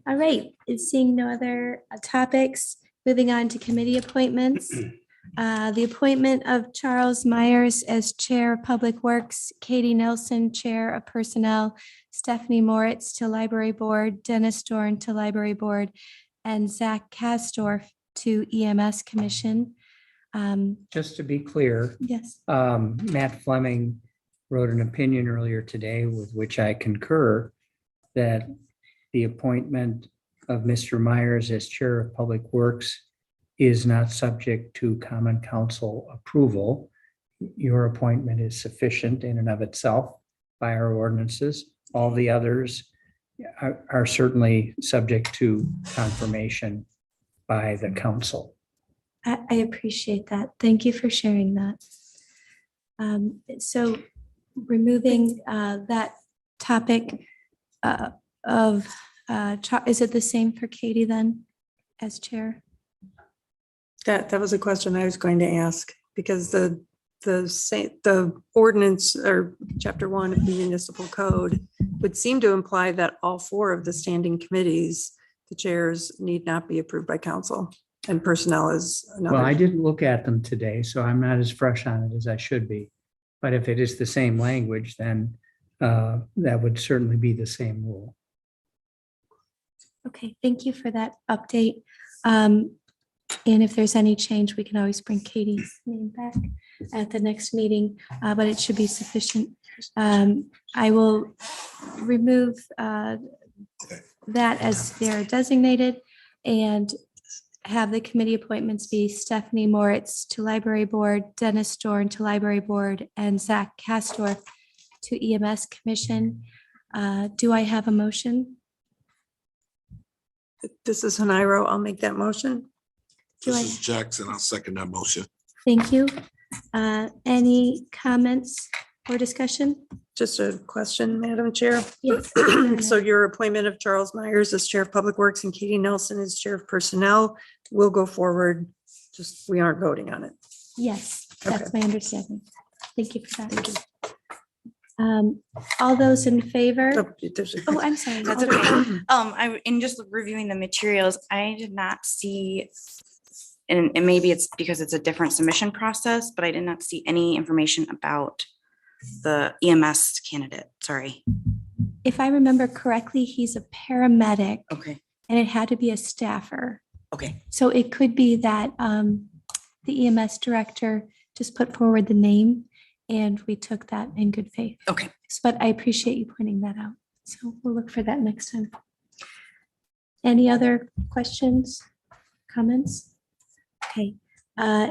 right. Seeing no other topics, moving on to committee appointments. The appointment of Charles Myers as Chair of Public Works, Katie Nelson, Chair of Personnel, Stephanie Moritz to Library Board, Dennis Dorn to Library Board, and Zach Kastorf to EMS Commission. Just to be clear. Yes. Matt Fleming wrote an opinion earlier today with which I concur, that the appointment of Mr. Myers as Chair of Public Works is not subject to Common Council approval. Your appointment is sufficient in and of itself by our ordinances. All the others are certainly subject to confirmation by the council. I appreciate that. Thank you for sharing that. So removing that topic of, is it the same for Katie then as chair? That was a question I was going to ask, because the ordinance or chapter 1 of the municipal code would seem to imply that all 4 of the standing committees, the chairs need not be approved by council, and personnel is another. Well, I didn't look at them today, so I'm not as fresh on it as I should be. But if it is the same language, then that would certainly be the same rule. Okay, thank you for that update. And if there's any change, we can always bring Katie's name back at the next meeting, but it should be sufficient. I will remove that as they're designated and have the committee appointments be Stephanie Moritz to Library Board, Dennis Dorn to Library Board, and Zach Kastorf to EMS Commission. Do I have a motion? This is Haniro. I'll make that motion. This is Jackson. I'll second that motion. Thank you. Any comments or discussion? Just a question, Madam Chair. Yes. So your appointment of Charles Myers as Chair of Public Works and Katie Nelson as Chair of Personnel will go forward. Just, we aren't voting on it. Yes, that's my understanding. Thank you for that. All those in favor? Oh, I'm sorry. That's Alder- okay. In just reviewing the materials, I did not see, and maybe it's because it's a different submission process, but I did not see any information about the EMS candidate. Sorry. If I remember correctly, he's a paramedic. Okay. And it had to be a staffer. Okay. So it could be that the EMS director just put forward the name and we took that in good faith. Okay. But I appreciate you pointing that out. So we'll look for that next time. Any other questions, comments? Okay,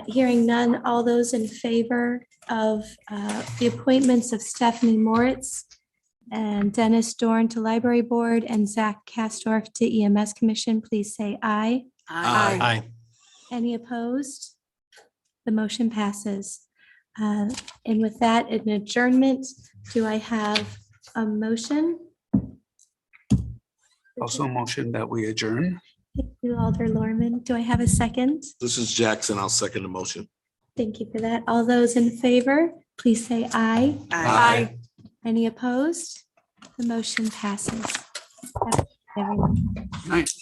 hearing none, all those in favor of the appointments of Stephanie Moritz and Dennis Dorn to Library Board and Zach Kastorf to EMS Commission, please say aye. Aye. Any opposed? The motion passes. And with that, an adjournment, do I have a motion? Also motion that we adjourn. Thank you, Alder Lorman. Do I have a second? This is Jackson. I'll second the motion. Thank you for that. All those in favor, please say aye. Aye. Any opposed? The motion passes. Everyone. Nice.